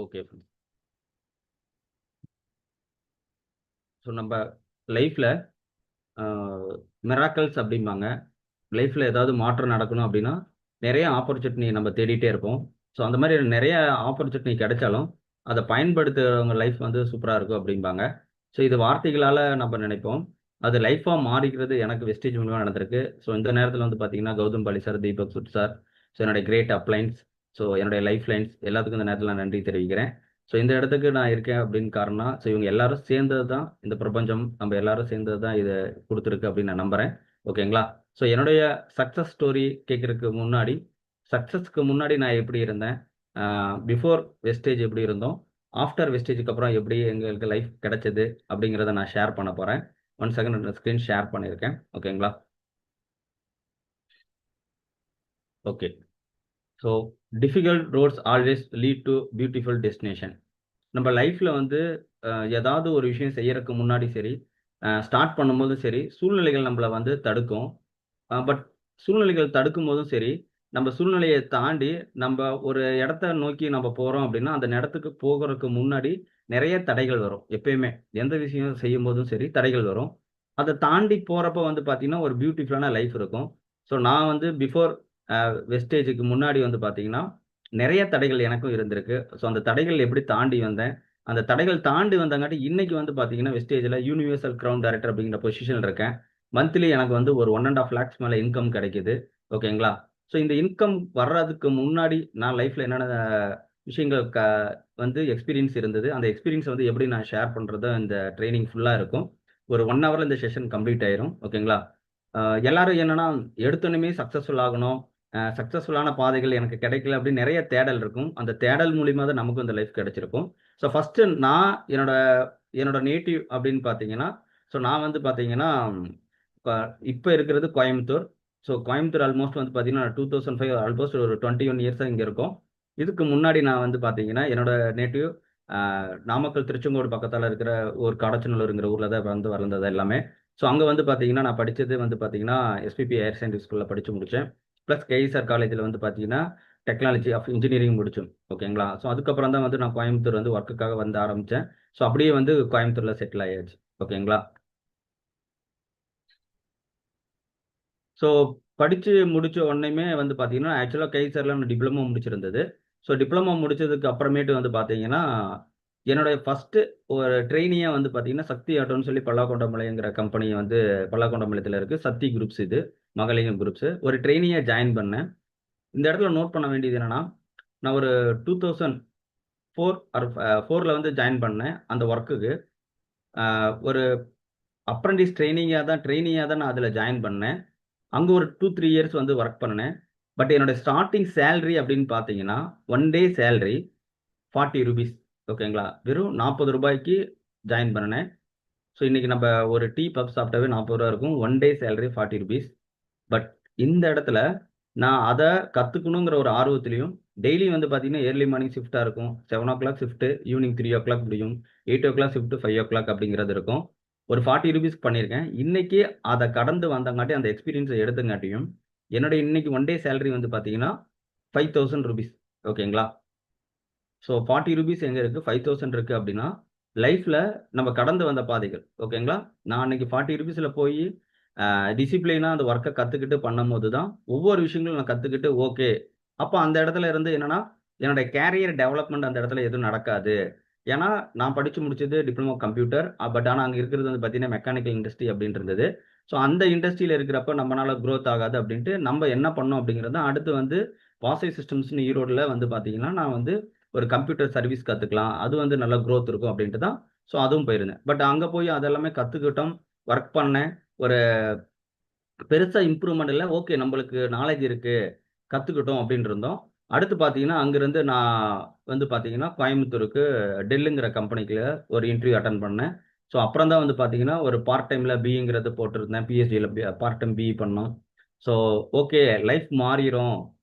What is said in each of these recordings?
Okay. So நம்ம லைஃப்ல miracles அப்படிம்பாங்க. லைஃப்ல ஏதாவது மாற்றம் நடக்கணும் அப்படின்னா, நிறைய ஆப்பர்ச்சுனிட்டி நம்ம தேடிட்டே இருப்போம். ஸோ அந்த மாதிரி நிறைய ஆப்பர்ச்சுனிட்டி கிடைச்சாலும், அதை பயன்படுத்துறவங்க லைஃப் வந்து சூப்பரா இருக்கும் அப்படிம்பாங்க. ஸோ இது வார்த்தைகளால நம்ம நினைப்போம். அது லைஃபா மாறிக்கிறது எனக்கு வெஸ்டேஜ் மூலியமா நடந்திருக்கு. ஸோ இந்த நேரத்துல வந்து பார்த்தீங்கன்னா, கௌதம் பாலி சார், தீபக் சுட் சார், ஸோ என்னுடைய கிரேட் அப்ளைன்ஸ், ஸோ என்னுடைய லைஃப் லைன்ஸ் எல்லாத்துக்கும் இந்த நேரத்துல நான் நன்றி தெரிவிக்கிறேன். ஸோ இந்த இடத்துக்கு நான் இருக்கேன் அப்படின்னு காரணம், ஸோ இவங்க எல்லாரும் சேர்ந்தது தான் இந்த பிரபஞ்சம், நம்ம எல்லாரும் சேர்ந்தது தான் இதை கொடுத்துருக்கு அப்படின்னு நான் நம்புறேன். ஓகேங்களா? ஸோ என்னுடைய சக்ஸஸ் ஸ்டோரி கேட்கறதுக்கு முன்னாடி, சக்ஸஸ்க்கு முன்னாடி நான் எப்படி இருந்தேன், பிஃபோர் வெஸ்டேஜ் எப்படி இருந்தோம், ஆஃப்டர் வெஸ்டேஜுக்கு அப்புறம் எப்படி எங்களுக்கு லைஃப் கிடைச்சது அப்படிங்கிறத நான் ஷேர் பண்ண போறேன். ஒன் செகண்ட் ஸ்க்ரீன் ஷேர் பண்ணியிருக்கேன். ஓகேங்களா? Okay. So difficult roads always lead to beautiful destination. நம்ம லைஃப்ல வந்து ஏதாவது ஒரு விஷயம் செய்யறதுக்கு முன்னாடி சரி, ஸ்டார்ட் பண்ணும்போதும் சரி, சூழ்நிலைகள் நம்மள வந்து தடுக்கும். பட் சூழ்நிலைகள் தடுக்கும்போதும் சரி, நம்ம சூழ்நிலைய தாண்டி நம்ப ஒரு இடத்த நோக்கி நம்ம போறோம் அப்படின்னா, அந்த இடத்துக்கு போகறதுக்கு முன்னாடி நெறைய தடைகள் வரும். எப்பயுமே. எந்த விஷயம் செய்யும்போதும் சரி, தடைகள் வரும். அத தாண்டி போறப்ப வந்து பார்த்தீங்கன்னா, ஒரு பியூட்டிஃபுல்லான லைஃப் இருக்கும். ஸோ நான் வந்து பிஃபோர் வெஸ்டேஜுக்கு முன்னாடி வந்து பார்த்தீங்கன்னா, நெறைய தடைகள் எனக்கும் இருந்திருக்கு. ஸோ அந்த தடைகள் எப்படி தாண்டி வந்தேன். அந்த தடைகள் தாண்டி வந்தங்காட்டி இன்னைக்கு வந்து பார்த்தீங்கன்னா, வெஸ்டேஜ்ல யூனிவர்சல் கிரவுன் டைரக்டர் அப்படிங்கிற பொசிஷன்ல இருக்கேன். மந்த்லி எனக்கு வந்து ஒரு 1 1/2 லேக்ஸ் மேல இன்கம் கிடைக்குது. ஓகேங்களா? ஸோ இந்த இன்கம் வர்றதுக்கு முன்னாடி நான் லைஃப்ல என்னென்ன விஷயங்கள் வந்து எக்ஸ்பீரியன்ஸ் இருந்தது. அந்த எக்ஸ்பீரியன்ஸ் வந்து எப்படி நான் ஷேர் பண்றது இந்த ட்ரெய்னிங் ஃபுல்லா இருக்கும். ஒரு 1 ஹவர்ல இந்த செஷன் கம்ப்ளீட் ஆயிரும். ஓகேங்களா? அ எல்லாரும் என்னன்னா எடுத்தோனமே சக்சஸ்ஃபுல் ஆகணும். சக்சஸ்ஃபுல்லான பாதைகள் எனக்கு கிடைக்கல அப்படின்னு நெறைய தேடல் இருக்கும். அந்த தேடல் மூலியமா தான் நமக்கும் இந்த லைஃப் கிடைச்சிருக்கும். ஸோ ஃபர்ஸ்ட்டு நான் என்னோட என்னோட நேட்டிவ் அப்படின்னு பார்த்தீங்கன்னா, ஸோ நான் வந்து பார்த்தீங்கன்னா இப்ப இப்ப இருக்கிறது கோயம்புத்தூர். ஸோ கோயம்புத்தூர் ஆல்மோஸ்ட் வந்து பார்த்தீங்கன்னா 2005 ஆல்மோஸ்ட் ஒரு 21 இயர்ஸா இங்க இருக்கோம். இதுக்கு முன்னாடி நான் வந்து பார்த்தீங்கன்னா, என்னோட நேட்டிவ் நாமக்கல், திருச்செங்கோடு பக்கத்தால இருக்கிற ஒரு கடச்சநல்லூர்ங்கிற ஊர்ல தான் வந்து வளர்ந்தது எல்லாமே. ஸோ அங்க வந்து பார்த்தீங்கன்னா, நான் படிச்சது வந்து பார்த்தீங்கன்னா, எஸ்பிபி ஹையர் செகண்டரி ஸ்கூல்ல படிச்சு முடிச்சேன். பிளஸ் கேஇஆர் காலேஜ்ல வந்து பார்த்தீங்கன்னா, டெக்னாலஜி ஆஃப் இன்ஜினியரிங் முடிச்சோம். ஓகேங்களா? ஸோ அதுக்கப்புறம் தான் வந்து நான் கோயம்புத்தூர் வந்து ஒர்க்குக்காக வந்து ஆரம்பிச்சேன். ஸோ அப்படியே வந்து கோயம்புத்தூர்ல செட்டில் ஆயாச்சு. ஓகேங்களா? ஸோ படிச்சு முடிச்ச உடனேயுமே வந்து பார்த்தீங்கன்னா, ஆக்சுவலா கைசர்ல நான் டிப்ளமோ முடிச்சிருந்தது. ஸோ டிப்ளமோ முடிச்சதுக்கு அப்புறமேட்டு வந்து பார்த்தீங்கன்னா, என்னுடைய ஃபர்ஸ்ட்டு ஒரு ட்ரெய்னியா வந்து பார்த்தீங்கன்னா, சக்தி ஆட்டோன்னு சொல்லி பல்லாகொண்டம்பாளையங்கிற கம்பெனி வந்து பல்லாகொண்டம்பாளையத்தில இருக்கு. சக்தி குரூப்ஸ் இது. மகளிர் குரூப்ஸ். ஒரு ட்ரெய்னியா ஜாயின் பண்ணேன். இந்த இடத்துல நோட் பண்ண வேண்டியது என்னன்னா, நான் ஒரு 2004 ஆர் 4ல வந்து ஜாயின் பண்ணேன். அந்த வொர்க்குக்கு. ஒரு அப்ரன்டிஸ் ட்ரெய்னியா தான் நான் அதுல ஜாயின் பண்ணேன். அங்க ஒரு 2, 3 இயர்ஸ் வந்து வொர்க் பண்ணுனேன். பட் என்னோட ஸ்டார்ட்டிங் சேலரி அப்படின்னு பார்த்தீங்கன்னா, ஒன் டே சேலரி ₹40. ஓகேங்களா? வெறும் ₹40க்கு ஜாயின் பண்ணுனேன். ஸோ இன்னைக்கு நம்ப ஒரு டீ, பப் சாப்பிட்டாவே ₹40 இருக்கும். One day salary ₹40. பட் இந்த இடத்துல நான் அத கத்துக்கணுங்கிற ஒரு ஆர்வத்திலயும், டெய்லியும் வந்து பார்த்தீங்கன்னா, ஏர்லி மார்னிங் ஷிஃப்ட்டா இருக்கும். 7:00 ஷிஃப்ட், ஈவினிங் 3:00 முடியும். 8:00 ஷிஃப்ட், 5:00 அப்படிங்கிறது இருக்கும். ஒரு ₹40 பண்ணியிருக்கேன். இன்னைக்கு அத கடந்து வந்தங்காட்டி, அந்த எக்ஸ்பீரியன்ஸ எடுத்தங்காட்டியும், என்னுடைய இன்னைக்கு ஒன் டே சேலரி வந்து பார்த்தீங்கன்னா, ₹5000. ஓகேங்களா? ஸோ ₹40 எங்க இருக்கு? 5000 இருக்கு அப்படின்னா, லைஃப்ல நம்ம கடந்து வந்த பாதைகள். ஓகேங்களா? நான் அன்னைக்கு ₹40ல போயி, டிசிப்ளினா அந்த வொர்க்க கத்துக்கிட்டு பண்ணும்போது தான், ஒவ்வொரு விஷயங்களும் நான் கத்துக்கிட்டு, ஓகே. அப்ப அந்த இடத்துல இருந்து என்னன்னா, என்னுடைய கேரியர் டெவலப்மெண்ட் அந்த இடத்துல எதுவும் நடக்காது. ஏன்னா, நான் படிச்சு முடிச்சது டிப்ளமோ கம்ப்யூட்டர். பட் ஆனா அங்க இருக்கிறது வந்து பார்த்தீங்கன்னா, மெக்கானிக்கல் இண்டஸ்ட்ரி அப்டின்ட்டு இருந்தது. ஸோ அந்த இண்டஸ்ட்ரியில இருக்கிறப்ப நம்மனால குரோத் ஆகாது அப்டின்ட்டு, நம்ப என்ன பண்ணோம் அப்டிங்கிறது தான் அடுத்து வந்து வாசை சிஸ்டம்ஸ்ன்னு ஈரோடுல வந்து பார்த்தீங்கன்னா, நான் வந்து ஒரு கம்ப்யூட்டர் சர்வீஸ் கத்துக்கலாம். அது வந்து நல்ல குரோத் இருக்கும் அப்டின்ட்டு தான், ஸோ அதுவும் போயிருந்தேன். பட் அங்க போய் அதெல்லாமே கத்துக்கிட்டோம். வொர்க் பண்ணேன். ஒரு பெருசா இம்ப்ரூவ்மென்ட் இல்ல. ஓகே நம்மளுக்கு நாலேட்ஜ் இருக்கு. கத்துக்கிட்டோம் அப்டின்னு இருந்தோம். அடுத்து பார்த்தீங்கன்னா, அங்கிருந்து நான் வந்து பார்த்தீங்கன்னா, கோயம்புத்தூருக்கு டெல்லுங்கிற கம்பெனிக்கு ஒரு இன்டர்வியூ அட்டெண்ட் பண்ணேன். ஸோ அப்புறம் தான் வந்து பார்த்தீங்கன்னா, ஒரு பார்ட் டைம்ல பிஇங்கிறது போட்டிருந்தேன். பிஹெச்டில பார்ட் டைம் பிஇ பண்ணோம். ஸோ ஓகே லைஃப் மாறிரும்.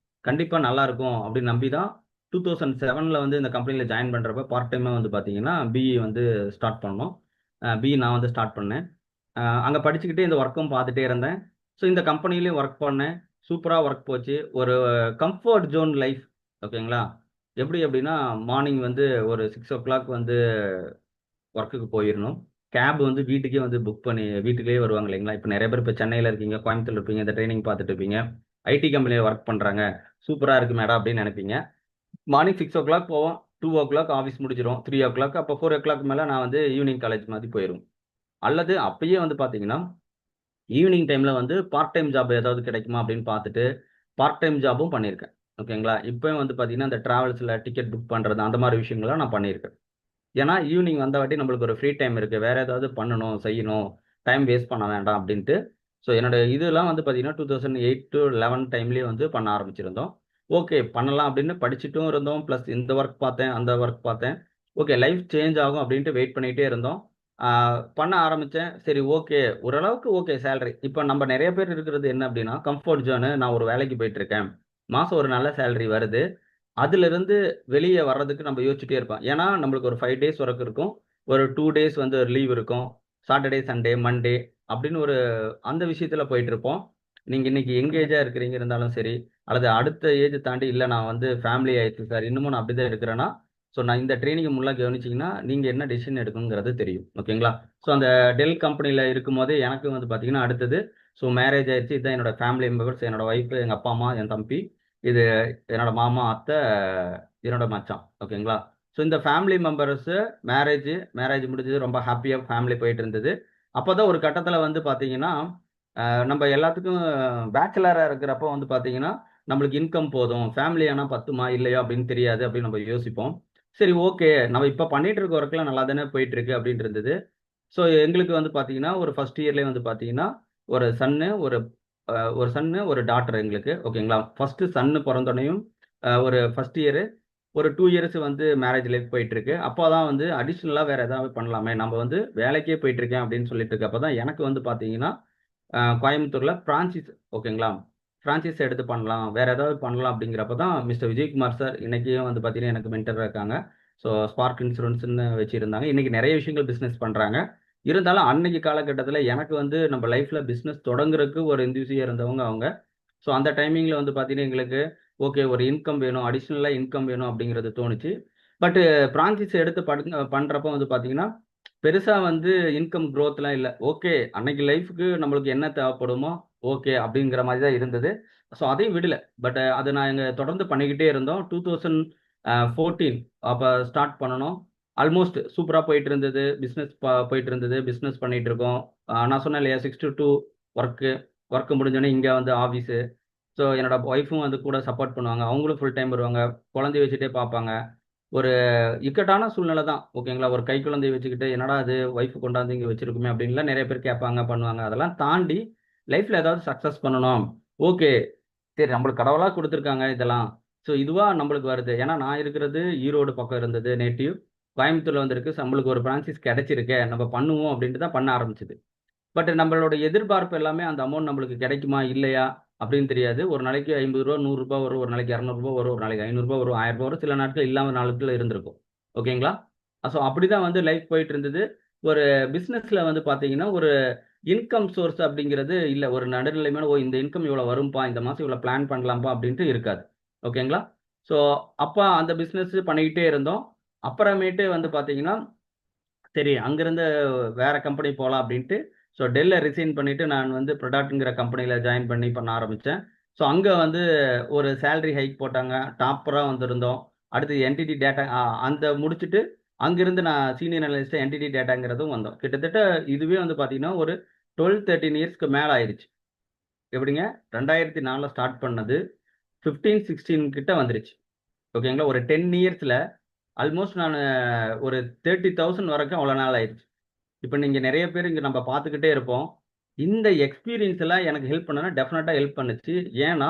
கண்டிப்பா நல்லாருக்கும் அப்டின்னு நம்பி தான் 2007ல வந்து இந்த கம்பெனில ஜாயின் பண்றப்ப பார்ட் டைமா வந்து பார்த்தீங்கன்னா, பிஇ வந்து ஸ்டார்ட் பண்ணோம். பிஇ நான் வந்து ஸ்டார்ட் பண்ணேன். அங்க படிச்சுக்கிட்டே இந்த ஒர்க்கும் பார்த்துட்டே இருந்தேன். ஸோ இந்த கம்பெனிலயும் ஒர்க் பண்ணேன். சூப்பரா ஒர்க் போச்சு. ஒரு கம்ஃபோர்ட் ஜோன் லைஃப். ஓகேங்களா? எப்படி அப்படின்னா மார்னிங் வந்து ஒரு 6 o'clock வந்து ஒர்க்குக்கு போயிடணும். கேப் வந்து வீட்டுக்கே வந்து புக் பண்ணி வீட்டுக்கே வருவாங்க இல்லைங்களா? இப்போ நிறைய பேர் இப்போ சென்னையில் இருக்கீங்க, கோயம்புத்தூர் இருப்பீங்க, இந்த ட்ரைனிங் பார்த்துட்டு இருப்பீங்க, ஐடி கம்பெனியில் ஒர்க் பண்ணுறாங்க, சூப்பராக இருக்கு மேடம் அப்படின்னு நினைப்பீங்க. மார்னிங் 6 o'clock போவோம், 2 o'clock ஆஃபீஸ் முடிஞ்சிடும், 3 o'clock, அப்போ 4 o'clock மேலே நான் வந்து ஈவினிங் காலேஜ் மாதிரி போயிடும். அல்லது அப்பயே வந்து பார்த்தீங்கன்னா ஈவினிங் டைமில் வந்து பார்ட் டைம் ஜாப் ஏதாவது கிடைக்குமா அப்படின்னு பார்த்துட்டு பார்ட் டைம் ஜாபும் பண்ணியிருக்கேன். ஓகேங்களா? இப்போயும் வந்து பார்த்தீங்கன்னா இந்த ட்ராவல்ஸில் டிக்கெட் புக் பண்ணுறது அந்த மாதிரி விஷயங்கள்லாம் நான் பண்ணியிருக்கேன். ஏன்னா ஈவினிங் வந்த வாட்டி நம்மளுக்கு ஒரு ஃப்ரீ டைம் இருக்குது, வேறு ஏதாவது பண்ணணும் செய்யணும், டைம் வேஸ்ட் பண்ண வேண்டாம் அப்படின்ட்டு. ஸோ என்னோட இதெல்லாம் வந்து பார்த்தீங்கன்னா 2008 to 11 டைம்லேயே வந்து பண்ண ஆரம்பிச்சிருந்தோம். ஓகே பண்ணலாம் அப்படின்னு படிச்சுட்டும் இருந்தோம், ப்ளஸ் இந்த ஒர்க் பார்த்தேன் அந்த ஒர்க் பார்த்தேன். ஓகே லைஃப் சேஞ்ச் ஆகும் அப்படின்ட்டு வெயிட் பண்ணிகிட்டே இருந்தோம். பண்ண ஆரம்பித்தேன். சரி ஓகே ஓரளவுக்கு ஓகே சேலரி. இப்போ நம்ம நிறைய பேர் இருக்கிறது என்ன அப்படின்னா கம்ஃபர்ட் ஜோனு, நான் ஒரு வேலைக்கு போயிட்டுருக்கேன், மாதம் ஒரு நல்ல சேலரி வருது, அதிலிருந்து வெளியே வர்றதுக்கு நம்ம யோசிச்சுட்டே இருப்போம். ஏன்னா நம்மளுக்கு ஒரு 5 டேஸ் ஒர்க் இருக்கும், ஒரு 2 டேஸ் வந்து லீவ் இருக்கும், சாட்டர்டே சண்டே மண்டே அப்படின்னு ஒரு அந்த விஷயத்தில் போயிட்டு இருப்போம். நீங்கள் இன்னைக்கு எங்கேஜாக இருக்கிறீங்க இருந்தாலும் சரி, அல்லது அடுத்த ஏஜ் தாண்டி இல்லை நான் வந்து ஃபேமிலி ஆயிடுச்சு சார் இன்னமும் நான் அப்படி தான் இருக்கிறேன்னா, ஸோ நான் இந்த ட்ரைனிங்கை முள்ள கவனிச்சிங்கன்னா நீங்கள் என்ன டெசிஷன் எடுக்கணுங்கிறது தெரியும். ஓகேங்களா? ஸோ அந்த டெல் கம்பெனியில் இருக்கும்போது எனக்கு வந்து பார்த்தீங்கன்னா அடுத்தது ஸோ மேரேஜ் ஆயிடுச்சு. இதுதான் என்னோட ஃபேமிலி மெம்பர்ஸ், என்னோட ஒய்ஃபு, எங்கள் அப்பா அம்மா, என் தம்பி, இது என்னோட மாமா, அத்தை, என்னோட மச்சான். ஓகேங்களா? ஸோ இந்த ஃபேமிலி மெம்பர்ஸு மேரேஜ் மேரேஜ் முடிஞ்சது ரொம்ப ஹாப்பியாக ஃபேமிலி போயிட்டு இருந்தது. அப்போ தான் ஒரு கட்டத்தில் வந்து பார்த்தீங்கன்னா நம்ம எல்லாத்துக்கும் பேச்சுலராக இருக்கிறப்போ வந்து பார்த்தீங்கன்னா நம்மளுக்கு இன்கம் போதும், ஃபேமிலி ஆனால் பத்துமா இல்லையோ அப்படின்னு தெரியாது அப்படின்னு நம்ம யோசிப்போம். சரி ஓகே நம்ம இப்போ பண்ணிட்டு இருக்க ஒர்க்லாம் நல்லா தானே போயிட்டு இருக்கு அப்படின்ட்டு இருந்தது. ஸோ எங்களுக்கு வந்து பார்த்தீங்கன்னா ஒரு ஃபர்ஸ்ட் இயர்லேயே வந்து பார்த்தீங்கன்னா ஒரு சன்னு ஒரு சன்னு ஒரு டாட்டர் எங்களுக்கு. ஓகேங்களா? ஃபர்ஸ்ட் சன்னு பிறந்தோடனையும் ஒரு ஃபர்ஸ்ட் இயரு ஒரு 2 இயர்ஸ் வந்து மேரேஜ் லைஃப் போயிட்டு இருக்கு. அப்போ தான் வந்து அடிஷ்னலாக வேற ஏதாவது பண்ணலாமே, நம்ம வந்து வேலைக்கே போயிட்டு இருக்கேன் அப்படின்னு சொல்லிட்டு இருக்கப்போ தான் எனக்கு வந்து பார்த்தீங்கன்னா கோயம்புத்தூர்ல பிரான்சிஸ். ஓகேங்களா? பிரான்சிஸ் எடுத்து பண்ணலாம், வேற ஏதாவது பண்ணலாம் அப்படிங்கிறப்ப தான் மிஸ்டர் விஜயகுமார் சார் இன்னைக்கும் வந்து பார்த்தீங்கன்னா எனக்கு மென்டரா இருக்காங்க. ஸோ ஸ்பார்க் இன்சூரன்ஸ்ன்னு வச்சிருந்தாங்க. இன்னைக்கு நிறைய விஷயங்கள் பிசினஸ் பண்றாங்க. இருந்தாலும் அன்னைக்கு காலகட்டத்தில எனக்கு வந்து நம்ம லைஃப்ல பிசினஸ் தொடங்குறதுக்கு ஒரு எந்தூசியா இருந்தவங்க அவங்க. ஸோ அந்த டைமிங்ல வந்து பார்த்தீங்கன்னா எங்களுக்கு ஓகே ஒரு இன்கம் வேணும், அடிஷனலா இன்கம் வேணும் அப்படிங்கிறது தோணுச்சு. பட் பிரான்சைஸ் எடுத்து பண்றப்போ வந்து பார்த்தீங்கன்னா, பெருசா வந்து இன்கம் குரோத்லாம் இல்ல. ஓகே அன்னைக்கு லைஃப்க்கு நம்மளுக்கு என்ன தேவைப்படுமோ, ஓகே அப்படிங்கிற மாரி தான் இருந்தது. ஸோ அதையும் விடல. பட் அத நாங்க தொடர்ந்து பண்ணிக்கிட்டே இருந்தோம். 2014 அப்ப ஸ்டார்ட் பண்ணனோம். ஆல்மோஸ்ட் சூப்பரா போயிட்டு இருந்தது. பிசினஸ் போயிட்டு இருந்தது. பிசினஸ் பண்ணிட்டு இருக்கோம். நான் சொன்னேன் இல்லையா 6 to 2 ஒர்க்கு. ஒர்க் முடிஞ்சோனே இங்க வந்து ஆஃபீஸு. ஸோ என்னோட ஒய்ஃபும் வந்து கூட சப்போர்ட் பண்ணுவாங்க. அவங்களும் ஃபுல் டைம் வருவாங்க. குழந்தைய வச்சுட்டே பார்ப்பாங்க. ஒரு இக்கட்டான சூழ்நிலை தான். ஓகேங்களா? ஒரு கைக்குழந்தைய வச்சுக்கிட்டு, என்னடா இது ஒய்ஃப் கொண்டாந்து இங்க வச்சிருக்கோமே அப்படின்லாம் நெறைய பேர் கேட்பாங்க, பண்ணுவாங்க. அதெல்லாம் தாண்டி லைஃப்ல ஏதாவது சக்சஸ் பண்ணணும். ஓகே. சரி நம்மளுக்கு கடவுளா குடுத்துருக்காங்க இதெல்லாம். ஸோ இதுவா நம்மளுக்கு வருது. ஏன்னா நான் இருக்கிறது ஈரோடு பக்கம் இருந்தது நேட்டிவ். கோயம்புத்தூர்ல வந்திருக்கு. நம்மளுக்கு ஒரு பிரான்சைஸ் கிடைச்சிருக்கே. நம்ம பண்ணுவோம் அப்படின்ட்டு தான் பண்ண ஆரம்பிச்சது. பட் நம்மளோட எதிர்பார்ப்பு எல்லாமே அந்த அமௌண்ட் நம்மளுக்கு கிடைக்குமா? இல்லையா? அப்படின்னு தெரியாது. ஒரு நாளைக்கு ரூ. 50 ரூ. 100 வரும். ஒரு நாளைக்கு ரூ. 200 வரும். ஒரு நாளைக்கு ரூ. 500 வரும். ரூ. 1000 வரும். சில நாட்கள் இல்லாம நாட்கள் இருந்திருக்கும். ஓகேங்களா? ஸோ அப்படிதான் வந்து லைஃப் போயிட்டு இருந்தது. ஒரு பிசினஸ்ல வந்து பார்த்தீங்கன்னா, ஒரு இன்கம் சோர்ஸ் அப்படிங்கிறது இல்ல. ஒரு நடுநிலைமையான இந்த இன்கம் இவ்வளோ வரும்பா, இந்த மாசம் இவ்வளோ பிளான் பண்ணலாம்ப்பா அப்படின்ட்டு இருக்காது. ஓகேங்களா? ஸோ அப்ப அந்த பிசினஸ் பண்ணிக்கிட்டே இருந்தோம். அப்புறமேட்டு வந்து பார்த்தீங்கன்னா சரி, அங்கிருந்து வேற கம்பெனி போலாம் அப்படின்ட்டு, ஸோ டெல்ல ரிசைன் பண்ணிட்டு நான் வந்து ப்ரொடாக்ட்ங்கிற கம்பெனியில ஜாயின் பண்ண ஆரம்பிச்சேன். ஸோ அங்க வந்து ஒரு சேலரி ஹைக் போட்டாங்க. டாப்பரா வந்திருந்தோம். அடுத்து என்டிட்டி டேட்டா அந்த முடிச்சுட்டு, அங்கிருந்து நான் சீனியர் அனலிஸ்ட் என்டிட்டி டேட்டாங்கிறதும் வந்தோம். கிட்டத்தட்ட இதுவே வந்து பார்த்தீங்கன்னா, ஒரு 12, 13 இயர்ஸ்க்கு மேல ஆயிருச்சு. எப்படிங்க? 2004ல ஸ்டார்ட் பண்ணது, 15, 16 கிட்ட வந்துருச்சு. ஓகேங்களா? ஒரு 10 இயர்ஸ்ல ஆல்மோஸ்ட் நானு ஒரு 30,000 வரைக்கும் அவ்வளோ நாள் ஆயிருச்சு. இப்ப நீங்க நெறைய பேர் இங்க நம்ம பார்த்துக்கிட்டே இருப்போம். இந்த எக்ஸ்பீரியன்ஸ் எல்லாம் எனக்கு ஹெல்ப் பண்ணுனா, டெஃபினட்டா ஹெல்ப் பண்ணுச்சு. ஏன்னா,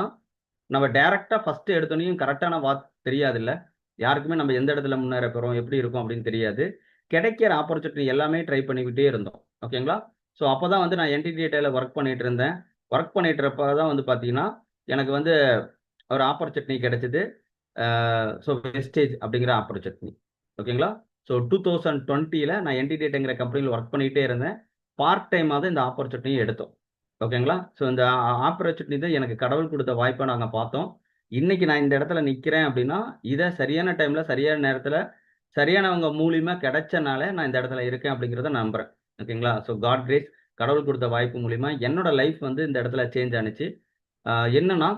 நம்ம டைரக்ட்டா ஃபர்ஸ்ட் எடுத்தோனயும் கரெக்ட்டான தெரியாதுல்ல. யாருக்குமே நம்ம எந்த இடத்துல முன்னேற போறோம், எப்படி இருக்கோம் அப்படின்னு தெரியாது. கிடைக்கிற ஆப்பர்ச்சுனிட்டி எல்லாமே ட்ரை பண்ணிக்கிட்டே இருந்தோம். ஓகேங்களா? ஸோ அப்பதான் வந்து நான் என்டிடி டேட்டால வொர்க் பண்ணிட்டு இருந்தேன். வொர்க் பண்ணிட்டு இருப்ப தான் வந்து பார்த்தீங்கன்னா, எனக்கு வந்து ஒரு ஆப்பர்ச்சுனிட்டி கிடைச்சது. ஸோ வெஸ்டேஜ் அப்படிங்கிற ஆப்பர்ச்சுனிட்டி. ஓகேங்களா? ஸோ 2020ல நான் என்டிடேட்ங்கிற கம்பெனில வொர்க் பண்ணிட்டே இருந்தேன். பார்ட் டைமா தான் இந்த ஆப்பர்ச்சுனிட்டிய எடுத்தோம். ஓகேங்களா? ஸோ இந்த ஆப்பர்ச்சுனிட்டி தான் எனக்கு கடவுள் குடுத்த வாய்ப்பா நாங்க பார்த்தோம். இன்னைக்கு நான் இந்த இடத்துல நிக்கிறேன் அப்படின்னா இதை சரியான டைம்ல சரியான நேரத்துல சரியானவங்க மூலியமா கிடைச்சனால நான் இந்த இடத்துல இருக்கேன் அப்படிங்கிறத நம்புறேன். ஓகேங்களா? ஸோ காட் கிரேஸ், கடவுள் கொடுத்த வாய்ப்பு மூலியமா என்னோட லைஃப் வந்து இந்த இடத்துல சேஞ்ச் ஆனுச்சு. என்னன்னா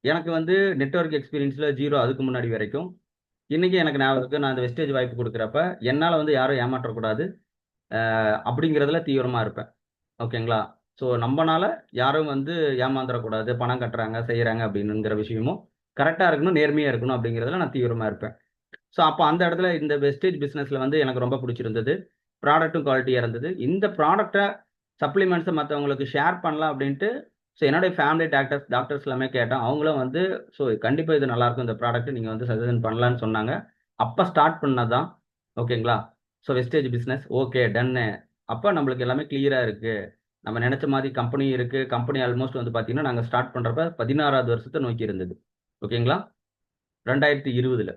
எனக்கு வந்து நெட்வொர்க் எக்ஸ்பீரியன்ஸ்ல 0 அதுக்கு முன்னாடி வரைக்கும். இன்னைக்கு எனக்கு ஞாபகம் இருக்கு. நான் இந்த வெஸ்டேஜ் வாய்ப்பு கொடுக்குறப்ப என்னால வந்து யாரும் ஏமாற்றக்கூடாது அப்படிங்கிறதுல தீவிரமா இருப்பேன். ஓகேங்களா? ஸோ நம்பனால யாரும் வந்து ஏமாந்துடக்கூடாது, பணம் கட்டுறாங்க செய்யறாங்க அப்படின்னுங்கிற விஷயமும் கரெக்டா இருக்கணும், நேர்மையா இருக்கணும் அப்படிங்கிறதுல நான் தீவிரமா இருப்பேன். ஸோ அப்போ அந்த இடத்துல இந்த வெஸ்டேஜ் பிஸ்னஸ்ல வந்து எனக்கு ரொம்ப பிடிச்சிருந்தது. ப்ராடக்ட்டும் குவாலிட்டியா இருந்தது. இந்த ப்ராடக்ட்டை சப்ளிமெண்ட்ஸை மற்றவங்களுக்கு ஷேர் பண்ணலாம் அப்படின்ட்டு ஸோ என்னுடைய ஃபேமிலி டாக்டர்ஸ் எல்லாமே கேட்டேன். அவங்களும் வந்து ஸோ கண்டிப்பாக இது நல்லா இருக்கும் இந்த ப்ராடக்ட் நீங்கள் வந்து சஜஷன் பண்ணலான்னு சொன்னாங்க. அப்போ ஸ்டார்ட் பண்ணதான். ஓகேங்களா? ஸோ வெஸ்டேஜ் பிஸ்னஸ் ஓகே டன்னு. அப்போ நம்மளுக்கு எல்லாமே கிளியரா இருக்கு. நம்ம நினைச்ச மாதிரி கம்பெனி இருக்கு. கம்பெனி ஆல்மோஸ்ட் வந்து பார்த்தீங்கன்னா நாங்கள் ஸ்டார்ட் பண்றப்ப 16வது வருஷத்தை நோக்கி இருந்தது. ஓகேங்களா? 2020ல.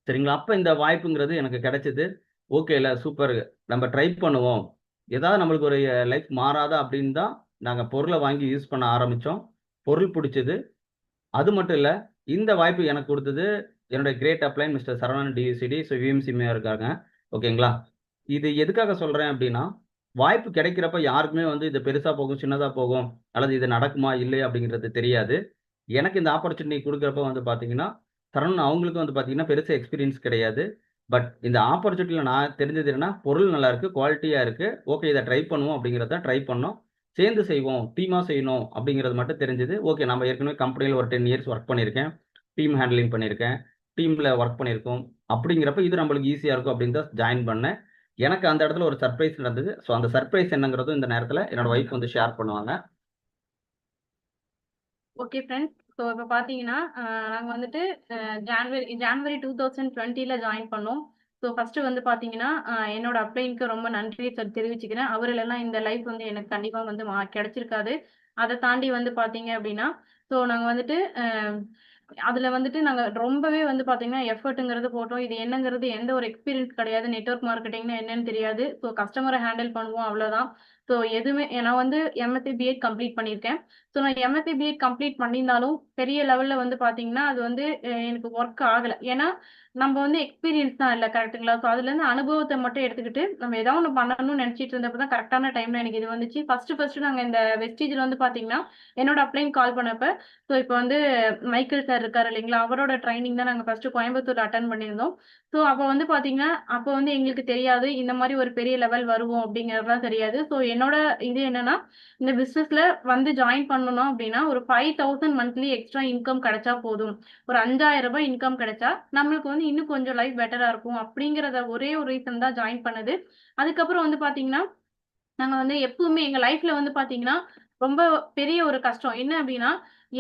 சரிங்களா? அப்ப இந்த வாய்ப்புங்கிறது எனக்கு கிடைச்சது. ஓகேல சூப்பர். நம்ம ட்ரை பண்ணுவோம். ஏதாவது நம்மளுக்கு ஒரு லைஃப் மாறாதா அப்படின்னு தான் நாங்க பொருள வாங்கி யூஸ் பண்ண ஆரம்பிச்சோம். பொருள் புடிச்சது. அது மட்டும் இல்ல. இந்த வாய்ப்பு எனக்கு குடுத்தது என்னுடைய கிரேட் அப்ளைன் மிஸ்டர் சரவணன் டிவிசிடி. ஸோ விஎம்சிமே இருக்காங்க. ஓகேங்களா? இது எதுக்காக சொல்றேன் அப்படின்னா, வாய்ப்பு கிடைக்கிறப்ப யாருக்குமே வந்து இது பெருசா போகும், சின்னதா போகும், அல்லது இது நடக்குமா, இல்லையா அப்படிங்கிறது தெரியாது. எனக்கு இந்த ஆப்பர்ச்சுனிட்டி குடுக்குறப்ப வந்து பார்த்தீங்கன்னா, சரவணன் அவங்களுக்கும் வந்து பார்த்தீங்கன்னா, பெருசா எக்ஸ்பீரியன்ஸ் கிடையாது. பட் இந்த ஆப்பர்ச்சுனிட்டில நான் தெரிஞ்சது என்னன்னா, பொருள் நல்லா இருக்கு, குவாலிட்டியா இருக்கு. ஓகே இத ட்ரை பண்ணுவோம் அப்படிங்கிறத ட்ரை பண்ணோம். சேர்ந்து செய்வோம், டீமா செய்யணும் அப்படிங்கிறது மட்டும் தெரிஞ்சது. ஓகே நம்ம ஏற்கனவே கம்பெனில ஒரு 10 இயர்ஸ் ஒர்க் பண்ணியிருக்கேன். டீம் ஹேண்ட்லிங் பண்ணியிருக்கேன். டீம்ல ஒர்க் பண்ணியிருக்கோம். அப்படிங்கிறப்ப இது நம்மளுக்கு ஈஸியா இருக்கும் அப்படின்னு தான் ஜாயின் பண்ணேன். எனக்கு அந்த இடத்துல ஒரு சர்ப்ரைஸ் நடந்தது. ஸோ அந்த சர்ப்ரைஸ் என்னங்கிறதும் இந்த நேரத்துல என்னோட ஒய்ஃப் வந்து ஷேர் பண்ணுவாங்க. Okay friends. ஸோ இப்போ பார்த்தீங்கன்னா, நாங்க வந்துட்டு ஜான்வரி 2020ல ஜாயின் பண்ணோம். ஸோ ஃபர்ஸ்ட்டு வந்து பார்த்தீங்கன்னா, என்னோட அப்ளைனுக்கு ரொம்ப நன்றி தெரிவிச்சுக்கிறேன். அவர் இல்லன்னா இந்த லைஃப் வந்து எனக்கு கண்டிப்பா வந்து கிடைச்சிருக்காது. அத தாண்டி வந்து பார்த்தீங்க அப்டின்னா, ஸோ நாங்க வந்துட்டு அதுல வந்துட்டு நாங்க ரொம்பவே வந்து பார்த்தீங்கன்னா, எஃபர்ட்ங்கிறது போட்டோம். இது என்னங்கிறது எந்த ஒரு எக்ஸ்பீரியன்ஸ் கிடையாது. நெட்வொர்க் மார்க்கெட்டிங்னா என்னன்னு தெரியாது. ஸோ கஸ்டமர ஹேண்டில் பண்ணுவோம் அவ்வளோதான். ஸோ எதுவுமே நான் வந்து எம்எஸ்சி பிஎட் கம்ப்ளீட் பண்ணியிருக்கேன். ஸோ நான் எம்எஸ்சி பிஎட் கம்ப்ளீட் பண்ணியிருந்தாலும், பெரிய லெவல்ல வந்து பார்த்தீங்கன்னா, அது வந்து எனக்கு ஒர்க் ஆகல. ஏன்னா, நம்ம வந்து எக்ஸ்பீரியன்ஸ் தான் இல்ல கரெக்ட்டுங்களா? ஸோ அதுலேருந்து அனுபவத்த மட்டும் எடுத்துக்கிட்டு, நம்ம ஏதாவது ஒண்ணு பண்ணணும்னு நெனச்சிட்டு இருந்தப்ப தான் கரெக்ட்டான டைம்ல எனக்கு இது வந்துச்சு. ஃபர்ஸ்ட்டு நாங்க இந்த வெஸ்டீஜ்ல வந்து பார்த்தீங்கன்னா, என்னோட அப்ளைன் கால் பண்ணப்ப, ஸோ இப்ப வந்து மைக்கேல் சார் இருக்காரு இல்லைங்களா? அவரோட ட்ரெய்னிங் தான் நாங்க ஃபர்ஸ்ட்டு கோயம்புத்தூர்ல அட்டெண்ட் பண்ணியிருந்தோம். ஸோ அப்ப வந்து பார்த்தீங்கன்னா, அப்ப வந்து எங்களுக்கு தெரியாது. இந்த மாரி ஒரு பெரிய லெவல் வருவோம் அப்படிங்கிறதுலாம் தெரியாது. ஸோ என்னோட இது என்னன்னா, இந்த பிசினஸ்ல வந்து ஜாயின் பண்ணணும் அப்படின்னா, ஒரு 5000 மந்த்லி எக்ஸ்ட்ரா இன்கம் கிடைச்சா போதும். ஒரு ரூ. 5000 இன்கம் கிடைச்சா, நம்மளுக்கு வந்து இன்னும் கொஞ்சம் லைஃப் பெட்டரா இருக்கும். அப்படிங்கிறத ஒரே ஒரு ரீசன் தான் ஜாயின் பண்ணது. அதுக்கப்புறம் வந்து பார்த்தீங்கன்னா, நாங்க வந்து எப்பவுமே எங்க லைஃப்ல வந்து பார்த்தீங்கன்னா, ரொம்ப பெரிய ஒரு கஷ்டம். என்ன அப்டின்னா,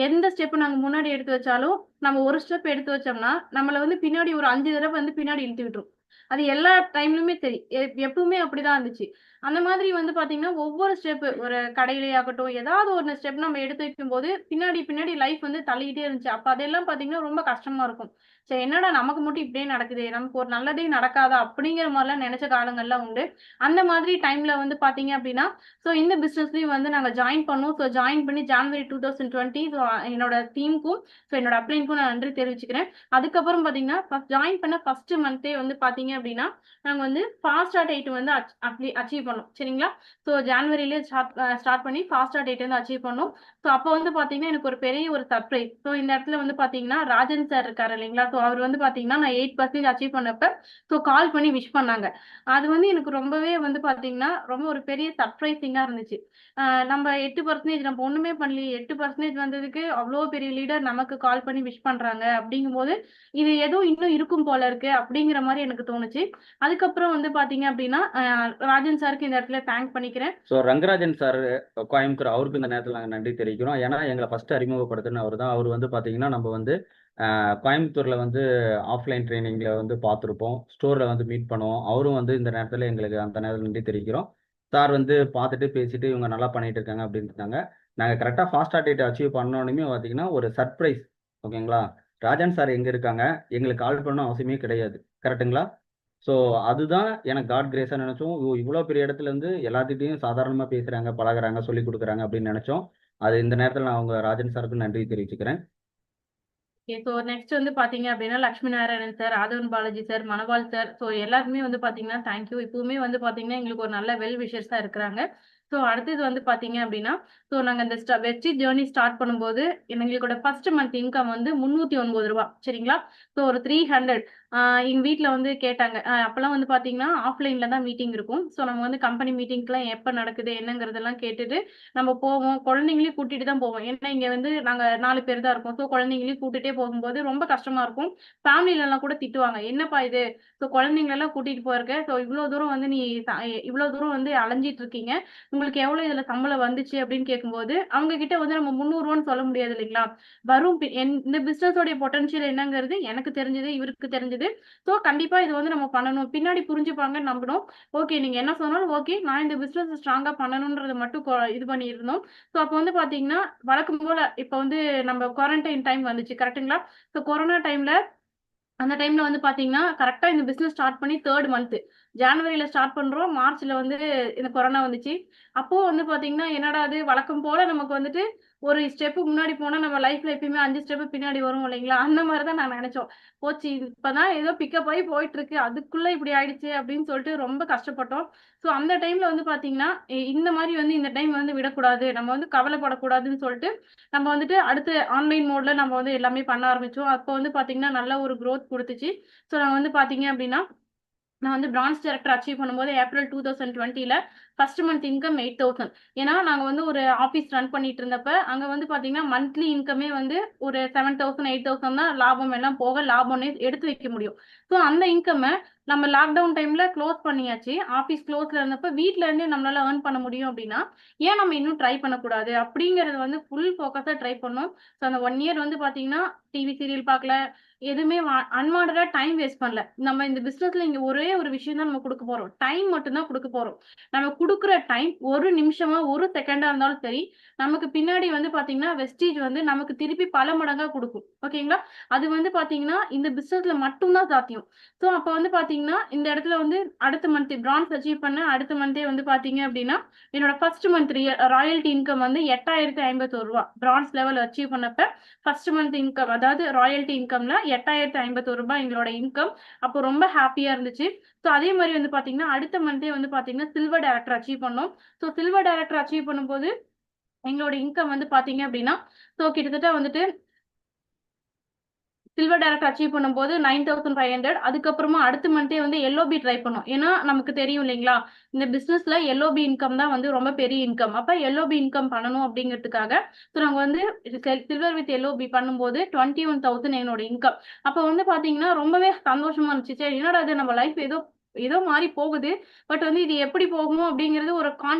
எந்த ஸ்டெப் நாங்க முன்னாடி எடுத்து வச்சாலும், நம்ம ஒரு ஸ்டெப் எடுத்து வச்சோம்னா, நம்மள வந்து பின்னாடி ஒரு 5 தடவ வந்து பின்னாடி இழுத்து விட்டுரும். அது எல்லா டைம்லயுமே சரி. எப்பவுமே அப்படிதான் இருந்துச்சு. அந்த மாதிரி வந்து பார்த்தீங்கன்னா, ஒவ்வொரு ஸ்டெப் ஒரு கடையிலே ஆகட்டும், ஏதாவது ஒரு ஸ்டெப் நம்ம எடுத்து வைக்கும்போது, பின்னாடி லைஃப் வந்து தள்ளிக்கிட்டே இருந்துச்சு. அப்ப அதெல்லாம் பார்த்தீங்கன்னா, ரொம்ப கஷ்டமா இருக்கும். சரி என்னடா நமக்கு மட்டும் இப்படியே நடக்குதே! நமக்கு ஒரு நல்லதே நடக்காதா? அப்படிங்கிற மாரிலாம் நெனச்ச காலங்கள்லாம் உண்டு. அந்த மாதிரி டைம்ல வந்து பார்த்தீங்க அப்டின்னா, ஸோ இந்த பிசினஸ்லயும் வந்து நாங்க ஜாயின் பண்ணோம். ஸோ ஜாயின் பண்ணி ஜான்வரி 2020 ஸோ என்னோட டீமுக்கும், ஸோ என்னோட அப்ளைன்க்கும் நான் நன்றி தெரிவிச்சுக்கிறேன். அதுக்கப்புறம் பார்த்தீங்கன்னா, ஜாயின் பண்ண ஃபர்ஸ்ட் மந்த்தே வந்து பார்த்தீங்க அப்டின்னா, நாங்க வந்து ஃபாஸ்டா டேட் வந்து அச்சீவ் பண்ணோம். சரிங்களா? ஸோ ஜான்வரிலயே ஸ்டார்ட் பண்ணி ஃபாஸ்டா டேட் வந்து அச்சீவ் பண்ணோம். ஸோ அப்போ வந்து பார்த்தீங்கன்னா, எனக்கு ஒரு பெரிய ஒரு சர்ப்ரைஸ். ஸோ இந்த இடத்துல வந்து பார்த்தீங்கன்னா, ராஜன் சார் இருக்காரு இல்லைங்களா? ஸோ அவர் வந்து பார்த்தீங்கன்னா, நான் 8% அச்சீவ் பண்ணப்ப, ஸோ கால் பண்ணி விஷ் பண்ணாங்க. அது வந்து எனக்கு ரொம்பவே வந்து பார்த்தீங்கன்னா, ரொம்ப ஒரு பெரிய சர்ப்ரைசிங்கா இருந்துச்சு. நம்ம 8% நம்ம ஒண்ணுமே பண்ணலையே 8% வந்ததுக்கு அவ்ளோ பெரிய லீடர் நமக்கு கால் பண்ணி விஷ் பண்றாங்க அப்படிங்கும்போது, இது ஏதோ இன்னும் இருக்கும் போல இருக்கு அப்படிங்கிற மாரி எனக்கு தோணுச்சு. அதுக்கப்புறம் வந்து பார்த்தீங்க அப்படின்னா, ராஜன் சாருக்கு இந்த இடத்துல தேங்க் பண்ணிக்கிறேன். ஸோ ரங்கராஜன் சார் கோயம்புத்தூர் அவருக்கு இந்த நேரத்தில் நாங்கள் நன்றி தெரிவிக்கிறோம். ஏன்னா எங்களை ஃபர்ஸ்ட் அறிமுகப்படுத்தின அவர் தான். அவர் வந்து பார்த்தீங்கன்னா நம்ம வந்து கோயம்புத்தூர்ல வந்து ஆஃப்லைன் ட்ரைனிங்ல வந்து பார்த்துருப்போம். ஸ்டோர்ல வந்து மீட் பண்ணுவோம். அவரும் வந்து இந்த நேரத்தில் எங்களுக்கு அந்த நேரத்தில் நன்றி தெரிவிக்கிறோம். சார் வந்து பார்த்துட்டு பேசிட்டு இவங்க நல்லா பண்ணிட்டு இருக்காங்க அப்படின்னு இருந்தாங்க. நாங்கள் கரெக்டாக ஃபாஸ்ட் டேட் அச்சீவ் பண்ணோன்னுமே பார்த்தீங்கன்னா ஒரு சர்ப்ரைஸ். ஓகேங்களா? ராஜன் சார் எங்க இருக்காங்க? எங்களுக்கு கால் பண்ணணும் அவசியமே கிடையாது. கரெக்ட்டுங்களா? ஸோ அதுதான் எனக்கு காட் கிரேஸா நினைச்சோம். இவ்வளோ பெரிய இடத்துல இருந்து எல்லாத்துக்கிட்டையும் சாதாரணமா பேசுறாங்க, பழகுறாங்க, சொல்லிக் கொடுக்குறாங்க அப்படின்னு நினைச்சோம். அது இந்த நேரத்தில் நான் அவங்க ராஜன் சாருக்கு நன்றி தெரிவிச்சுக்கிறேன். ஓகே. ஸோ நெக்ஸ்ட் வந்து பார்த்தீங்க அப்படின்னா, லட்சுமி நாராயணன் சார், ஆதவன் பாலாஜி சார், மணவாள் சார், ஸோ எல்லாருக்குமே வந்து பார்த்தீங்கன்னா தேங்க் யூ. இப்பவுமே வந்து பார்த்தீங்கன்னா, எங்களுக்கு ஒரு நல்ல வெல் விஷர்ஸா இருக்கிறாங்க. ஸோ அடுத்தது வந்து பார்த்தீங்க அப்படின்னா, ஸோ நாங்க இந்த வெஸ்டீஜ் ஜர்னி ஸ்டார்ட் பண்ணும்போது, எங்களோட ஃபர்ஸ்ட் மந்த் இன்கம் வந்து ரூ. 309 சரிங்களா? ஸோ ஒரு 300 எங்க வீட்ல வந்து கேட்டாங்க. அப்பலாம் வந்து பார்த்தீங்கன்னா, ஆஃப்லைன்ல தான் மீட்டிங் இருக்கும். ஸோ நம்ம வந்து கம்பெனி மீட்டிங்க்குலாம் எப்ப நடக்குது, என்னங்கிறதெல்லாம் கேட்டுட்டு நம்ம போவோம். குழந்தைங்களையும் கூட்டிட்டு தான் போவோம். ஏன்னா, இங்க வந்து நாங்க 4 பேர் தான் இருக்கோம். ஸோ குழந்தைங்களையும் கூட்டிட்டே போகும்போது ரொம்ப கஷ்டமா இருக்கும். ஃபேமிலிலலாம் கூட திட்டுவாங்க. "என்னப்பா இது? ஸோ குழந்தைங்களலாம் கூட்டிட்டு போயிருக்க. ஸோ இவ்ளோ தூரம் வந்து நீ இவ்ளோ தூரம் வந்து அலைஞ்சிட்டு இருக்கீங்க. உங்களுக்கு எவ்வளோ இதுல சம்பளம் வந்துச்சு?" அப்படின்னு கேட்கும்போது, அவங்க கிட்ட வந்து நம்ம ரூ. 300ன்னு சொல்ல முடியாது இல்லைங்களா? வரும் இந்த பிசினஸோட பொட்டன்ஷியல் என்னங்கிறது எனக்கு தெரிஞ்சது, இவருக்கு தெரிஞ்சது. ஸோ கண்டிப்பா இது வந்து நம்ம பண்ணணும். பின்னாடி புரிஞ்சுப்பாங்கன்னு நம்புனோம். ஓகே. நீங்க என்ன சொன்னாலும் ஓகே. நான் இந்த பிசினஸ் ஸ்ட்ராங்கா பண்ணணும்ன்றத மட்டும் இது பண்ணியிருந்தோம். ஸோ அப்ப வந்து பார்த்தீங்கன்னா, வழக்கம் போல இப்ப வந்து நம்ம குவாரண்டைன் டைம் வந்துச்சு கரெக்ட்டுங்களா? ஸோ கொரோனா டைம்ல அந்த டைம்ல வந்து பார்த்தீங்கன்னா, கரெக்ட்டா இந்த பிசினஸ் ஸ்டார்ட் பண்ணி 3 மந்த். ஜான்வரில ஸ்டார்ட் பண்றோம். மார்ச்ல வந்து இந்த கொரோனா வந்துச்சு. அப்போ வந்து பார்த்தீங்கன்னா, என்னடா இது வழக்கம் போல நமக்கு வந்துட்டு ஒரு ஸ்டெப் முன்னாடி போனா நம்ம லைஃப்ல எப்பயுமே 5 ஸ்டெப் பின்னாடி வருவோம் இல்லைங்களா? அந்த மாரி தான் நான் நெனச்சோம். போச்சு இப்பதான் ஏதோ பிக்கப் ஆயி போயிட்டுருக்கு. அதுக்குள்ள இப்படி ஆயிடுச்சே அப்படின்னு சொல்லிட்டு ரொம்ப கஷ்டப்பட்டோம். ஸோ அந்த டைம்ல வந்து பார்த்தீங்கன்னா, இந்த மாரி வந்து இந்த டைம் வந்து விடக்கூடாது. நம்ம வந்து கவலைப்படக்கூடாதுன்னு சொல்ட்டு, நம்ம வந்துட்டு அடுத்து ஆன்லைன் மோட்ல நம்ம வந்து எல்லாமே பண்ண ஆரம்பிச்சோம். அப்போ வந்து பார்த்தீங்கன்னா, நல்ல ஒரு குரோத் குடுத்துச்சு. ஸோ நான் வந்து பார்த்தீங்க அப்படின்னா, நான் வந்து பிரான்ச் டைரக்டர் அச்சீவ் பண்ணும்போது ஏப்ரல் 2020ல ஃபர்ஸ்ட் மந்த் இன்கம் 8,000. ஏன்னா, நாங்க வந்து ஒரு ஆஃபீஸ் ரன் பண்ணிட்டு இருந்தப்ப, அங்க வந்து பார்த்தீங்கன்னா, மந்த்லி இன்கமே வந்து ஒரு 7,000, 8,000 தான் லாபம் எல்லாம் போக லாபம்னே எடுத்து வைக்க முடியும். ஸோ அந்த இன்கம்ம நம்ம லாக்டவுன் டைம்ல க்ளோஸ் பண்ணியாச்சு. ஆஃபீஸ் க்ளோஸ்ல இருந்தப்ப வீட்ல இருந்தே நம்மளால ஏர்ன் பண்ண முடியும் அப்படின்னா, ஏன் நம்ம இன்னும் ட்ரை பண்ணக்கூடாது? அப்படிங்கிறது வந்து ஃபுல் ஃபோக்கஸா ட்ரை பண்ணோம். ஸோ அந்த 1 இயர் வந்து பார்த்தீங்கன்னா, டிவி சீரியல் பார்க்கல, எதுவுமே அன்வான்டடா டைம் வேஸ்ட் பண்ணல. நம்ம இந்த பிசினஸ்ல இங்க ஒரே ஒரு விஷயம் தான் நம்ம குடுக்க போறோம். டைம் மட்டும் தான் குடுக்க போறோம். நம்ம குடுக்குற டைம் 1 நிமிஷமா, 1 செகண்டா இருந்தாலும் சரி, நமக்கு பின்னாடி வந்து பார்த்தீங்கன்னா, வெஸ்டீஜ் வந்து நமக்கு திருப்பி பல மடங்கா குடுக்கும். ஓகேங்களா? அது வந்து பார்த்தீங்கன்னா, இந்த பிசினஸ்ல மட்டும் தான் சாத்தியம். ஸோ அப்ப வந்து பார்த்தீங்கன்னா, இந்த இடத்துல வந்து அடுத்த மந்த் பிரான்ச் அச்சீவ் பண்ண அடுத்த மந்தே வந்து பார்த்தீங்க அப்டின்னா, என்னோட ஃபர்ஸ்ட் மந்த் ராயல்டி இன்கம் வந்து ரூ. 8,051 பிரான்ச் லெவல் அச்சீவ் பண்ணப்ப, ஃபர்ஸ்ட் மந்த் இன்கம் அதாவது ராயல்டி இன்கம்ல ரூ. 8,051 எங்களோட இன்கம். அப்போ ரொம்ப ஹேப்பியா இருந்துச்சு. ஸோ அதே மாரி வந்து பார்த்தீங்கன்னா, அடுத்த மந்தே வந்து பார்த்தீங்கன்னா, சில்வர் டைரக்டர் அச்சீவ் பண்ணோம். ஸோ சில்வர் டைரக்டர் அச்சீவ் பண்ணும்போது, எங்களோட இன்கம் வந்து பார்த்தீங்க அப்டின்னா, ஸோ கிட்டத்தட்ட வந்துட்டு சில்வர் டைரக்டர் அச்சீவ் பண்ணும்போது 9,500 அதுக்கப்புறமா அடுத்த மந்த்தே வந்து எல்ஓபி ட்ரை பண்ணோம். ஏன்னா, நமக்கு தெரியும் இல்லைங்களா? இந்த பிசினஸ்ல எல்ஓபி இன்கம் தான் வந்து ரொம்ப பெரிய இன்கம். அப்ப எல்ஓபி இன்கம் பண்ணணும் அப்படிங்கிறதுக்காக, ஸோ நாங்க வந்து சில்வர் வித் எல்ஓபி பண்ணும்போது 21,000 என்னோட இன்கம். அப்ப வந்து பார்த்தீங்கன்னா, ரொம்பவே சந்தோஷமா இருந்துச்சு. சரி என்னடா இது நம்ம லைஃப் ஏதோ ஏதோ மாறி போகுது. பட் வந்து இது எப்படி போகுமோ அப்படிங்கிறது ஒரு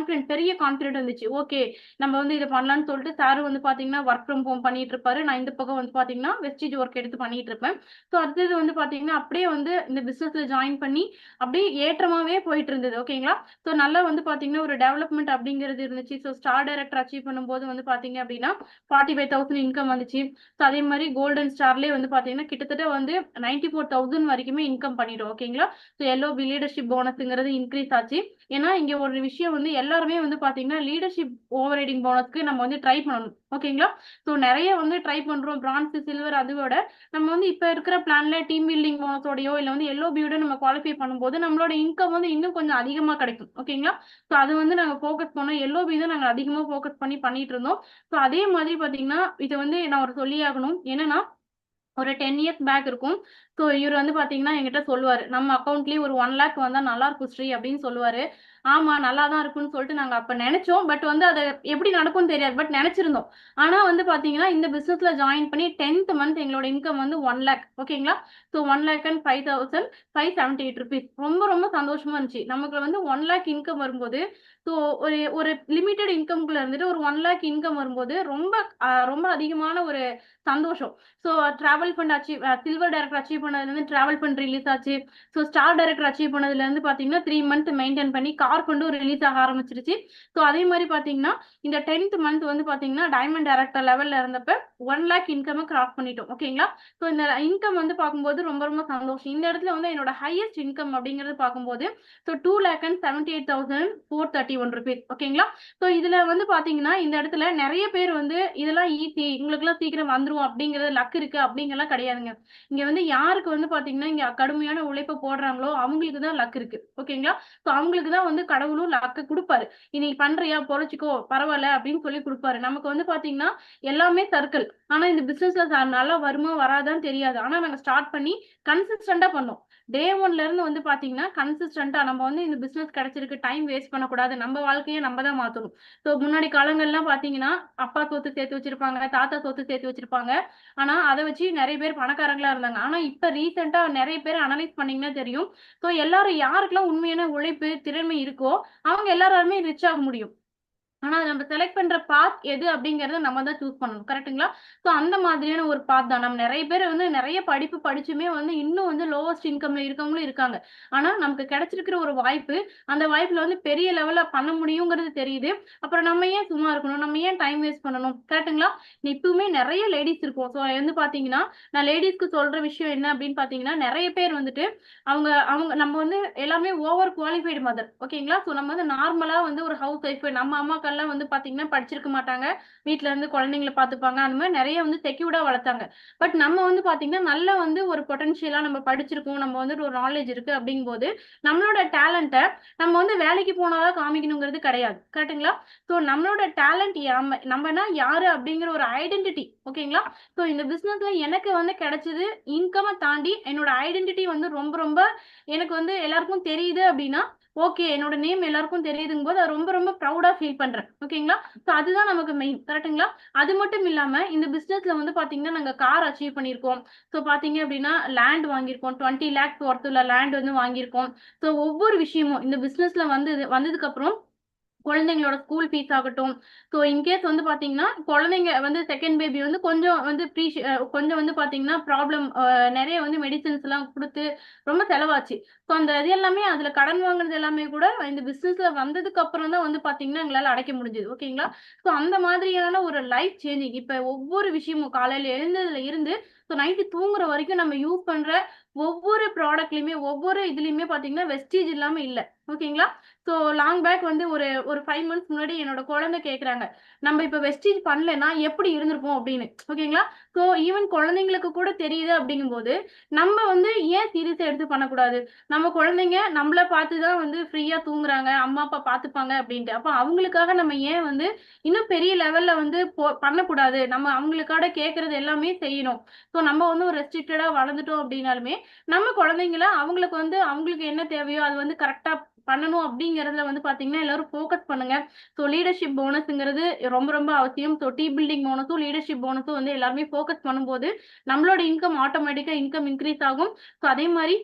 பெரிய கான்ஃபிடென்ட் இருந்துச்சு. ஓகே. நம்ம வந்து இத பண்ணலான்னு சொல்லிட்டு சாரும் வந்து பார்த்தீங்கன்னா, வொர்க் ஃப்ரம் ஹோம் பண்ணிட்டு இருப்பாரு. நான் இந்த பக்கம் வந்து பார்த்தீங்கன்னா, வெஸ்டீஜ் ஒர்க் எடுத்து பண்ணிட்டு இருப்பேன். ஸோ அடுத்தது வந்து பார்த்தீங்கன்னா, அப்படியே வந்து இந்த பிசினஸ்ல ஜாயின் பண்ணி, அப்படியே ஏற்றமாவே போயிட்டு இருந்தது. ஓகேங்களா? ஸோ நல்லா வந்து பார்த்தீங்கன்னா, ஒரு டெவலப்மெண்ட் அப்படிங்கிறது இருந்துச்சு. ஸோ ஸ்டார் டைரக்டர் அச்சீவ் பண்ணும்போது வந்து பார்த்தீங்க அப்படின்னா, 45,000 இன்கம் வந்துச்சு. ஸோ அதே மாரி கோல்டன் ஸ்டார்லயே வந்து பார்த்தீங்கன்னா, கிட்டத்தட்ட வந்து 94,000 வரைக்குமே இன்கம் பண்ணிட்டோம். ஓகேங்களா? ஸோ எல்ஓபி லீடர்ஷிப் போனஸ்ங்கிறது இன்கிரீஸ் ஆச்சு. ஏன்னா, இங்க ஒரு விஷயம் வந்து எல்லாருமே வந்து பார்த்தீங்கன்னா, லீடர்ஷிப் ஓவர் ரைடிங் போனஸ்க்கு நம்ம வந்து ட்ரை பண்ணணும். ஓகேங்களா? ஸோ நெறைய வந்து ட்ரை பண்றோம். பிரான்ஸ், சில்வர் அதோட நம்ம வந்து இப்ப இருக்கிற பிளான்ல டீம் பில்டிங் போனஸோடயோ, இல்ல வந்து எல்ஓபியோட நம்ம குவாலிஃபை பண்ணும்போது, நம்மளோட இன்கம் வந்து இன்னும் கொஞ்சம் அதிகமா கிடைக்கும். ஓகேங்களா? ஸோ அது வந்து நாங்க ஃபோக்கஸ் பண்ணோம். எல்ஓபி தான் நாங்க அதிகமா ஃபோக்கஸ் பண்ணி பண்ணிட்டு இருந்தோம். ஸோ அதே மாதிரி பார்த்தீங்கன்னா, இத வந்து நான் ஒரு சொல்லியே ஆகணும். என்னன்னா ஒரு 10 இயர்ஸ் பேக் இருக்கும். ஸோ இவரு வந்து பார்த்தீங்கன்னா, என்கிட்ட சொல்லுவாரு. "நம்ம அக்கவுண்ட்லயே ஒரு 1,00,000 வந்தா நல்லாருக்கும் ஸ்ரீ" அப்படின்னு சொல்லுவாரு. ஆமா, நல்லா தான் இருக்கும்னு சொல்லிட்டு நாங்க அப்ப நெனச்சோம். பட் வந்து அது எப்படி நடக்கும்னு தெரியாது. பட் நெனச்சிருந்தோம். ஆனா வந்து பார்த்தீங்கன்னா, இந்த பிசினஸ்ல ஜாயின் பண்ணி 10த் மந்த் எங்களோட இன்கம் வந்து 1,00,000 ஓகேங்களா? So 1,05,578 rupees. ரொம்ப ரொம்ப சந்தோஷமா இருந்துச்சு. நமக்கு வந்து 1,00,000 இன்கம் வரும்போது, ஸோ ஒரு ஒரு லிமிட்டட் இன்கம்குள்ள இருந்துட்டு ஒரு 1,00,000 இன்கம் வரும்போது, ரொம்ப அதிகமான ஒரு சந்தோஷம். So travel fund silver director achieve பண்ணதுலேருந்து டிராவல் ஃபண்ட் ரிலீஸ் ஆச்சு. ஸோ ஸ்டார் டைரக்டர் அச்சீவ் பண்ணதுலேருந்து பார்த்தீங்கன்னா, 3 மந்த் மெயின்டெயின் பண்ணி கார் ஃபண்டும் ரிலீஸ் ஆக ஆரம்பிச்சுருச்சு. ஸோ அதே மாரி பார்த்தீங்கன்னா, இந்த 10த் மந்த் வந்து பார்த்தீங்கன்னா, டைமண்ட் டைரக்டர் லெவல்ல இருந்தப்ப 1 lakh இன்கம் கிராஸ் பண்ணிட்டோம். ஓகேங்களா? ஸோ இந்த இன்கம் வந்து பார்க்கும்போது ரொம்ப ரொம்ப சந்தோஷம். இந்த இடத்துல வந்து என்னோட ஹையஸ்ட் இன்கம் அப்படிங்கிறது பார்க்கும்போது ஸோ 2,78,431 rupees. ஓகேங்களா? ஸோ இதுல வந்து பார்த்தீங்கன்னா, இந்த இடத்துல நெறைய பேர் வந்து இதெல்லாம் ஈஸி, உங்களுக்கெல்லாம் சீக்கிரம் வந்துரும் அப்படிங்கிறது லக் இருக்கு அப்படிங்கலாம் கிடையாதுங்க. இங்க வந்து யாருக்கு வந்து பார்த்தீங்கன்னா, இங்க கடுமையான உழைப்ப போடுறாங்களோ அவங்களுக்கு தான் லக் இருக்கு. ஓகேங்களா? ஸோ அவங்களுக்கு தான் வந்து கடவுளும் லக்க குடுப்பாரு. "நீ பண்றியா? பொழச்சுக்கோ, பரவால்ல" அப்படின்னு சொல்லி குடுப்பாரு. நமக்கு வந்து பார்த்தீங்கன்னா, எல்லாமே சர்க்கிள். ஆனா இந்த பிசினஸ்ல நல்லா வருமா வராதான்னு தெரியாது. ஆனா நாங்க ஸ்டார்ட் பண்ணி கன்சிஸ்டன்ட்டா பண்ணோம். டே 1ல இருந்து வந்து பார்த்தீங்கன்னா, கன்சிஸ்டன்ட்டா நம்ம வந்து இந்த பிசினஸ் கிடைச்சிருக்கு, டைம் வேஸ்ட் பண்ணக்கூடாது. நம்ம வாழ்க்கைய நம்ம தான் மாத்தணும். ஸோ முன்னாடி காலங்கள்லாம் பார்த்தீங்கன்னா, அப்பா சொத்து சேர்த்து வச்சிருப்பாங்க, தாத்தா சொத்து சேர்த்து வச்சிருப்பாங்க. ஆனா அத வச்சு நெறைய பேர் பணக்காரங்களா இருந்தாங்க. ஆனா இப்ப ரீசென்ட்டா நெறைய பேர் அனலைஸ் பண்ணீங்கன்னா தெரியும். ஸோ எல்லாரும் யாருக்கெல்லாம் உண்மையான உழைப்பு, திறமை இருக்கோ, அவங்க எல்லாராலுமே ரிச் ஆக முடியும். ஆனா நம்ம செலக்ட் பண்ற பாத் எது அப்படிங்கிறத நம்ம தான் சூஸ் பண்ணணும். கரெக்ட்டுங்களா? ஸோ அந்த மாதிரியான ஒரு பாத் தான். நம்ம நெறைய பேர் வந்து நெறைய படிப்பு படிச்சுமே வந்து இன்னும் வந்து லோவஸ்ட் இன்கம்ல இருக்கவங்களும் இருக்காங்க. ஆனா நமக்கு கிடைச்சிருக்கிற ஒரு வாய்ப்பு, அந்த வாய்ப்புல வந்து பெரிய லெவல்ல பண்ண முடியுங்கிறது தெரியுது. அப்புறம் நம்ம ஏன் சும்மா இருக்கணும்? நம்ம ஏன் டைம் வேஸ்ட் பண்ணணும்? கரெக்ட்டுங்களா? இப்பவுமே நெறைய லேடீஸ் இருக்கோம். ஸோ வந்து பார்த்தீங்கன்னா, நான் லேடீஸ்க்கு சொல்ற விஷயம் என்ன அப்படின்னு பார்த்தீங்கன்னா, நெறைய பேர் வந்துட்டு அவங்க அவங்க நம்ம வந்து எல்லாமே ஓவர் குவாலிஃபைடு மதர். ஓகேங்களா? ஸோ நம்ம வந்து நார்மலா வந்து ஒரு ஹவுஸ் ஒய்ஃப் நம்ம அம்மாக்கள்லாம் வந்து பார்த்தீங்கன்னா, படிச்சிருக்க மாட்டாங்க. வீட்ல இருந்து குழந்தைங்கள பார்த்துப்பாங்க. அந்த மாரி நெறைய வந்து செக்யூர்டா வளர்த்தாங்க. பட் நம்ம வந்து பார்த்தீங்கன்னா, நல்ல வந்து ஒரு பொட்டன்ஷியலா நம்ம படிச்சிருக்கோம். நம்ம வந்துட்டு ஒரு நாலேட்ஜ் இருக்கு அப்படிங்கும்போது, நம்மளோட டேலண்ட்ட நம்ம வந்து வேலைக்கு போனா தான் காமிக்கணுங்கிறது கிடையாது. கரெக்ட்டுங்களா? ஸோ நம்மளோட டேலண்ட் நம்மனா யாரு அப்படிங்கிற ஒரு ஐடென்டிட்டி. ஓகேங்களா? ஸோ இந்த பிசினஸ்ல எனக்கு வந்து கிடைச்சது இன்கம்ம தாண்டி என்னோட ஐடென்டிட்டி வந்து ரொம்ப ரொம்ப எனக்கு வந்து எல்லாருக்கும் தெரியுது அப்படின்னா, ஓகே. என்னோட நேம் எல்லாருக்கும் தெரியுதுங்கும்போது, அது ரொம்ப ரொம்ப ப்ரவுடா ஃபீல் பண்றேன். ஓகேங்களா? ஸோ அதுதான் நமக்கு மெயின். கரெக்ட்டுங்களா? அது மட்டும் இல்லாம, இந்த பிசினஸ்ல வந்து பார்த்தீங்கன்னா, நாங்க கார் அச்சீவ் பண்ணியிருக்கோம். ஸோ பார்த்தீங்க அப்படின்னா, லேண்ட் வாங்கியிருக்கோம். 20 லேக்ஸ் ஒர்த் உள்ள லேண்ட் வந்து வாங்கியிருக்கோம். ஸோ ஒவ்வொரு விஷயமும் இந்த பிசினஸ்ல வந்ததுக்கப்புறம் குழந்தைங்களோட ஸ்கூல் ஃபீஸ் ஆகட்டும். ஸோ இன்கேஸ் வந்து பார்த்தீங்கன்னா, குழந்தைங்க வந்து 2ண்ட் பேபி வந்து கொஞ்சம் வந்து கொஞ்சம் வந்து பார்த்தீங்கன்னா, ப்ராப்ளம் நெறைய வந்து மெடிசின்ஸ்லாம் குடுத்து ரொம்ப செலவாச்சு. ஸோ அந்த இது எல்லாமே அதுல கடன் வாங்குனது எல்லாமே கூட இந்த பிசினஸ்ல வந்ததுக்கு அப்புறம் தான் வந்து பார்த்தீங்கன்னா, எங்களால அடைக்க முடிஞ்சது. ஓகேங்களா? ஸோ அந்த மாதிரியான ஒரு லைஃப் சேஞ்சிங் இப்ப ஒவ்வொரு விஷயமும் காலையில எழுந்ததுல இருந்து, ஸோ நைட்டு தூங்குற வரைக்கும் நம்ம யூஸ் பண்ற ஒவ்வொரு ப்ராடக்ட்லயுமே, ஒவ்வொரு இதுலயுமே பார்த்தீங்கன்னா, வெஸ்டேஜ் இல்லாம இல்ல. ஓகேங்களா? ஸோ லாங் பேக் வந்து ஒரு ஒரு 5 மந்த்ஸ் முன்னாடி என்னோட குழந்தை கேட்குறாங்க. "நம்ம இப்ப வெஸ்டேஜ் பண்ணலன்னா எப்படி இருந்திருப்போம்?" அப்படின்னு. ஓகேங்களா? ஸோ ஈவன் குழந்தைங்களுக்கு கூட தெரியுது அப்படிங்கும்போது, நம்ம வந்து ஏன் சீரியஸா எடுத்து பண்ணக்கூடாது? நம்ம குழந்தைங்க நம்மள பார்த்து தான் வந்து ஃப்ரீயா தூங்குறாங்க. அம்மா, அப்பா பார்த்துப்பாங்க அப்படின்ட்டு. அப்ப அவங்களுக்காக நம்ம ஏன் வந்து இன்னும் பெரிய லெவல்ல வந்து பண்ணக்கூடாது? நம்ம அவங்களுக்காக கேட்கறது எல்லாமே செய்யணும். ஸோ நம்ம வந்து ஒரு ரெஸ்ட்ரிக்டடா வளர்ந்துட்டோம் அப்படின்னாலுமே, நம்ம குழந்தைங்கள அவங்களுக்கு வந்து அவங்களுக்கு என்ன தேவையோ அது வந்து கரெக்ட்டா பண்ணணும் அப்படிங்கிறதுல வந்து பார்த்தீங்கன்னா, எல்லாரும் ஃபோக்கஸ் பண்ணுங்க. ஸோ லீடர்ஷிப் போனஸ்ங்கிறது ரொம்ப ரொம்ப அவசியம். ஸோ டீம் பில்டிங் போனஸும், லீடர்ஷிப் போனஸும் வந்து எல்லாருமே ஃபோக்கஸ் பண்ணும்போது, நம்மளோட இன்கம் ஆட்டோமேட்டிக்கா இன்கம் இன்கிரீஸ் ஆகும். ஸோ அதே மாரி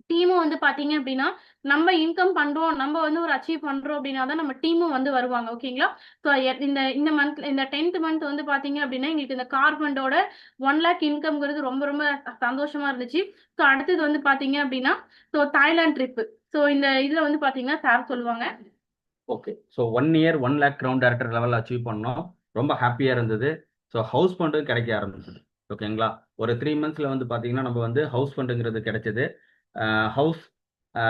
டீமும் வந்து பார்த்தீங்க அப்படின்னா, நம்ம இன்கம் பண்றோம், நம்ம வந்து ஒரு அச்சீவ் பண்றோம் அப்படின்னா தான் நம்ம டீமும் வந்து வருவாங்க. ஓகேங்களா? ஸோ இந்த இந்த மந்த் இந்த 10த் மந்த் வந்து பார்த்தீங்க அப்படின்னா, எங்களுக்கு இந்த கார் ஃபண்டோட 1 லேக் இன்கம்ங்கிறது ரொம்ப ரொம்ப சந்தோஷமா இருந்துச்சு. ஸோ அடுத்தது வந்து பார்த்தீங்க அப்படின்னா, ஸோ தாய்லாந்து ட்ரிப்பு. ஸோ இந்த இதுல வந்து பார்த்தீங்கன்னா, சார் சொல்லுவாங்க. Okay. So 1 year 1 lakh crown director லெவல்ல அச்சீவ் பண்ணோம். ரொம்ப ஹேப்பியா இருந்தது. ஸோ ஹவுஸ் ஃபண்டும் கிடைக்க ஆரம்பிச்சது. ஓகேங்களா? ஒரு 3 மந்த்ஸ்ல வந்து பார்த்தீங்கன்னா, நம்ம வந்து ஹவுஸ் ஃபண்டுங்கிறது கிடைச்சது. ஹவுஸ், அ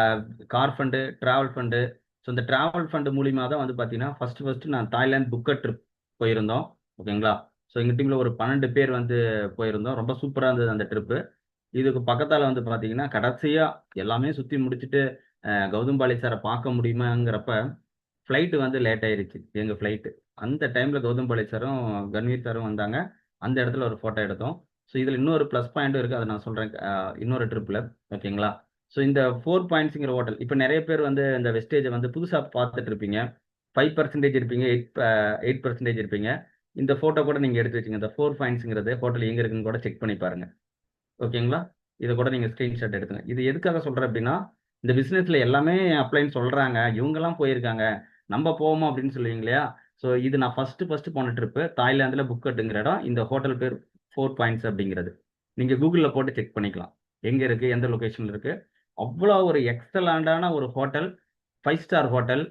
car fund, travel fund. So இந்த டிராவல் ஃபண்டு மூலியமா தான் வந்து பார்த்தீங்கன்னா, ஃபர்ஸ்ட்டு நான் தாய்லாந்து புக்கெட் ட்ரிப் போயிருந்தோம். ஓகேங்களா? ஸோ எங்க டீம்ல ஒரு 12 பேர் வந்து போயிருந்தோம். ரொம்ப சூப்பரா இருந்தது அந்த ட்ரிப்பு. இதுக்கு பக்கத்தால வந்து பார்த்தீங்கன்னா, கடைசியா எல்லாமே சுத்தி முடிச்சுட்டு, கௌதம் பாலே சார பார்க்க முடியுமாங்கிறப்ப, ஃப்ளைட் வந்து லேட் ஆயிருச்சு. எங்க ஃப்ளைட். அந்த டைம்ல கௌதம் பாலே சாரும், கன்வீர் சாரும் வந்தாங்க. அந்த இடத்துல ஒரு ஃபோட்டோ எடுத்தோம். ஸோ இதுல இன்னொரு ப்ளஸ் பாயிண்ட்டும் இருக்கு. அத நான் சொல்றேன். இன்னொரு ட்ரிப்ல. ஓகேங்களா? ஸோ இந்த 4 பாயிண்ட்ஸ்ங்கிற ஹோட்டல். இப்ப நெறைய பேர் வந்து இந்த வெஸ்டேஜ வந்து புதுசா பார்த்துட்டு இருப்பீங்க. 5% இருப்பீங்க. 8% இருப்பீங்க. இந்த ஃபோட்டோ கூட நீங்க எடுத்து வச்சுக்கங்க. இந்த 4 பாயிண்ட்ஸ்ங்கிறது ஹோட்டல் எங்க இருக்குன்னு கூட செக் பண்ணி பாருங்க. ஓகேங்களா? இத கூட நீங்க ஸ்கிரீன்ஷாட் எடுத்துங்க. இது எதுக்காக சொல்றேன் அப்டின்னா, இந்த பிசினஸ்ல எல்லாமே அப்ளைன்னு சொல்றாங்க. இவங்கலாம் போயிருக்காங்க. நம்ப போவோமா அப்டின்னு சொல்லுவீங்க இல்லையா? ஸோ இது நான் ஃபர்ஸ்ட்டு போன ட்ரிப்பு தாய்லாந்துல புக்கெட்டுங்கிற இடம். இந்த ஹோட்டல் பேர் 4 பாயிண்ட்ஸ் அப்டிங்கிறது. நீங்க Googleல போட்டு செக் பண்ணிக்கலாம். எங்க இருக்கு? எந்த லொகேஷன்ல இருக்கு? அவ்வளோ ஒரு எக்ஸலன்ட்டான ஒரு ஹோட்டல். 5 star hotel.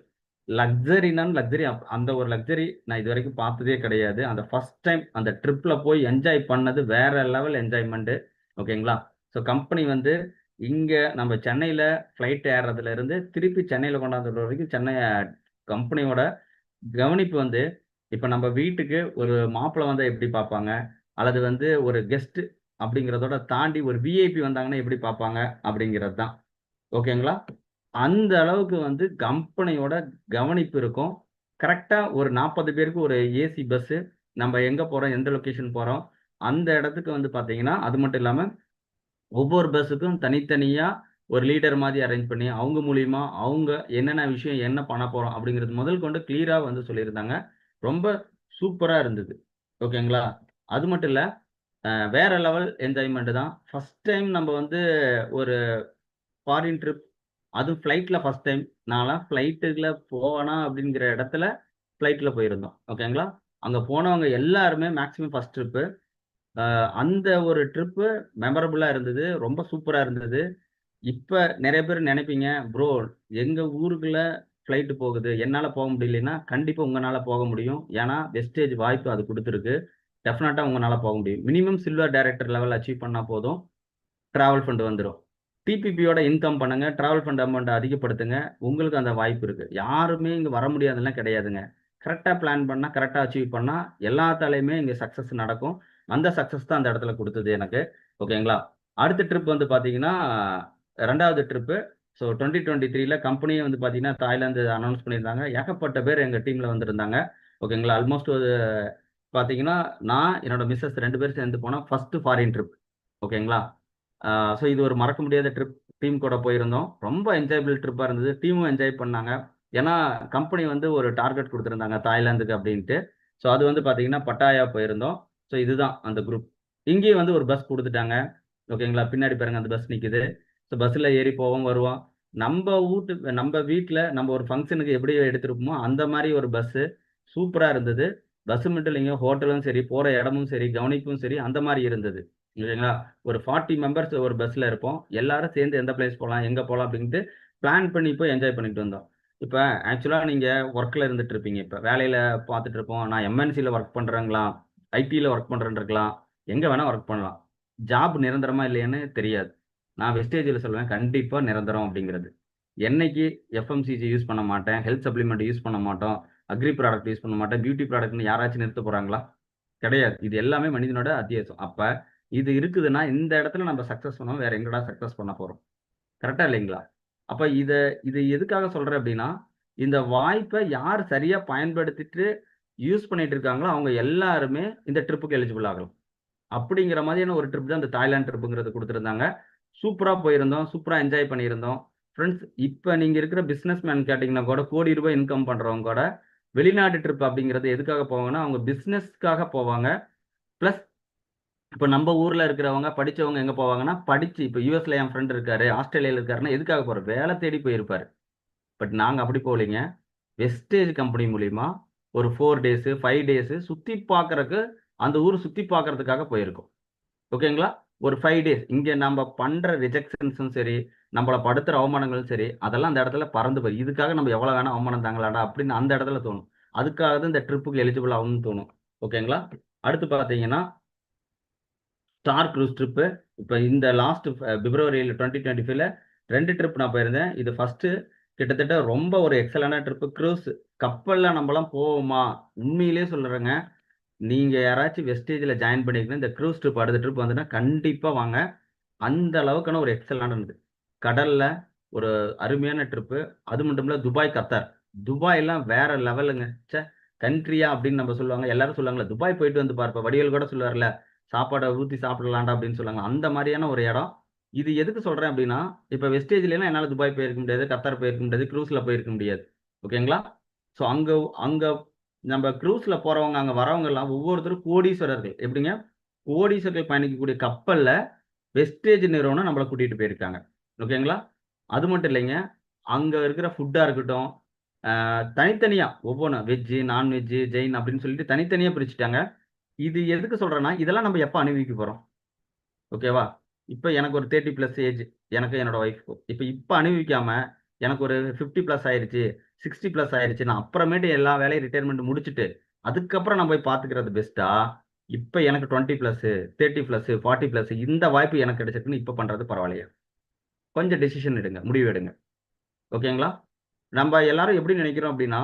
லக்ஸரினா லக்ஸரி அந்த ஒரு லக்ஸரி நான் இது வரைக்கும் பார்த்ததே கிடையாது. அந்த ஃபர்ஸ்ட் டைம் அந்த ட்ரிப்ல போய் என்ஜாய் பண்ணது வேற லெவல் என்ஜாய்மெண்ட். ஓகேங்களா? ஸோ கம்பெனி வந்து இங்க நம்ம சென்னையில ஃப்ளைட் ஏறுறதுல இருந்து திருப்பி சென்னையில கொண்டாந்து விடுற வரைக்கும் சென்னை கம்பெனியோட கவனிப்பு வந்து இப்ப நம்ம வீட்டுக்கு ஒரு மாப்பிள்ளை வந்தா எப்படி பார்ப்பாங்க? அல்லது வந்து ஒரு கெஸ்ட் அப்படிங்கிறதோட தாண்டி ஒரு விஐபி வந்தாங்கன்னா எப்படி பார்ப்பாங்க? அப்படிங்கிறது தான். ஓகேங்களா? அந்த அளவுக்கு வந்து கம்பெனியோட கவனிப்பு இருக்கும். கரெக்ட்டா ஒரு 40 பேருக்கு ஒரு ஏசி பஸ்ஸு. நம்ம எங்க போறோம், எந்த லொகேஷன் போறோம், அந்த இடத்துக்கு வந்து பார்த்தீங்கன்னா, அது மட்டும் இல்லாம ஒவ்வொரு பஸ்ஸுக்கும் தனித்தனியா ஒரு லீடர் மாரி அரேஞ்ச் பண்ணி, அவங்க மூலியமா அவங்க என்னென்ன விஷயம், என்ன பண்ண போறோம் அப்படிங்கிறது முதல் கொண்டு கிளியரா வந்து சொல்லியிருந்தாங்க. ரொம்ப சூப்பரா இருந்தது. ஓகேங்களா? அது மட்டும் இல்ல, வேற லெவல் என்ஜாய்மெண்ட் தான். ஃபர்ஸ்ட் டைம் நம்ம வந்து ஒரு ஃபாரின் ட்ரிப். அதுவும் ஃப்ளைட்ல ஃபர்ஸ்ட் டைம். நான்லாம் ஃப்ளைட்டுல போவேனா அப்படிங்கிற இடத்துல ஃப்ளைட்ல போயிருந்தோம். ஓகேங்களா? அங்க போனவங்க எல்லாருமே மேக்ஸிமம் ஃபர்ஸ்ட் ட்ரிப்பு. அந்த ஒரு ட்ரிப்பு மெமரபிளா இருந்தது. ரொம்ப சூப்பரா இருந்தது. இப்ப நெறைய பேர் நெனைப்பீங்க, "ப்ரோ எங்க ஊருக்குள்ள ஃப்ளைட் போகுது. என்னால போக முடியலைன்னா, கண்டிப்பா உங்கனால போக முடியும். ஏன்னா வெஸ்டேஜ் வாய்ப்பு அது குடுத்திருக்கு. டெஃபினட்டா உங்கனால போக முடியும். Minimum silver director level achieve பண்ணா போதும். டிராவல் ஃபண்ட் வந்துரும். டிபிபியோட இன்கம் பண்ணுங்க. டிராவல் ஃபண்ட் அமௌண்ட்ட அதிகப்படுத்துங்க. உங்களுக்கு அந்த வாய்ப்பு இருக்கு. யாருமே இங்க வர முடியாதுன்னுலாம் கிடையாதுங்க. கரெக்ட்டா பிளான் பண்ணா, கரெக்ட்டா அச்சீவ் பண்ணா, எல்லாத்தாலயுமே இங்க சக்சஸ் நடக்கும். அந்த சக்சஸ் தான் அந்த இடத்துல குடுத்தது எனக்கு. ஓகேங்களா? அடுத்த ட்ரிப் வந்து பார்த்தீங்கன்னா, 2வது ட்ரிப்பு. ஸோ 2023ல கம்பெனியே வந்து பார்த்தீங்கன்னா, தாய்லாந்து அனவுன்ஸ் பண்ணியிருந்தாங்க. ஏகப்பட்ட பேர் எங்க டீம்ல வந்திருந்தாங்க. ஓகேங்களா? ஆல்மோஸ்ட் ஒரு பார்த்தீங்கன்னா, நான், என்னோட மிசஸ் 2 பேரும் சேர்ந்து போன ஃபர்ஸ்ட் ஃபாரின் ட்ரிப். ஓகேங்களா? ஆ ஸோ இது ஒரு மறக்க முடியாத ட்ரிப். டீம் கூட போயிருந்தோம். ரொம்ப என்ஜாயபிள் ட்ரிப்பா இருந்தது. டீமும் என்ஜாய் பண்ணாங்க. ஏன்னா, கம்பெனி வந்து ஒரு டார்கெட் குடுத்திருந்தாங்க தாய்லாந்துக்கு அப்டின்ட்டு. ஸோ அது வந்து பார்த்தீங்கன்னா, பட்டாயா போயிருந்தோம். ஸோ இதுதான் அந்த குரூப். இங்கேயும் வந்து ஒரு பஸ் குடுத்துட்டாங்க. ஓகேங்களா? பின்னாடி பாருங்க அந்த பஸ் நிக்குது. ஸோ பஸ்ல ஏறி போவோம், வருவோம். நம்ப வீட்ல நம்ம ஒரு ஃபங்ஷனுக்கு எப்படி எடுத்திருப்போமோ, அந்த மாரி ஒரு பஸ்ஸு. சூப்பரா இருந்தது. பஸ் மட்டும் இல்லைங்க, ஹோட்டலும் சரி, போற இடமும் சரி, கவனிப்பும் சரி, அந்த மாரி இருந்தது. இல்லைங்களா? ஒரு 40 மெம்பர்ஸ் ஒரு பஸ்ல இருப்போம். எல்லாரும் சேர்ந்து எந்த பிளேஸ் போலாம், எங்க போலாம் அப்படின்ட்டு பிளான் பண்ணி போய் என்ஜாய் பண்ணிட்டு வந்தோம். இப்ப ஆக்சுவலா நீங்க வொர்க்ல இருந்துட்டு இருப்பீங்க. இப்ப வேலையில பார்த்துட்டு இருப்போம். நான் எம்என்சில வொர்க் பண்றேங்களாம், ஐடில வொர்க் பண்றேன்னு இருக்கலாம். எங்க வேணா வொர்க் பண்ணலாம். ஜாப் நிரந்தரமா இல்லையான்னு தெரியாது. நான் வெஸ்டேஜ்ல சொல்லுவேன் கண்டிப்பா நிரந்தரம் அப்படிங்கிறது. என்னைக்கு எஃப்எம்சிஜி யூஸ் பண்ண மாட்டேன், ஹெல்த் சப்ளிமெண்ட் யூஸ் பண்ண மாட்டோம், அக்ரி ப்ராடக்ட் யூஸ் பண்ண மாட்டேன், பியூட்டி ப்ராடக்ட்ன்னு யாராச்சும் நிறுத்தப் போறாங்களா? கிடையாது. இது எல்லாமே மனிதனோட அத்தியாவசியம். அப்ப இது இருக்குதுன்னா, இந்த இடத்துல நம்ம சக்சஸ் பண்ணோம். வேற எங்கடா சக்சஸ் பண்ண போறோம்? கரெக்ட்டா இல்லைங்களா? அப்ப இது எதுக்காக சொல்றேன் அப்டின்னா, இந்த வாய்ப்ப யார் சரியா பயன்படுத்திட்டு யூஸ் பண்ணிட்டு இருக்காங்களோ, அவங்க எல்லாருமே இந்த ட்ரிப்க்கு எலிஜிபிள் ஆகலாம். அப்படிங்கிற மாதிரியான ஒரு ட்ரிப் தான் இந்த தாய்லாந்து ட்ரிப்ங்கிறது குடுத்திருந்தாங்க. சூப்பரா போயிருந்தோம். சூப்பரா என்ஜாய் பண்ணியிருந்தோம். ஃபிரெண்ட்ஸ் இப்ப நீங்க இருக்கிற பிசினஸ் மேன் கேட்டீங்கன்னா கூட, கோடி ரூபாய் இன்கம் பண்றவங்க கூட, வெளிநாட்டு ட்ரிப் அப்படிங்கிறது எதுக்காக போவாங்கன்னா, அவங்க பிசினஸ்க்காக போவாங்க. பிளஸ் இப்ப நம்ப ஊர்ல இருக்கிறவங்க, படிச்சவங்க எங்க போவாங்கன்னா, படிச்சு இப்ப யுஎஸ்ல என் ஃப்ரெண்ட் இருக்காரு, ஆஸ்திரேலியால இருக்காருன்னா எதுக்காக போறாரு? வேலை தேடி போயிருப்பாரு. பட் நாங்க அப்படி போலீங்க. வெஸ்டேஜ் கம்பெனி மூலியமா ஒரு 4 டேஸ், 5 டேஸ் சுத்தி பார்க்கறக்கு, அந்த ஊர் சுத்தி பார்க்கறதுக்காக போயிருக்கோம். ஓகேங்களா? ஒரு 5 டேஸ். இங்க நம்ப பண்ற ரிஜெக்ஷன்ஸும் சரி, நம்மள படுத்துற அவமானங்களும் சரி, அதெல்லாம் அந்த இடத்துல பறந்து போய், இதுக்காக நம்ம எவ்வளவு வேணா அவமானம் தாங்கலாம்டா அப்படின்னு அந்த இடத்துல தோணும். அதுக்காக தான் இந்த ட்ரிப்புக்கு எலிஜிபிள் ஆகணும்னு தோணும். ஓகேங்களா? அடுத்து பார்த்தீங்கன்னா ஸ்டார் க்ரூஸ் ட்ரிப்பு. இப்ப இந்த லாஸ்ட் பிப்ரவரியில 2025ல 2 ட்ரிப் நான் போயிருந்தேன். இது ஃபர்ஸ்ட்டு கிட்டத்தட்ட ரொம்ப ஒரு எக்ஸலன்டான ட்ரிப்பு. க்ரூஸ் கப்பல்ல நம்பலாம் போவோமா? உண்மையிலேயே சொல்றேங்க. நீங்க யாராச்சும் வெஸ்டேஜ்ல ஜாயின் பண்ணியிருந்தா, இந்த க்ரூஸ் ட்ரிப் அடுத்த ட்ரிப் வந்துன்னா கண்டிப்பா வாங்க. அந்த அளவுக்கான ஒரு எக்ஸலன்டானது. கடல்ல ஒரு அருமையான ட்ரிப்பு. அது மட்டும் இல்ல துபாய், கத்தார். துபாய்லாம் வேற லெவலுங்க. ச்சே! கண்ட்ரியா அப்படின்னு நம்ம சொல்லுவாங்க. எல்லாரும் சொல்லுவாங்கல்ல, "துபாய் போயிட்டு வந்து பாருப்பா." வடிவேலு கூட சொல்லுவார்ல, "சாப்பாட ஊத்தி சாப்பிடலாம்டா" அப்படின்னு சொல்லுவாங்க. அந்த மாரியான ஒரு இடம். இது எதுக்கு சொல்றேன் அப்படின்னா, இப்ப வெஸ்டேஜ்லலாம் என்னால துபாய் போயிருக்க முடியாது, கத்தார் போயிருக்க முடியாது, க்ரூஸ்ல போயிருக்க முடியாது. ஓகேங்களா? ஸோ அங்க அங்க நம்ம க்ரூஸ்ல போறவங்க, அங்க வரவங்கலாம் ஒவ்வொருத்தரும் கோடீஸ்வரர்கள். எப்படிங்க? கோடீஸ்வரர்கள் பயணிக்கக்கூடிய கப்பல்ல வெஸ்டேஜ் நிறுவனம் நம்மள கூட்டிட்டு போயிருக்காங்க. ஓகேங்களா? அது மட்டும் இல்லைங்க. அங்க இருக்கிற ஃபுட்டா இருக்கட்டும், தனித்தனியா ஒவ்வொன்னும் வெஜ்ஜு, நான்வெஜ்ஜு, ஜெயின் அப்படின்னு சொல்லிட்டு தனித்தனியா பிரிச்சுட்டாங்க. இது எதுக்கு சொல்றேன்னா, இதெல்லாம் நம்ம எப்ப அனுபவிக்க போறோம்? ஓகேவா? இப்ப எனக்கு ஒரு 30 பிளஸ் ஏஜ். எனக்கு என்னோட ஒய்ஃப்க்கும். இப்ப அனுபவிக்காம, எனக்கு ஒரு 50 பிளஸ் ஆயிருச்சு. 60+ ஆயிருச்சு, நான் அப்புறமேட்டு எல்லா வேலையும் ரிட்டையர்மெண்ட் முடிச்சுட்டு அதுக்கப்புறம் நான் போய் பார்த்துக்கிறது பெஸ்ட்டா, இப்போ எனக்கு 20+, 30+, 40+, இந்த வாய்ப்பு எனக்கு கிடைச்சிருக்குன்னு இப்போ பண்றது பரவாயில்லையா? கொஞ்சம் டெசிஷன் எடுங்க, முடிவு எடுங்க. ஓகேங்களா? நம்ம எல்லாரும் எப்படி நினைக்கிறோம் அப்படின்னா,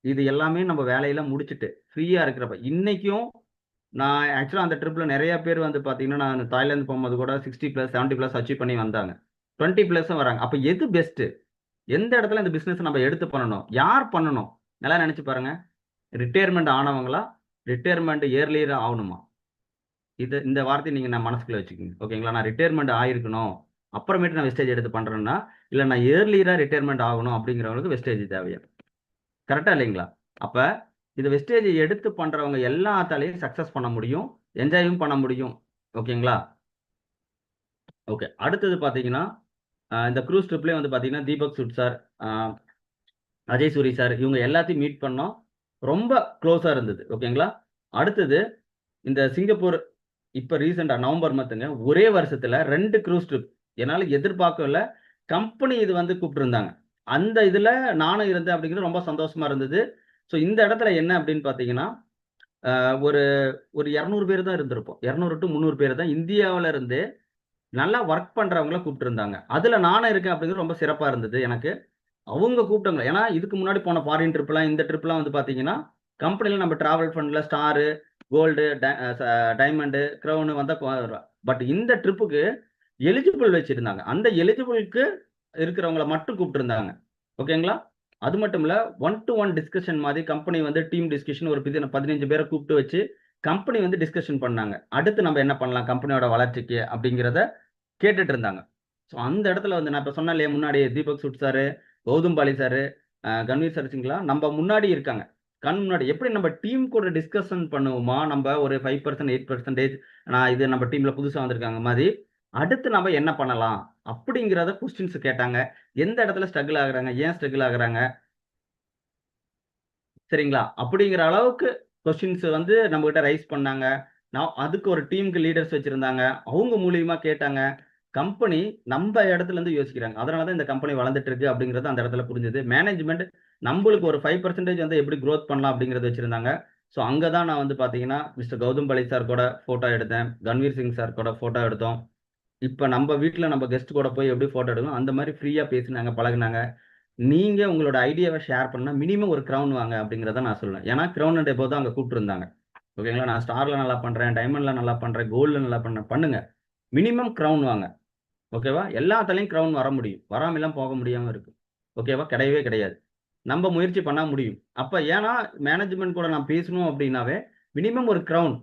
இது எல்லாமே நம்ம வேலையெல்லாம் முடிச்சுட்டு ஃப்ரீயா இருக்கிறப்ப இன்னைக்கும் நான் ஆக்சுவலா அந்த ட்ரிப்ல நிறைய பேர் வந்து பாத்தீங்கன்னா, நான் தாய்லாந்து போகும்போது கூட 60+, 70+ அச்சீவ் பண்ணி வந்தாங்க. 20+ம் வராங்க. அப்ப எது பெஸ்ட்? எந்த இடத்துல இந்த பிசினஸ் நம்ம எடுத்து பண்ணணும்? யார் பண்ணணும்? நல்லா நினைச்சு பாருங்க. ரிட்டையர்மெண்ட் ஆனவங்களா? ரிட்டையர்மெண்ட் இயர்லியர் ஆகணுமா? இந்த வார்த்தையை நீங்க நான் மனசுக்குள்ள வச்சுக்கோங்க. ஓகேங்களா? நான் ரிட்டையர்மெண்ட் ஆயிருக்கணும். அப்புறமேட்டு நான் வெஸ்டேஜ் எடுத்து பண்றேன்னா, இல்ல நான் இயர்லியரா ரிட்டையர்மெண்ட் ஆகணும் அப்படிங்கிறவங்களுக்கு வெஸ்டேஜ் தேவையா? கரெக்டா இல்லைங்களா? அப்ப இந்த வெஸ்டேஜ் எடுத்து பண்றவங்க எல்லாத்தாலையும் சக்சஸ் பண்ண முடியும். என்ஜாயும் பண்ண முடியும். ஓகேங்களா? ஓகே. அடுத்தது பாத்தீங்கன்னா, இந்த க்ரூஸ் ட்ரிப்லயே வந்து பாத்தீங்கன்னா, தீபக் சூட் சார், அ அஜய் சூரி சார் இவங்க எல்லாத்தையும் மீட் பண்ணோம். ரொம்ப க்ளோஸா இருந்தது. ஓகேங்களா? அடுத்தது இந்த சிங்கப்பூர் இப்ப ரீசென்ட்டா நவம்பர் மந்த்துங்க. ஒரே வருஷத்துல 2 க்ரூஸ் ட்ரிப். என்னால எதிர்பார்க்கல. கம்பெனி இது வந்து கூப்ட்டிருந்தாங்க. அந்த இதுல நானும் இருந்தேன் அப்படிங்கிறது ரொம்ப சந்தோஷமா இருந்தது. ஸோ இந்த இடத்துல என்ன அப்படின்னு பார்த்தீங்கன்னா, ஒரு ஒரு 200 பேர் தான் இருந்திருப்போம். 200 டூ 300 பேர் தான் இந்தியாவுல இருந்து நல்லா வொர்க் பண்றவங்கள கூப்ட்டிருந்தாங்க. அதுல நானும் இருக்கேன் அப்படிங்கிறது ரொம்ப சிறப்பா இருந்தது எனக்கு. அவங்க கூப்பிட்டவங்க. ஏன்னா, இதுக்கு முன்னாடி போன ஃபாரின் ட்ரிப்லாம் இந்த ட்ரிப்லாம் வந்து பார்த்தீங்கன்னா, கம்பெனில நம்ம டிராவல் ஃபண்ட்ல ஸ்டாரு, கோல்டு, டைமண்ட், கிரவுன் வந்தா பட் இந்த ட்ரிப்புக்கு எலிஜிபிள் வச்சிருந்தாங்க. அந்த எலிஜிபிள்க்கு இருக்கிறவங்கள மட்டும் கூப்பிட்டுருந்தாங்க. ஓகேங்களா? அது மட்டும் இல்ல, ஒன் டூ ஒன் டிஸ்கஷன் மாதிரி கம்பெனி வந்து டீம் டிஸ்கஷன் ஒரு 15 பேர கூப்பிட்டு வச்சு, கம்பெனி வந்து டிஸ்கஷன் பண்ணாங்க. அடுத்து நம்ம என்ன பண்ணலாம் கம்பெனியோட வளர்ச்சிக்கு அப்படிங்கிறத கேட்டுட்டு இருந்தாங்க. ஸோ அந்த இடத்துல வந்து நான் இப்ப சொன்னேன் இல்லையா முன்னாடி Deepak Sood sir, Gautam Bali sir, Kanveer sir வச்சுங்களா, நம்ம முன்னாடி இருக்காங்க. கண் முன்னாடி எப்படி நம்ம டீம் கூட டிஸ்கஷன் பண்ணுவோமா, நம்ம ஒரு 5%, 8% நான் இது நம்ம டீம்ல புதுசா வந்திருக்காங்க மாரி, அடுத்து நம்ம என்ன பண்ணலாம்? அப்படிங்கிறத கொஸ்டின்ஸ் கேட்டாங்க. எந்த இடத்துல ஸ்ட்ரகிள் ஆகுறாங்க? ஏன் ஸ்ட்ரகிள் ஆகுறாங்க? சரிங்களா? அப்படிங்கிற அளவுக்கு கொஸ்டின்ஸ் வந்து நம்மகிட்ட ரைஸ் பண்ணாங்க. நான் அதுக்கு ஒரு டீம்க்கு லீடர்ஸ் வச்சிருந்தாங்க. அவங்க மூலியமா கேட்டாங்க. கம்பெனி நம்ப இடத்துல இருந்து யோசிக்கிறாங்க. அதனால தான் இந்த கம்பெனி வளர்ந்துட்டு இருக்கு அப்படிங்கிறது அந்த இடத்துல புரிஞ்சது. மேனேஜ்மென்ட் நம்பளுக்கு ஒரு 5% வந்து எப்படி குரோத் பண்ணலாம் அப்படிங்கிறத வச்சிருந்தாங்க. ஸோ அங்க தான் நான் வந்து பார்த்தீங்கன்னா, மிஸ்டர் கௌதம் பலே சார் கூட ஃபோட்டோ எடுத்தேன். கன்வீர் சிங் சார் கூட ஃபோட்டோ எடுத்தோம். இப்ப நம்ப வீட்ல நம்ம கெஸ்ட் கூட போய் எப்படி ஃபோட்டோ எடுக்கணும், அந்த மாரி ஃப்ரீயா பேசினாங்க, பழகுனாங்க. நீங்க உங்களோட ஐடியாவ ஷேர் பண்ணா, மினிமம் ஒரு கிரவுன் வாங்க அப்படிங்கிறத நான் சொல்லுவேன். ஏன்னா, கிரவுன் அண்ட் அபோவ் தான் அங்க கூப்ட்டிருந்தாங்க. ஓகேங்களா? நான் ஸ்டார்ல நல்லா பண்றேன், டைமண்ட்ல நல்லா பண்றேன், கோல்ட்ல நல்லா பண்றேன். பண்ணுங்க. மினிமம் கிரவுன் வாங்க. ஓகேவா? எல்லாத்துலயும் கிரவுன் வர முடியும். வராமலாம் போக முடியாம இருக்கு. ஓகேவா? கிடையவே கிடையாது. நம்ப முயற்சி பண்ணா முடியும். அப்ப ஏன்னா, மேனேஜ்மென்ட் கூட நான் பேசணும் அப்படின்னாவே, மினிமம் ஒரு கிரவுன்.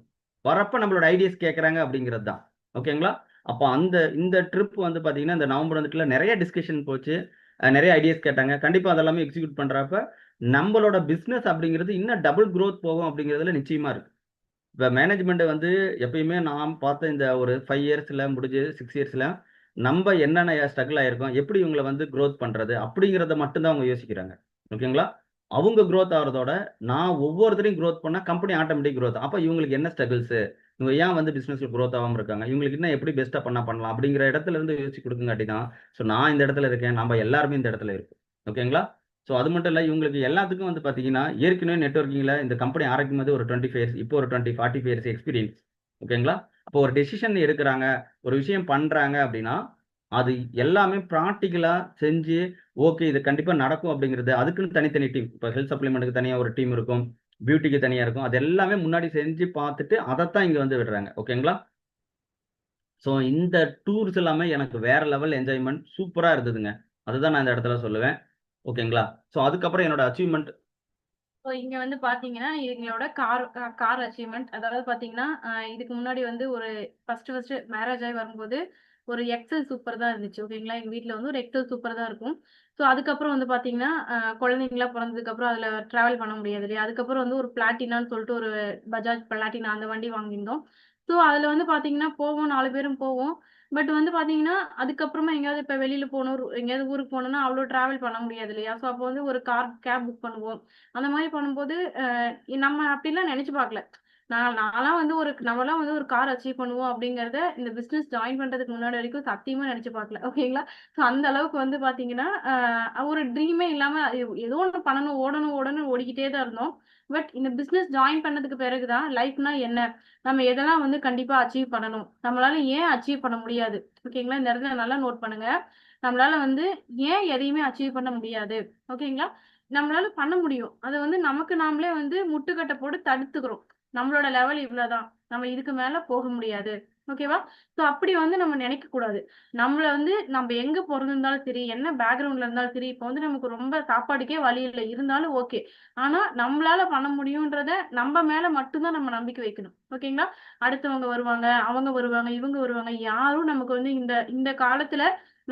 வரப்ப நம்மளோட ஐடியாஸ் கேட்கறாங்க அப்படிங்கிறது தான். ஓகேங்களா? அப்ப இந்த ட்ரிப் வந்து பார்த்தீங்கன்னா, இந்த நவம்பர் வந்துட்டுல நெறைய டிஸ்கஷன் போச்சு. நெறைய ஐடியாஸ் கேட்டாங்க. கண்டிப்பா அதெல்லாமே எக்ஸிக்யூட் பண்றப்ப, நம்பளோட பிசினஸ் அப்படிங்கிறது இன்னும் டபுள் குரோத் போகும் அப்படிங்கிறதுல நிச்சயமா இருக்கு. இப்ப மேனேஜ்மெண்ட் வந்து எப்பயுமே நான் பார்த்த இந்த ஒரு 5 இயர்ஸ்ல முடிஞ்சு 6 இயர்ஸ்ல நம்ப என்னென்ன ஸ்ட்ரகிள் ஆயிருக்கோம், எப்படி இவங்கள வந்து குரோத் பண்றது அப்படிங்கிறத மட்டும் தான் அவங்க யோசிக்கிறாங்க. ஓகேங்களா? அவங்க குரோத் ஆகுறதோட, நான் ஒவ்வொருத்தரையும் குரோத் பண்ணா கம்பெனி ஆட்டோமேட்டிக் குரோத். அப்ப இவங்களுக்கு என்ன ஸ்ட்ரகிள்ஸ்? இவங்க ஏன் வந்து பிசினஸ்ல குரோத் ஆவாம இருக்காங்க? இவங்களுக்கு இன்னும் எப்படி பெஸ்ட்டா பண்ணலாம்? அப்படிங்கிற இடத்துல இருந்து யோசிச்சு குடுக்குங்காட்டி தான், ஸோ நான் இந்த இடத்துல இருக்கேன். நம்ப எல்லாருமே இந்த இடத்துல இருக்கோம். ஓகேங்களா? ஸோ அது மட்டும் இல்ல, இவங்களுக்கு எல்லாத்துக்கும் வந்து பார்த்தீங்கன்னா, ஏற்கனவே நெட்வொர்க்கிங்ல இந்த கம்பெனி ஆரம்பிக்கும்போது ஒரு 25 இயர்ஸ், இப்போ ஒரு 20, 45 இயர்ஸ் எக்ஸ்பீரியன்ஸ். ஓகேங்களா? அப்போ ஒரு டெசிஷன் எடுக்குறாங்க, ஒரு விஷயம் பண்றாங்க அப்படின்னா, அது எல்லாமே பிராக்டிகலா செஞ்சு, ஓகே இது கண்டிப்பா நடக்கும் அப்படிங்கிறது, அதுக்குன்னு தனித்தனி டீம். இப்ப ஹெல்த் சப்ளிமென்ட்க்கு தனியா ஒரு டீம் இருக்கும். பியூட்டிக்கு தனியா இருக்கும். அது எல்லாமே முன்னாடி செஞ்சு பார்த்துட்டு, அதத்தான் இங்க வந்து விடுறாங்க. ஓகேங்களா? ஸோ இந்த டூர்ஸ் எல்லாமே எனக்கு வேற லெவல் என்ஜாய்மென்ட் சூப்பரா இருந்ததுங்க. அதுதான் நான் இந்த இடத்துல சொல்லுவேன். ஓகேங்களா? ஸோ அதுக்கப்புறம் என்னோட அச்சீவ்மென்ட் ஸோ இங்க வந்து பார்த்தீங்கன்னா, எங்களோட கார் அச்சீவ்மெண்ட். அதாவது பார்த்தீங்கன்னா, இதுக்கு முன்னாடி வந்து ஒரு ஃபர்ஸ்ட்டு மேரேஜ் ஆயி வரும்போது, ஒரு எக்ஸல் சூப்பர் தான் இருந்துச்சு. ஓகேங்களா? எங்க வீட்ல வந்து ஒரு எக்ஸல் சூப்பர் தான் இருக்கும். ஸோ அதுக்கப்புறம் வந்து பார்த்தீங்கன்னா, குழந்தைங்கலாம் பொறந்ததுக்கப்புறம் அதில ட்ராவல் பண்ண முடியாது இல்லையா? அதுக்கப்புறம் வந்து ஒரு பிளாட்டினான்னு சொல்லிட்டு ஒரு பஜாஜ் பிளாட்டினா அந்த வண்டி வாங்கியிருந்தோம். ஸோ அதில வந்து பார்த்தீங்கன்னா, போவோம் 4 பேரும் போவோம். பட் வந்து பார்த்தீங்கன்னா, அதுக்கப்புறமா எங்கேயாவது இப்ப வெளியில போணும், எங்கேயாவது ஊருக்கு போணும்னா அவ்ளோ ட்ராவல் பண்ண முடியாது இல்லையா? ஸோ அப்போ வந்து ஒரு கேப் புக் பண்ணுவோம். அந்த மாரி பண்ணும்போது, நம்ம அப்படிலாம் நெனச்சு பார்க்கல. நான்லாம் வந்து நம்மலாம் வந்து ஒரு கார் அச்சீவ் பண்ணுவோம் அப்படிங்கிறத இந்த பிசினஸ் ஜாயின் பண்றதுக்கு முன்னாடி வரைக்கும் சத்தியமா நினைச்சு பார்க்கல. ஓகேங்களா? ஸோ அந்த அளவுக்கு வந்து பாத்தீங்கன்னா ஒரு ட்ரீமே இல்லாம ஏதோ ஒன்று பண்ணணும், ஓடணும் ஓடணும் ஓடிக்கிட்டே தான் இருந்தோம். பட் இந்த பிசினஸ் ஜாயின் பண்ணதுக்கு பிறகுதான் லைஃப்னா என்ன, நம்ம எதெல்லாம் வந்து கண்டிப்பா அச்சீவ் பண்ணணும், நம்மளால ஏன் அச்சீவ் பண்ண முடியாது. ஓகேங்களா? இந்த இடத்துல நல்லா நோட் பண்ணுங்க. நம்மளால வந்து ஏன் எதையுமே அச்சீவ் பண்ண முடியாது. ஓகேங்களா? நம்மளால பண்ண முடியும். அத வந்து நமக்கு நாமளே வந்து முட்டுக்கட்டை போட்டு தடுத்துக்கிறோம். நம்மளோட லெவல் இவ்வளவுதான். நம்ம இதுக்கு மேல போக முடியாது. ஓகேவா? சோ அப்படி வந்து நம்ம நினைக்க கூடாது. நம்மள வந்து நம்ம எங்க பொறந்திருந்தாலும் சரி, என்ன பேக்ரவுண்ட்ல இருந்தாலும் சரி, இப்ப வந்து நமக்கு ரொம்ப சாப்பாட்டுக்கே வழி இல்ல. இருந்தாலும் ஓகே. ஆனா நம்மளால பண்ண முடியும்ன்றத நம்ம மேல மட்டும் தான் நம்ம நம்பிக்கை வைக்கணும். ஓகேங்களா? அடுத்தவங்க வருவாங்க, அவங்க வருவாங்க, இவங்க வருவாங்க. யாரும் நமக்கு வந்து இந்த இந்த காலத்துல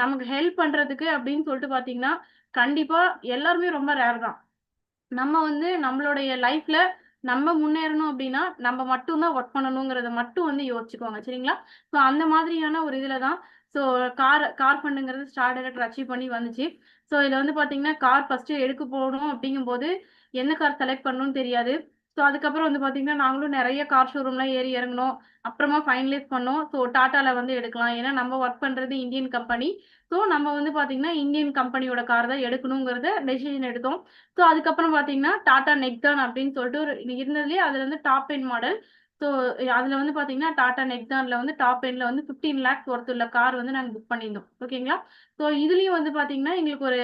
நமக்கு ஹெல்ப் பண்றதுக்கு அப்படின்னு சொல்லிட்டு பாத்தீங்கன்னா, கண்டிப்பா எல்லாருமே ரொம்ப ரேர் தான். நம்ம வந்து நம்மளுடைய லைஃப்ல நம்ம முன்னேறணும் அப்படின்னா, நம்ம மட்டும் தான் ஒர்க் பண்ணணுங்கிறத மட்டும் வந்து யோசிச்சுக்கோங்க. சரிங்களா? ஸோ அந்த மாதிரியான ஒரு இதுல தான் ஸோ கார் ஃபண்டுங்கிறது ஸ்டார் டைரக்டர் அச்சீவ் பண்ணி வந்துச்சு. ஸோ இதுல வந்து பாத்தீங்கன்னா, கார் ஃபர்ஸ்ட்டு எடுக்க போணும் அப்படிங்கும்போது, எந்த கார் செலக்ட் பண்ணணும்னு தெரியாது. ஸோ அதுக்கப்புறம் வந்து பாத்தீங்கன்னா, நாங்களும் நெறைய கார் ஷோரூம்லாம் ஏறி இறங்குனோம். அப்புறமா ஃபைனலைஸ் பண்ணோம். ஸோ டாட்டால வந்து எடுக்கலாம். ஏன்னா நம்ம ஒர்க் பண்றது இந்தியன் கம்பெனி. ஸோ நம்ம வந்து பாத்தீங்கன்னா, இந்தியன் கம்பெனியோட கார் தான் எடுக்கணுங்கிறத டெசிஷன் எடுத்தோம். ஸோ அதுக்கப்புறம் பார்த்தீங்கன்னா, டாடா நெக்ஸான் அப்படின்னு சொல்லிட்டு ஒரு இருந்ததுலயே அதுல வந்து டாப் எண்ட் மாடல். ஸோ அதுல வந்து பார்த்தீங்கன்னா, டாடா நெக்ஸான்ல வந்து டாப் எண்ட்ல வந்து 15 லேக்ஸ் ஒர்த் உள்ள கார் வந்து நாங்க புக் பண்ணியிருந்தோம். ஓகேங்களா? ஸோ இதுலயும் வந்து பார்த்தீங்கன்னா, எங்களுக்கு ஒரு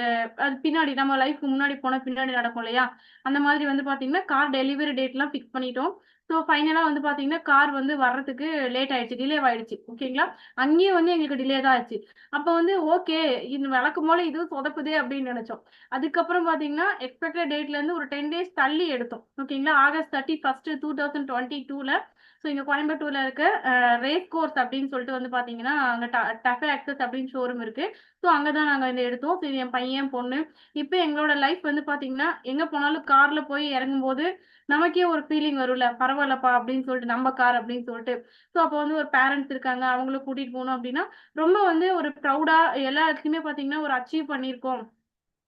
அது பின்னாடி நம்ம லைஃப்க்கு முன்னாடி போனா பின்னாடி நடக்கும் இல்லையா? அந்த மாதிரி வந்து பார்த்தீங்கன்னா, கார் டெலிவரி டேட்லாம் ஃபிக்ஸ் பண்ணிட்டோம். ஸோ ஃபைனலா வந்து பார்த்தீங்கன்னா, கார் வந்து வர்றதுக்கு லேட் ஆயிடுச்சு. டிலே ஆயிடுச்சு. ஓகேங்களா? அங்கேயும் வந்து எங்களுக்கு டிலே தான் ஆச்சு. அப்ப வந்து ஓகே, இது வழக்கம் போல இதுவும் சொதப்புதே அப்படின்னு நெனச்சோம். அதுக்கப்புறம் பார்த்தீங்கன்னா, எக்ஸ்பெக்டட் டேட்ல இருந்து ஒரு 10 டேஸ் தள்ளி எடுத்தோம். ஓகேங்களா? ஆகஸ்ட் 31 2022ல இங்க கோயம்புத்தூர்ல இருக்க ரேஸ் கோர்ஸ் அப்படின்னு சொல்லிட்டு வந்து பார்த்தீங்கன்னா, அங்க டஃபே ஆக்சஸ் அப்படின்னு ஷோரூம் இருக்கு. ஸோ அங்க தான் நாங்க வந்து எடுத்தோம். சரி என் பையன், பொண்ணு இப்ப எங்களோட லைஃப் வந்து பார்த்தீங்கன்னா, எங்க போனாலும் கார்ல போய் இறங்கும்போது, நமக்கே ஒரு ஃபீலிங் வரும்ல. பரவால்லப்பா அப்படின்னு சொல்லிட்டு, நம்ம கார் அப்படின்னு சொல்லிட்டு. ஸோ அப்போ வந்து ஒரு பேரண்ட்ஸ் இருக்காங்க. அவங்கள கூட்டிட்டு போனோம் அப்படின்னா, ரொம்ப வந்து ஒரு ப்ரவுடா எல்லா இடத்துலயுமே பார்த்தீங்கன்னா, ஒரு அச்சீவ் பண்ணியிருக்கோம்.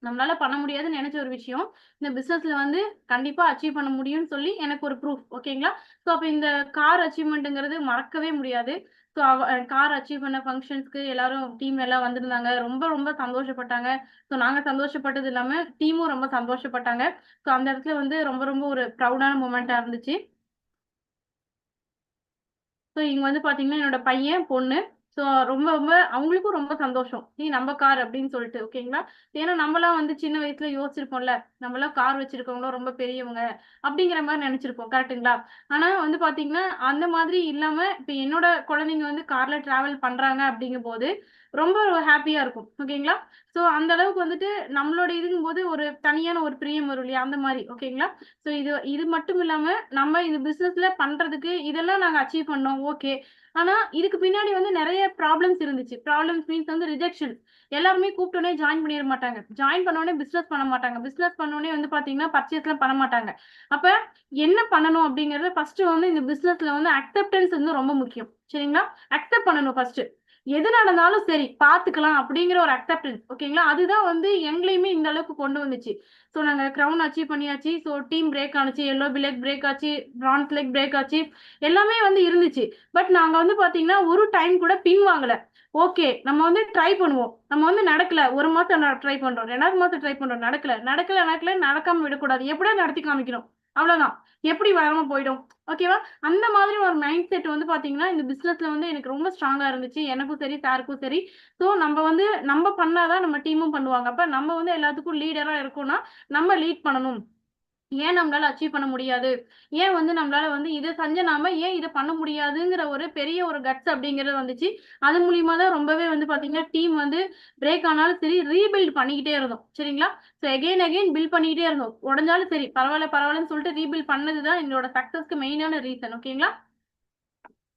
நம்மளால பண்ண முடியாதுன்னு நெனச்ச ஒரு விஷயம், இந்த பிசினஸ்ல வந்து கண்டிப்பா அச்சீவ் பண்ண முடியும்னு சொல்லி எனக்கு ஒரு ப்ரூஃப். ஓகேங்களா? ஸோ அப்ப இந்த கார் அச்சீவ்மென்ட்ங்கிறது மறக்கவே முடியாது. ஸோ கார் அச்சீவ் பண்ண ஃபங்ஷன்ஸ்க்கு எல்லாரும் டீம் எல்லாம் வந்திருந்தாங்க. ரொம்ப ரொம்ப சந்தோஷப்பட்டாங்க. ஸோ நாங்க சந்தோஷப்பட்டது இல்லாம டீமும் ரொம்ப சந்தோஷப்பட்டாங்க. ஸோ அந்த இடத்துல வந்து ரொம்ப ரொம்ப ஒரு ப்ரவுடான மொமெண்ட்டா இருந்துச்சு. ஸோ இங்க வந்து பார்த்தீங்கன்னா, என்னோட பையன், பொண்ணு. ஸோ ரொம்ப ரொம்ப அவங்களுக்கும் ரொம்ப சந்தோஷம். நம்ம கார் அப்படின்னு சொல்லிட்டு ஓகேங்களா? ஏன்னா நம்மலாம் வந்து சின்ன வயசுல யோசிச்சிருப்போம்ல. நம்மலாம் கார் வச்சிருக்கவங்கலாம் ரொம்ப பெரியவங்க அப்படிங்கிற மாரி நெனச்சிருப்போம். கரெக்ட்டுங்களா? ஆனா வந்து பார்த்தீங்கன்னா, அந்த மாதிரி இல்லாம இப்ப என்னோட குழந்தைங்க வந்து கார்ல டிராவல் பண்றாங்க அப்படிங்கும்போது, ரொம்ப ஹேப்பியா இருக்கும். ஓகேங்களா? ஸோ அந்த அளவுக்கு வந்துட்டு நம்மளோட இதுங்கும்போது ஒரு தனியான ஒரு பிரியம் வரும் இல்லையா? அந்த மாரி ஓகேங்களா? ஸோ இது இது மட்டும் இல்லாம நம்ம இந்த பிசினஸ்ல பண்றதுக்கு இதெல்லாம் நாங்க அச்சீவ் பண்ணோம். ஓகே. ஆனா இதுக்கு பின்னாடி வந்து நெறைய ப்ராப்ளம்ஸ் இருந்துச்சு. ப்ராப்ளம்ஸ் மீன்ஸ் வந்து ரிஜெக்ஷன். எல்லாருமே கூப்பிட்டோனே ஜாயின் பண்ணிற மாட்டாங்க. ஜாயின் பண்ணோனே பிசினஸ் பண்ண மாட்டாங்க. பிசினஸ் பண்ணோனே வந்து பார்த்தீங்கன்னா, பர்ச்சேஸ்லாம் பண்ண மாட்டாங்க. அப்ப என்ன பண்ணணும் அப்படிங்கிறத ஃபர்ஸ்ட் வந்து இந்த பிசினஸ்ல வந்து அக்செப்டன்ஸ் வந்து ரொம்ப முக்கியம். சரிங்களா? அக்செப்ட் பண்ணணும் ஃபர்ஸ்ட். எது நடந்தாலும் சரி பார்த்துக்கலாம் அப்படிங்கிற ஒரு அக்செப்டன்ஸ். ஓகேங்களா? அதுதான் வந்து எங்களையுமே இந்த அளவுக்கு கொண்டு வந்துச்சு. ஸோ நாங்க கிரவுன் அச்சீவ் பண்ணியாச்சு. ஸோ டீம் பிரேக் ஆனுச்சு. எல்லோ லெக் பிரேக் ஆச்சு. பிரான்ஸ் லெக் பிரேக் ஆச்சு. எல்லாமே வந்து இருந்துச்சு. பட் நாங்க வந்து பார்த்தீங்கன்னா, ஒரு டைம் கூட பின் வாங்கல. ஓகே. நம்ம வந்து ட்ரை பண்ணுவோம். நம்ம வந்து நடக்கல. 1 மாசம் ட்ரை பண்றோம். 2வது மாசம் ட்ரை பண்றோம். நடக்கல. நடக்காம விடக்கூடாது. எப்படியாவது நடத்தி காமிக்கணும். அவ்வளோதான். எப்படி வராம போயிடும். ஓகேவா? அந்த மாதிரி ஒரு மைண்ட் செட் வந்து பார்த்தீங்கன்னா, இந்த பிசினஸ்ல வந்து எனக்கு ரொம்ப ஸ்ட்ராங்கா இருந்துச்சு. எனக்கும் சரி, சாருக்கும் சரி. ஸோ நம்ம பண்ணா தான் நம்ம டீமும் பண்ணுவாங்க. அப்ப நம்ம வந்து எல்லாத்துக்கும் லீடரா இருக்கோம்னா, நம்ம லீட் பண்ணணும். ஏன் நம்மளால அச்சீவ் பண்ண முடியாது? ஏன் வந்து நம்மளால வந்து இத செஞ்ச நாம ஏன் இத பண்ண முடியாதுங்கிற ஒரு பெரிய ஒரு கட்ஸ் அப்படிங்கிறது வந்துச்சு. அது மூலியமா தான் ரொம்பவே வந்து பார்த்தீங்கன்னா, டீம் வந்து பிரேக் ஆனாலும் சரி, ரீபில்ட் பண்ணிக்கிட்டே இருந்தோம். சரிங்களா? ஸோ அகைன் பில்ட் பண்ணிக்கிட்டே இருந்தோம். உடைஞ்சாலும் சரி, பரவால்லன்னு சொல்லிட்டு ரீபில்ட் பண்ணது தான் எங்களோட சக்சஸ்க்கு மெயினான ரீசன். ஓகேங்களா?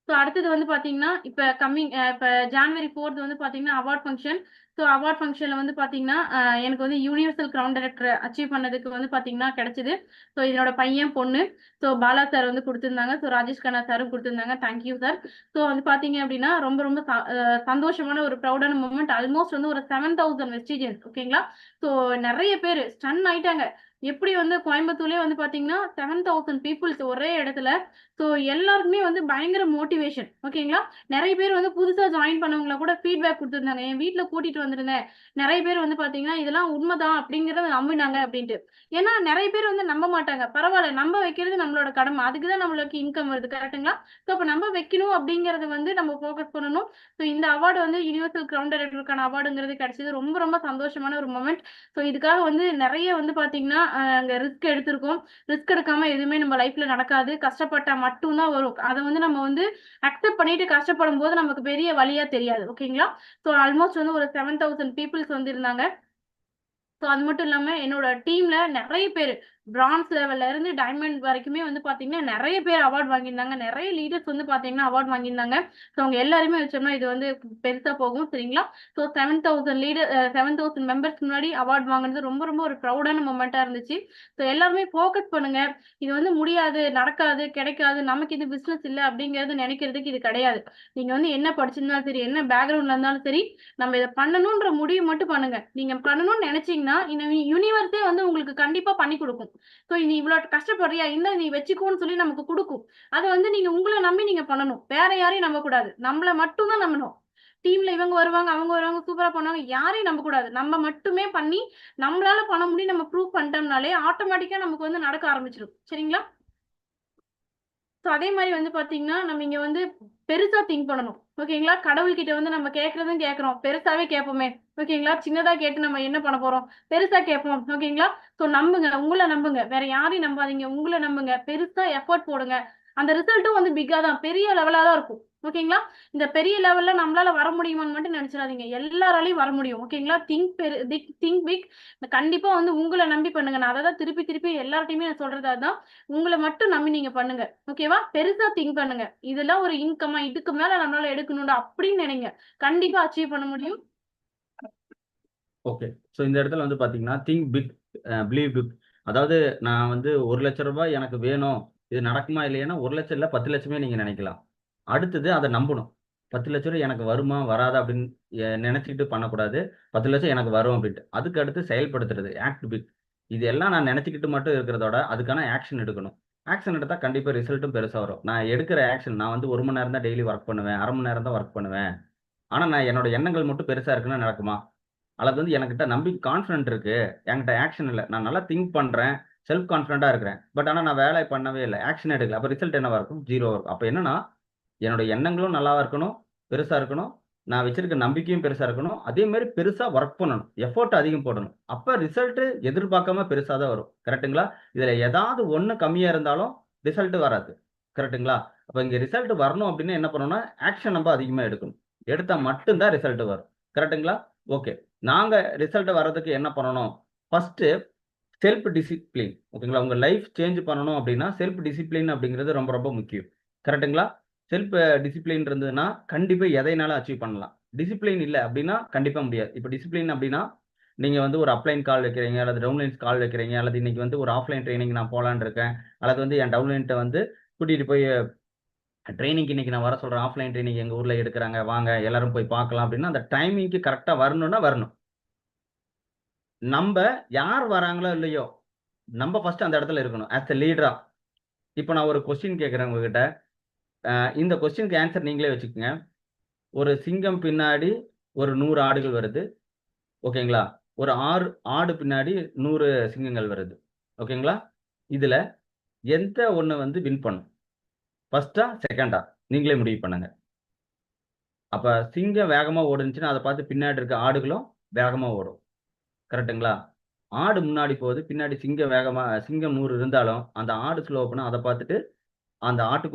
ஸோ அடுத்தது வந்து பார்த்தீங்கன்னா, இப்ப ஜான்வரி 4 வந்து பார்த்தீங்கன்னா, அவார்ட் ஃபங்ஷன். ஸோ அவார்ட் ஃபங்ஷன்ல வந்து பார்த்தீங்கன்னா, எனக்கு வந்து யுனிவர்சல் கிரவுன் டைரக்டர் அச்சீவ் பண்ணதுக்கு வந்து பார்த்தீங்கன்னா கிடைச்சது. ஸோ என்னோட பையன், பொண்ணு. ஸோ பாலா சார் வந்து குடுத்திருந்தாங்க. ஸோ ராஜேஷ் கண்ணா சாரும் குடுத்திருந்தாங்க. Thank you sir. ஸோ வந்து பார்த்தீங்க அப்படின்னா, ரொம்ப ரொம்ப சந்தோஷமான ஒரு ப்ரவுடான மொமெண்ட். ஆல்மோஸ்ட் வந்து ஒரு 7000 வெஸ்டிஜியன்ஸ் ஓகேங்களா? ஸோ நெறைய பேரு ஸ்டன் ஆயிட்டாங்க. எப்படி வந்து கோயம்புத்தூர்லயே வந்து பாத்தீங்கன்னா 7,000 பீப்புள்ஸ் ஒரே இடத்துல. ஸோ எல்லாருக்குமே வந்து பயங்கர மோட்டிவேஷன். ஓகேங்களா? நிறைய பேர் வந்து புதுசா ஜாயின் பண்ணவங்கள கூட ஃபீட்பேக் குடுத்துருந்தாங்க. என் வீட்ல கூட்டிட்டு வந்திருந்தேன். நிறைய பேர் வந்து பாத்தீங்கன்னா, இதெல்லாம் உண்மைதான் அப்படிங்கிறத நம்பினாங்க அப்படின்ட்டு. ஏன்னா நிறைய பேர் வந்து நம்ப மாட்டாங்க. பரவால்ல நம்ப வைக்கிறது நம்மளோட கடமை. அதுக்கு தான் நம்மளுக்கு இன்கம் வருது. கரெக்ட்டுங்களா? ஸோ அப்ப நம்ப வைக்கணும் அப்படிங்கிறது வந்து நம்ம ஃபோக்கஸ் பண்ணணும். ஸோ இந்த அவார்டு வந்து யுனிவர்சல் கிரவுண்ட் டைரக்டருக்கான அவார்டுங்கிறது கிடைச்சது ரொம்ப ரொம்ப சந்தோஷமான ஒரு மொமெண்ட். ஸோ இதுக்காக வந்து நிறைய வந்து பாத்தீங்கன்னா, அங்க ரிஸ்க் எடுத்திருக்கோம். ரிஸ்க் எடுக்காம எதுவுமே நம்ம லைஃப்ல நடக்காது. கஷ்டப்பட்டா மட்டும் தான் வரும். அத வந்து நம்ம வந்து அக்செப்ட் பண்ணிட்டு கஷ்டப்படும்போது நமக்கு பெரிய வலியா தெரியாது. ஓகேங்களா? ஸோ ஆல்மோஸ்ட் வந்து ஒரு 7,000 பீப்பிள்ஸ் வந்து இருந்தாங்க. ஸோ அது மட்டும் இல்லாம என்னோட டீம்ல நெறைய பேரு பிரான்ஸ் லெவல்ல இருந்து டைமண்ட் வரைக்குமே வந்து பாத்தீங்கன்னா, நெறைய பேர் அவார்ட் வாங்கியிருந்தாங்க. நெறைய லீடர்ஸ் வந்து பாத்தீங்கன்னா, அவார்ட் வாங்கியிருந்தாங்க. ஸோ அவங்க எல்லாரையுமே வச்சோம்னா இது வந்து பெருசா போகும். சரிங்களா? ஸோ 7,000 மெம்பர்ஸ்க்கு முன்னாடி அவார்ட் வாங்குனது ரொம்ப ரொம்ப ஒரு ப்ரவுடான மொமெண்ட்டா இருந்துச்சு. ஸோ எல்லாருமே ஃபோக்கஸ் பண்ணுங்க. இது வந்து முடியாது, நடக்காது, கிடைக்காது, நமக்கு இது பிசினஸ் இல்ல அப்படிங்கிறது நெனைக்கிறதுக்கு இது கிடையாது. நீங்க வந்து என்ன படிச்சிருந்தாலும் சரி, என்ன பேக்ரவுண்ட்ல இருந்தாலும் சரி, நம்ம இத பண்ணணுன்ற முடிவு மட்டும் பண்ணுங்க. நீங்க பண்ணணும்னு நெனைச்சீங்கன்னா, இந்த யூனிவர்ஸே வந்து உங்களுக்கு கண்டிப்பா பண்ணி குடுக்கும். ஸோ நீ இவ்ளோ கஷ்டப்படுறியா? இந்தா நீ வச்சுக்கோன்னு சொல்லி நமக்கு குடுக்கும். அத வந்து நீங்க உங்கள நம்பி நீங்க பண்ணணும். வேற யாரையும் நம்பக்கூடாது. நம்மள மட்டும் தான் நம்பணும். டீம்ல இவங்க வருவாங்க, அவங்க வருவாங்க, சூப்பரா பண்ணுவாங்க. யாரையும் நம்பக்கூடாது. நம்ம மட்டுமே பண்ணி, நம்மளால பண்ண முடியும் நம்ம ப்ரூவ் பண்ணிட்டோம்னாலே, ஆட்டோமேட்டிக்கா நமக்கு வந்து நடக்க ஆரம்பிச்சுரும். சரிங்களா? ஸோ அதே மாரி வந்து பாத்தீங்கன்னா, நம்ம இங்க வந்து பெருசா திங்க் பண்ணணும். ஓகேங்களா? கடவுள்கிட்ட வந்து நம்ம கேட்கிறதும் கேட்கிறோம். பெருசாவே கேட்போமே. ஓகேங்களா? சின்னதா கேட்டு நம்ம என்ன பண்ண போறோம்? பெருசா கேட்போம். ஓகேங்களா? ஸோ நம்புங்க. உங்கள நம்புங்க. வேற யாரையும் நம்பாதீங்க. உங்கள நம்புங்க. பெருசா எஃபோர்ட் போடுங்க. அந்த ரிசல்ட்டும் வந்து பிக்கா தான். பெரிய லெவலா தான் இருக்கும். ஓகேங்களா? இந்த பெரிய லெவல்ல நம்மளால வர முடியுமான்னு மட்டும் நெனச்சிராதீங்க. எல்லாராலயும் வர முடியும். ஓகேங்களா? Think big. கண்டிப்பா வந்து உங்கள நம்பி பண்ணுங்க. நான் அத தான் திருப்பி திருப்பி எல்லார்ட்டயுமே நான் சொல்றது அதான். உங்கள மட்டும் நம்பி நீங்க பண்ணுங்க. ஓகேவா? பெருசா திங்க் பண்ணுங்க. இதெல்லாம் ஒரு இன்கம்மா, இதுக்கு மேல நம்மளால எடுக்கணும்டா அப்படின்னு நினைங்க. கண்டிப்பா அச்சீவ் பண்ண முடியும். ஓகே. ஸோ இந்த இடத்துல வந்து பார்த்தீங்கன்னா, திங்க் பிக், பிலீவ் பிக். அதாவது நான் வந்து ரூ. 1,00,000 எனக்கு வேணும். இது நடக்குமா இல்லையான்னா, 1,00,000 இல்ல 10,00,000மே நீங்க நினைக்கலாம். அடுத்தது அத நம்பணும். 10,00,000 எனக்கு வருமா? வராதா? அப்படின்னு நினைச்சுக்கிட்டு பண்ணக்கூடாது. 10,00,000 எனக்கு வரும் அப்படின்ட்டு. அதுக்கு அடுத்து செயல்படுத்துறது. Act big. இது எல்லாம் நான் நினைச்சுக்கிட்டு மட்டும் இருக்கிறதோட, அதுக்கான ஆக்ஷன் எடுக்கணும். ஆக்ஷன் எடுத்தா கண்டிப்பா ரிசல்ட்டும் பெருசா வரும். நான் எடுக்கிற ஆக்ஷன் நான் வந்து 1 மணி நேரம் தான் டெய்லி வொர்க் பண்ணுவேன். 1/2 மணி நேரம் தான் வொர்க் பண்ணுவேன். ஆனா நான் என்னோட எண்ணங்கள் மட்டும் பெருசா இருக்குன்னா நடக்குமா? அல்லது வந்து எனக்கிட்ட கான்ஃபிடென்ட் இருக்கு. என்கிட்ட ஆக்ஷன் இல்ல. நான் நல்லா திங்க் பண்றேன். செல்ஃப் கான்ஃபிடென்ட்டா இருக்கிறேன். பட் ஆனா நான் வேலை பண்ணவே இல்ல. ஆக்ஷன் எடுக்கல. அப்ப ரிசல்ட் என்னவா இருக்கும்? 0வா இருக்கும். அப்ப என்னன்னா, என்னோட எண்ணங்களும் நல்லாவா இருக்கணும், பெருசா இருக்கணும். நான் வச்சிருக்க நம்பிக்கையும் பெருசா இருக்கணும். அதே மாரி பெருசா வொர்க் பண்ணணும். எஃபோர்ட் அதிகம் போடணும். அப்ப ரிசல்ட் எதிர்பார்க்காம பெருசா தான் வரும். கரெக்ட்டுங்களா? இதுல ஏதாவது ஒண்ணு கம்மியா இருந்தாலும் ரிசல்ட் வராது. கரெக்ட்டுங்களா? அப்ப இங்க ரிசல்ட் வரணும் அப்டின்னா என்ன பண்ணணும்னா, ஆக்ஷன் நம்ப அதிகமா எடுக்கணும். எடுத்தா மட்டும் தான் ரிசல்ட் வரும். கரெக்ட்டுங்களா? ஓகே. நாங்க ரிசல்ட் வர்றதுக்கு என்ன பண்ணணும்? First self discipline. ஓகேங்களா? உங்க லைஃப் சேஞ்ச் பண்ணணும் அப்டின்னா, செல்ஃப் டிசிப்ளின் அப்டிங்கிறது ரொம்ப ரொம்ப முக்கியம். கரெக்ட்டுங்களா? செல்ஃப் டிசிப்ளின் இருந்ததுன்னா, கண்டிப்பா எதைனாலும் அச்சீவ் பண்ணலாம். டிசிப்ளின் இல்ல அப்டின்னா, கண்டிப்பா முடியாது. இப்ப டிசிப்ளின் அப்டின்னா, நீங்க வந்து ஒரு அப்லைன் கால் வைக்கிறீங்க, அல்லது டவுன்லைன்ஸ் கால் வைக்கிறீங்க, அல்லது இன்னைக்கு வந்து ஒரு ஆஃப்லைன் ட்ரெய்னிங் நான் போலான்னு இருக்கேன். அல்லது வந்து என் டவுன்லைன்ட்ட வந்து கூட்டிட்டு போய் ட்ரெய்னிங்க்கு இன்னைக்கு நான் வர சொல்றேன். ஆஃப்லைன் ட்ரெய்னிங் எங்க ஊர்ல எடுக்குறாங்க. வாங்க எல்லாரும் போய் பார்க்கலாம் அப்டின்னா, அந்த டைமிங்க்கு கரெக்ட்டா வரணும்னா வரணும். நம்ப யார் வராங்களோ இல்லையோ, நம்ப ஃபர்ஸ்ட் அந்த இடத்துல இருக்கணும். ஆஸ் எ லீடரா. இப்ப நான் ஒரு கொஸ்டின் கேட்கிறேன் உங்ககிட்ட. இந்த கொஸ்டினுக்கு ஆன்ஸர் நீங்களே வச்சுக்கங்க. ஒரு சிங்கம் பின்னாடி ஒரு 100 ஆடுகள் வருது. ஓகேங்களா? ஒரு 6 ஆடு பின்னாடி 100 சிங்கங்கள் வருது. ஓகேங்களா? இதுல எந்த ஒண்ணு வந்து வின் பண்ணும்? ஃபர்ஸ்ட்டா? செகண்டா? நீங்களே முடிவு பண்ணுங்க. அப்ப சிங்கம் வேகமா ஓடுனுச்சுன்னா, அத பார்த்து பின்னாடி இருக்க ஆடுகளும் வேகமா ஓடும். கரெக்ட்டுங்களா? ஆடு முன்னாடி போகுது. பின்னாடி சிங்கம் 100 இருந்தாலும், அந்த ஆடு ஸ்லோவா போனா அத பார்த்துட்டு, அந்த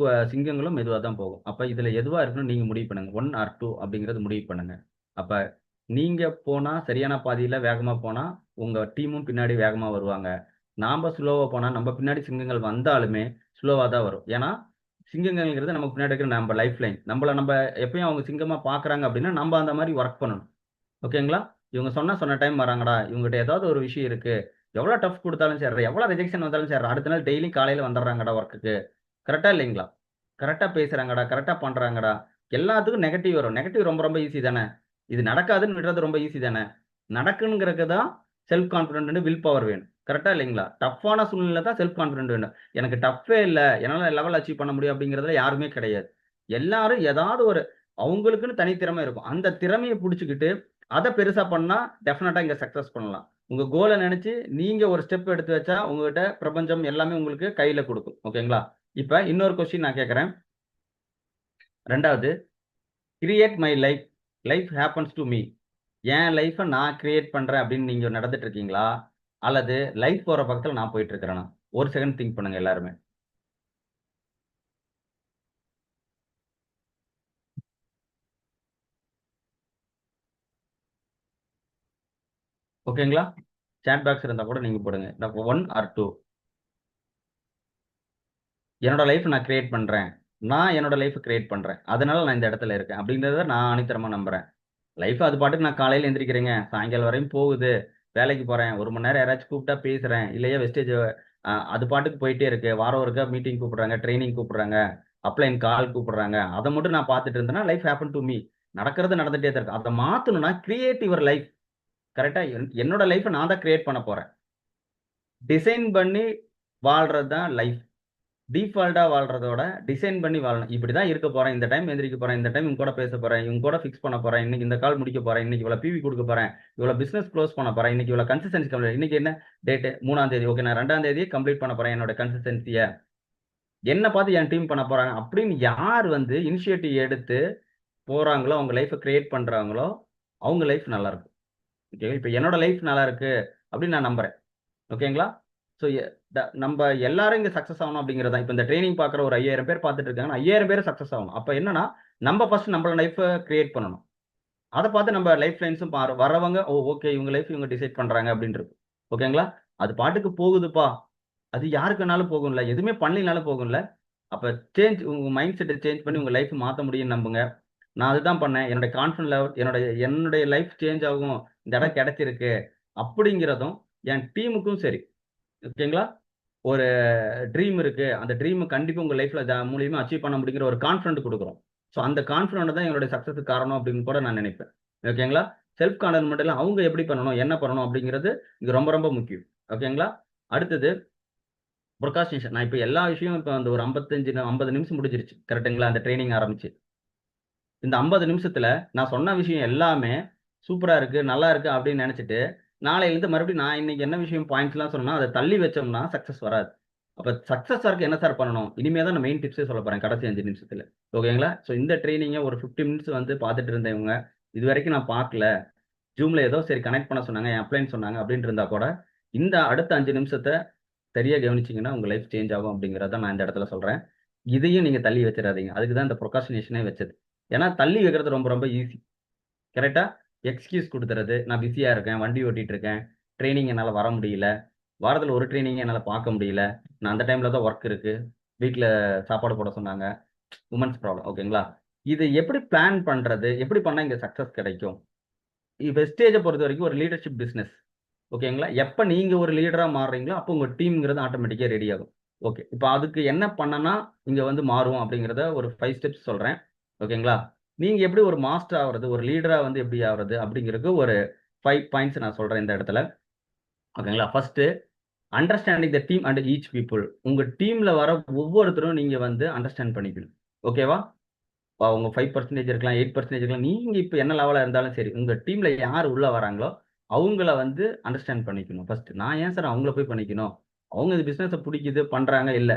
சிங்கங்களும் மெதுவா தான் போகும். அப்ப இதுல எதுவா இருக்குன்னு நீங்க முடிவு பண்ணுங்க. 1 ஆர் 2 அப்படிங்கிறத முடிவு பண்ணுங்க. அப்ப நீங்க போனா சரியான பாதையில வேகமா போனா, உங்க டீமும் பின்னாடி வேகமா வருவாங்க. நாம ஸ்லோவா போனா, நம்ம பின்னாடி சிங்கங்கள் வந்தாலுமே ஸ்லோவா தான் வரும். ஏன்னா, சிங்கங்கள்ங்கிறது நமக்கு பின்னாடி இருக்கிற நம்ம லைஃப் லைன். நம்ப எப்பயும் அவங்க சிங்கமா பார்க்குறாங்க அப்படின்னா, நம்ப அந்த மாரி வொர்க் பண்ணணும். ஓகேங்களா? இவங்க சொன்ன டைம் வராங்கடா. இவங்ககிட்ட ஏதாவது ஒரு விஷயம் இருக்கு. எவ்வளோ டஃப் குடுத்தாலும் சரிடா, எவ்வளோ ரிஜெக்ஷன் வந்தாலும் சரிடா, அடுத்த நாள் டெய்லி காலையில வந்துடுறாங்கடா வொர்க்குக்கு. கரெக்ட்டா இல்லைங்களா? கரெக்ட்டா பேசுறாங்கடா, கரெக்ட்டா பண்றாங்கடா. எல்லாத்துக்கும் நெகட்டிவ் வரும். நெகட்டிவ் ரொம்ப ரொம்ப ஈஸி தானே. இது நடக்காதுன்னு விடுறது ரொம்ப ஈஸி தானே. நடக்குங்கிறதுக்கு தான் செல்ஃப் கான்ஃபிடென்ட் வில் பவர் வேணும். கரெக்டா இல்லைங்களா? டஃப்பான சூழ்நிலை தான் செல்ஃப் கான்ஃபிடென்ட் வேணும். எனக்கு டஃப்பே இல்ல. என்னால லெவல் அச்சீவ் பண்ண முடியும் அப்படிங்கிறதுல யாருமே கிடையாது. எல்லாரும் ஏதாவது ஒரு அவங்களுக்குன்னு தனி திறமை இருக்கும். அந்த திறமைய புடிச்சுக்கிட்டு, அத பெருசா பண்ணா டெஃபினட்டா இங்க சக்சஸ் பண்ணலாம். உங்க கோல நெனச்சு நீங்க ஒரு ஸ்டெப் எடுத்து வச்சா, உங்ககிட்ட பிரபஞ்சம் எல்லாமே உங்களுக்கு கையில குடுக்கும். ஓகேங்களா? இப்ப இன்னொரு கொஸ்டின் நான் கேட்கிறேன். 2வது create my life. Life happens to me. என் லைஃப்ப நான் கிரியேட் பண்றேன் அப்படின்னு நீங்க நடந்துட்டு இருக்கீங்களா? அல்லது லைஃப் போற பக்கத்துல நான் போயிட்டு இருக்கிறேனா? ஒரு செகண்ட் திங்க் பண்ணுங்க எல்லாருமே. ஓகேங்களா? சாட் பாக்ஸ் இருந்தா கூட நீங்க போடுங்க. 1 ஆர் 2. என்னோட லைஃப் நான் கிரியேட் பண்றேன். நான் என்னோட லைஃப் கிரியேட் பண்றேன். அதனால நான் இந்த இடத்துல இருக்கேன். அப்படிங்கிறத நான் ஆணித்தரமா நம்புறேன். லைஃப் அது பாட்டுக்கு நான் காலையில எந்திரிக்கிறேங்க. சாயங்காலம் வரையும் போகுது. வேலைக்கு போறேன். 1 மணி நேரம் யாராச்சும் கூப்பிட்டா பேசுறேன். இல்லையா வெஸ்டேஜ் அது பாட்டுக்கு போயிட்டே இருக்கு. வாரம் ஒருக்கா மீட்டிங் கூப்பிடுறாங்க, ட்ரெய்னிங் கூப்பிடுறாங்க, அப்ளைன் கால் கூப்பிடுறாங்க. அத மட்டும் நான் பார்த்துட்டு இருந்தேன்னா, லைஃப் ஹேப்பன் டூ மீ. நடக்கிறது நடந்துட்டே தான் இருக்கு. அத மாத்தணும்னா கிரியேட் யுவர் லைஃப். கரெக்ட்டா? என்னோட லைஃப்ப நான் தான் கிரியேட் பண்ண போறேன். டிசைன் பண்ணி வாழ்றது தான் லைஃப். டீஃபால்ட்டா வாழ்றதோட, டிசைன் பண்ணி வாழணும். இப்படிதான் இருக்க போறேன். இந்த டைம் எந்திரிக்க போறேன். இந்த டைம் இவங்க கூட பேச போறேன். இவங்க கூட ஃபிக்ஸ் பண்ண போறேன். இன்னைக்கு இந்த கால் முடிக்க போறேன். இன்னைக்கு இவ்வளவு பிவி குடுக்க போறேன். இவ்வளவு பிசினஸ் குளோஸ் பண்ண போறேன். இன்னைக்கு இவ்வளவு கன்சிஸ்டன்சி கம்ப்ளீட். இன்னைக்கு என்ன டேட்? 3ஆம் தேதி. ஓகே, நான் 2ஆம் தேதியே கம்ப்ளீட் பண்ண போறேன் என்னோட கன்சிஸ்டன்சிய. என்ன பார்த்து என் டீம் பண்ண போறாங்க அப்படின்னு யார் வந்து இனிஷியேட்டிவ் எடுத்து போறாங்களோ, அவங்க லைஃப்ப கிரியேட் பண்றாங்களோ, அவங்க லைஃப் நல்லா இருக்கும். ஓகே. இப்ப என்னோட லைஃப் நல்லா இருக்கு அப்படின்னு நான் நம்புறேன். ஓகேங்களா? ஸோ நம்ப எல்லாரும் இங்க சக்சஸ் ஆகணும் அப்படிங்கிறது தான். இப்ப இந்த ட்ரெய்னிங் பார்க்குற ஒரு 5000 பேர் பார்த்துட்டு இருக்காங்கன்னா, 5000 பேரும் சக்சஸ் ஆகணும். அப்ப என்னன்னா, நம்ப ஃபர்ஸ்ட் நம்மளோட லைஃப்ப கிரியேட் பண்ணணும். அத பார்த்து நம்ம லைஃப் லைன்ஸும் வர்றவங்க, ஓ! ஓகே, இவங்க லைஃப் இவங்க டிசைட் பண்றாங்க அப்படின்னு இருக்கும். ஓகேங்களா? அது பாட்டுக்கு போகுதுப்பா. அது யாருக்கு வேணாலும் போகும்ல. எதுவுமே பண்ணலைனாலும் போகும்ல. அப்ப உங்க மைண்ட் செட்ட சேஞ்ச் பண்ணி உங்க லைஃப் மாத்த முடியும்னு நம்புங்க. நான் அதுதான் பண்ணேன். என்னுடைய கான்ஃபிடன்ட் லெவல் என்னுடைய லைஃப் சேஞ்ச் ஆகும். இந்த இடம் கிடைச்சிருக்கு. அப்படிங்கிறதும் என் டீமுக்கும் சரி. ஓகேங்களா? ஒரு ட்ரீம் இருக்கு. அந்த ட்ரீம் கண்டிப்பா உங்க லைஃப்ல மூலியமா அச்சீவ் பண்ண முடியுங்கிற ஒரு கான்ஃபிடன்ட் குடுக்குறோம். ஸோ அந்த கான்ஃபிடன்ட் தான் என்னுடைய சக்சஸ்க்கு காரணம் அப்படின்னு கூட நான் நினைப்பேன். ஓகேங்களா? செல்ஃப் கான்ஃபிடன்ட் மட்டும் இல்ல, அவங்க எப்படி பண்ணணும்? என்ன பண்ணணும்? அப்படிங்கிறது இங்க ரொம்ப ரொம்ப முக்கியம். ஓகேங்களா? அடுத்தது ப்ரொக்ராஸ்டினேஷன். நான் இப்ப எல்லா விஷயமும் இப்ப அந்த ஒரு 50 நிமிஷம் முடிஞ்சிருச்சு. கரெக்ட்டுங்களா? அந்த ட்ரெய்னிங் ஆரம்பிச்சு. இந்த 50 நிமிஷத்துல நான் சொன்ன விஷயம் எல்லாமே சூப்பரா இருக்கு, நல்லா இருக்கு அப்படின்னு நெனச்சுட்டு, நாளையிலருந்து மறுபடியும் நான் இன்னைக்கு என்ன விஷயம் பாயிண்ட்ஸ்லாம் சொன்னேனோ, அத தள்ளி வச்சோம்னா சக்சஸ் வராது. அப்ப சக்சஸ் ஆறக்கு என்ன சார் பண்ணணும்? இனிமே தான் நான் மெயின் டிப்ஸே சொல்லப் போறேன். கடைசி 5 நிமிஷத்துல. ஓகேங்களா? ஸோ இந்த ட்ரெய்னிங்க ஒரு 15 மினிட்ஸ் வந்து பார்த்துட்டு இருந்தவங்க, இதுவரைக்கும் நான் பார்க்கல. Zoomல ஏதோ சரி கனெக்ட் பண்ண சொன்னாங்க, என் அப்ளைன்னு சொன்னாங்க அப்படின்னு இருந்தா கூட, இந்த அடுத்த 5 நிமிஷத்த சரியா கவனிச்சீங்கன்னா, உங்க லைஃப் சேஞ்ச் ஆகும் அப்படிங்கிறத நான் இந்த இடத்துல சொல்றேன். இதையும் நீங்க தள்ளி வச்சிராதீங்க. அதுக்கு தான் இந்த ப்ரொக்ராஸ்டினேஷனே வச்சது. ஏன்னா தள்ளி வைக்கிறது ரொம்ப ரொம்ப ஈஸி. கரெக்ட்டா? எக்ஸ்கியூஸ் குடுத்துறது. நான் பிஸியா இருக்கேன். வண்டி ஓட்டிட்டு இருக்கேன். ட்ரெய்னிங் என்னால வர முடியல. வாரத்துல ஒரு ட்ரெய்னிங் என்னால பார்க்க முடியல. நான் அந்த டைம்ல தான் வொர்க் இருக்கு. வீட்ல சாப்பாடு போட சொன்னாங்க. Women's problem. ஓகேங்களா? இது எப்படி பிளான் பண்றது? எப்படி பண்ணா இங்க சக்சஸ் கிடைக்கும்? வெஸ்டேஜ பொறுத்தவரைக்கும் ஒரு லீடர்ஷிப் பிசினஸ். ஓகேங்களா? எப்ப நீங்க ஒரு லீடரா மாறுறீங்களோ, அப்போ உங்க டீம்ங்கிறது ஆட்டோமேட்டிக்கா ரெடி ஆகும். ஓகே. இப்ப அதுக்கு என்ன பண்ணனா இங்க வந்து மாறும் அப்படிங்கிறத ஒரு 5 ஸ்டெப்ஸ் சொல்றேன். ஓகேங்களா? நீங்க எப்படி ஒரு மாஸ்டர் ஆவறது? ஒரு லீடரா வந்து எப்படி ஆவறது? அப்படிங்கிறதுக்கு ஒரு 5 பாயிண்ட்ஸ் நான் சொல்றேன் இந்த இடத்துல. ஓகேங்களா? First understanding the team and each people. உங்க டீம்ல வர ஒவ்வொருத்தரும் நீங்க வந்து அண்டர்ஸ்டாண்ட் பண்ணிக்கணும். ஓகேவா? அவங்க 5% இருக்கலாம், 8% இருக்கலாம். நீங்க இப்ப என்ன லெவல்ல இருந்தாலும் சரி, உங்க டீம்ல யார் உள்ள வராங்களோ, அவங்கள வந்து அண்டர்ஸ்டாண்ட் பண்ணிக்கணும் ஃபர்ஸ்ட். நான் ஏன் சார் அவங்கள போய் பண்ணிக்கணும்? அவங்க இந்த பிசினஸ புடிக்குது, பண்றாங்க. இல்ல.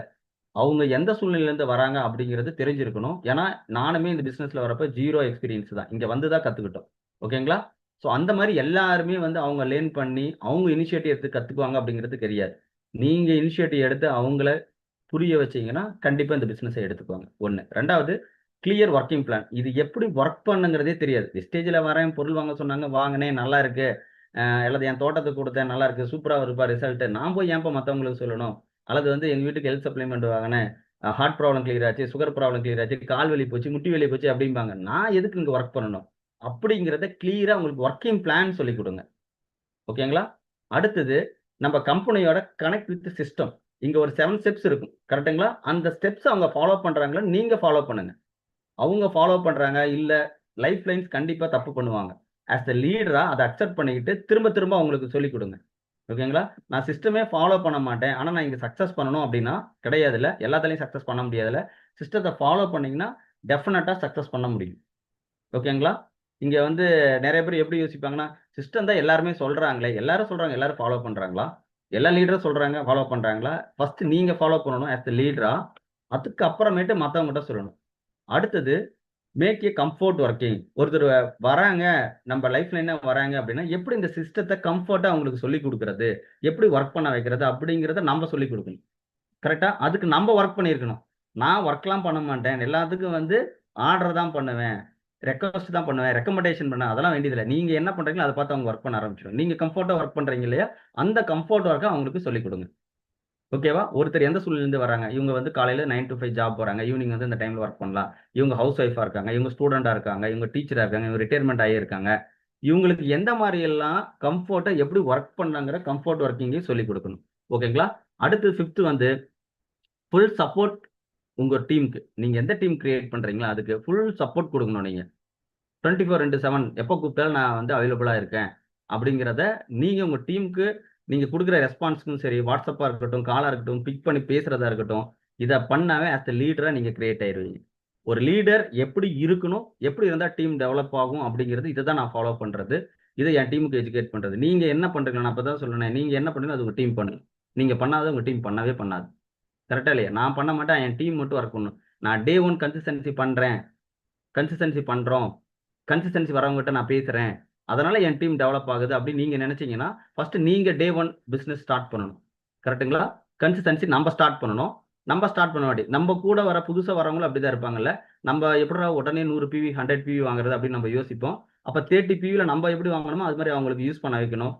அவங்க எந்த சூழ்நிலையிலிருந்து வராங்க அப்படிங்கிறது தெரிஞ்சிருக்கணும். ஏன்னா, நானுமே இந்த பிசினஸ்ல வரப்ப 0 எக்ஸ்பீரியன்ஸ் தான். இங்க வந்து தான் கத்துக்கிட்டோம். ஓகேங்களா? ஸோ அந்த மாரி எல்லாருமே வந்து அவங்க லேர்ன் பண்ணி, அவங்க இனிஷியேட்டிவ் எடுத்து கத்துக்குவாங்க அப்படிங்கிறது கிடையாது. நீங்க இனிஷியேட்டிவ் எடுத்து அவங்கள புரிய வச்சீங்கன்னா, கண்டிப்பா இந்த பிசினஸ எடுத்துக்குவாங்க. 1. 2வது கிளியர் வொர்க்கிங் பிளான். இது எப்படி வொர்க் பண்ணுங்கிறதே தெரியாது. வெஸ்டேஜ்ல வரேன், பொருள் வாங்க சொன்னாங்க, வாங்குனேன், நல்லா இருக்கு. அல்லது என் தோட்டத்துக்கு குடுத்தேன், நல்லா இருக்கு. சூப்பரா வருதுப்பா ரிசல்ட். நான் போய் ஏன்பா மத்தவங்களுக்கு சொல்லணும்? அல்லது வந்து எங்க வீட்டுக்கு ஹெல்த் சப்ளிமெண்ட் வாங்குனேன். ஹார்ட் ப்ராப்ளம் கிளியர் ஆச்சு, சுகர் ப்ராப்ளம் கிளியர் ஆச்சு, கால் வலி போச்சு, முட்டி வலி போச்சு அப்படிம்பாங்க. நான் எதுக்கு இங்க வொர்க் பண்ணணும்? அப்படிங்கிறத கிளியரா உங்களுக்கு வொர்க்கிங் பிளான் சொல்லிக் குடுங்க. ஓகேங்களா? அடுத்தது நம்ம கம்பெனியோட கனெக்ட் வித் சிஸ்டம். இங்க ஒரு 7 ஸ்டெப்ஸ் இருக்கும். கரெக்ட்டுங்களா? அந்த ஸ்டெப்ஸ் அவங்க ஃபாலோ பண்றாங்களான்னு நீங்க ஃபாலோ பண்ணுங்க. அவங்க ஃபாலோ பண்றாங்க, இல்ல லைஃப் லைன்ஸ் கண்டிப்பா தப்பு பண்ணுவாங்க. ஆஸ் எ லீடரா அத அக்செப்ட் பண்ணிக்கிட்டு திரும்ப திரும்ப அவங்களுக்கு சொல்லிக் குடுங்க. ஓகேங்களா? நான் சிஸ்டமே ஃபாலோ பண்ண மாட்டேன். ஆனா நான் இங்க சக்சஸ் பண்ணணும் அப்படின்னா கிடையாதுல்ல. எல்லாத்துலயும் சக்சஸ் பண்ண முடியாதுல்ல. சிஸ்டத்த ஃபாலோ பண்ணீங்கன்னா டெஃபினட்டா சக்சஸ் பண்ண முடியும். ஓகேங்களா? இங்க வந்து நெறைய பேர் எப்படி யோசிப்பாங்கன்னா, சிஸ்டம் தான் எல்லாருமே சொல்றாங்களே, எல்லாரும் சொல்றாங்க, எல்லாரும் ஃபாலோ பண்றாங்களா? எல்லா லீடரும் சொல்றாங்க, ஃபாலோ பண்றாங்களா? ஃபர்ஸ்ட் நீங்க ஃபாலோ பண்ணணும் ஆஸ் எ லீடரா. அதுக்கு அப்புறமேட்டு மத்தவங்ககிட்ட சொல்லணும். அடுத்தது மேக் எ கம்ஃபோர்ட் ஒர்க்கிங். ஒருத்தர் வராங்க, நம்ம லைஃப்ல என்ன வராங்க அப்படின்னா, எப்படி இந்த சிஸ்டத்த கம்ஃபோர்ட்டா அவங்களுக்கு சொல்லிக் குடுக்குறது? எப்படி வொர்க் பண்ண வைக்கிறது? அப்படிங்கிறத நம்ப சொல்லிக் குடுக்கணும். கரெக்ட்டா? அதுக்கு நம்ப வொர்க் பண்ணியிருக்கணும். நான் வொர்க்லாம் பண்ண மாட்டேன். எல்லாத்துக்கும் வந்து ஆர்டர் தான் பண்ணுவேன். ரெக்வெஸ்ட் தான் பண்ணுவேன். ரெக்கமெண்டேஷன் பண்ண அதெல்லாம் வேண்டியதில்ல. நீங்க என்ன பண்றீங்களோ அத பார்த்து அவங்க வொர்க் பண்ண ஆரம்பிச்சுருவாங்க. நீங்க கம்ஃபோர்ட்டா வொர்க் பண்றீங்க இல்லையா? அந்த கம்ஃபோர்ட் வொர்க்க அவங்களுக்கு சொல்லிக் குடுங்க. ஓகேவா? ஒருத்தர் எந்த சூழ்நிலையிலிருந்து வராங்க? இவங்க வந்து காலையில 9 to 5 ஜாப் போறாங்க. ஈவினிங் வந்து இந்த டைம்ல வொர்க் பண்ணலாம். இவங்க ஹவுஸ் ஒய்ஃபா இருக்காங்க. இவங்க ஸ்டூடெண்ட்டா இருக்காங்க. இவங்க டீச்சரா இருக்காங்க. இவங்க ரிட்டயர்மென்ட் ஆகியிருக்காங்க. இவங்களுக்கு எந்த மாரி எல்லாம் கம்ஃபோர்ட்டா எப்படி வொர்க் பண்ணலாங்கிற கம்ஃபோர்ட் வொர்க்கிங்கையும் சொல்லிக் குடுக்கணும். ஓகேங்களா? அடுத்து 5த் வந்து ஃபுல் சப்போர்ட் உங்க டீம்க்கு. நீங்க எந்த டீம் கிரியேட் பண்றீங்களோ அதுக்கு ஃபுல் சப்போர்ட் குடுக்கணும் நீங்க. 24/7 எப்ப கூப்பிட்டாலும் நான் வந்து அவைலபிளா இருக்கேன். அப்படிங்கிறத நீங்க உங்க டீமுக்கு நீங்க குடுக்குற ரெஸ்பான்ஸ்க்கும் சரி, WhatsApp-ஆ இருக்கட்டும், காலா இருக்கட்டும், பிக் பண்ணி பேசுறதா இருக்கட்டும், இத பண்ணாவே ஆஸ் எ லீடரா நீங்க கிரியேட் ஆயிருவீங்க. ஒரு லீடர் எப்படி இருக்கணும்? எப்படி இருந்தா டீம் டெவலப் ஆகும்? அப்படிங்கிறது இத தான் நான் ஃபாலோ பண்றது. இத என் டீமுக்கு எஜுகேட் பண்றது. நீங்க என்ன பண்றீங்க? நான் அப்பதான் சொன்னேனே, நீங்க என்ன பண்றீங்களோ அது உங்க டீம் பண்ணுங்க. நீங்க பண்ணாதத உங்க டீம் பண்ணவே பண்ணாது. கரெக்ட்டா இல்லையா? நான் பண்ண மாட்டேன். என் டீம் மட்டும் வொர்க் பண்ணணும். நான் டே 1 கன்சிஸ்டன்சி பண்றேன். கன்சிஸ்டன்சி பண்றோம். கன்சிஸ்டன்சி வரவங்ககிட்ட நான் பேசுறேன். அதனால என் டீம் டெவலப் ஆகுது அப்படின்னு நீங்க நினைச்சீங்கன்னா, ஃபர்ஸ்ட் நீங்க டே 1 பிசினஸ் ஸ்டார்ட் பண்ணணும். கரெக்ட்டுங்களா? கன்சிஸ்டன்சி நம்ப ஸ்டார்ட் பண்ணணும். நம்ப ஸ்டார்ட் பண்ணவாட்டி, நம்ப கூட வர புதுசா வரவங்களும் அப்படிதான் இருப்பாங்கல்ல. நம்ப எப்புட்றா உடனே 100 பிவி, 100 பிவி வாங்குறது அப்படின்னு நம்ம யோசிப்போம். அப்ப 30 பிவில நம்ப எப்படி வாங்கணுமோ, அது மாரி அவங்களுக்கு யூஸ் பண்ண வைக்கணும்.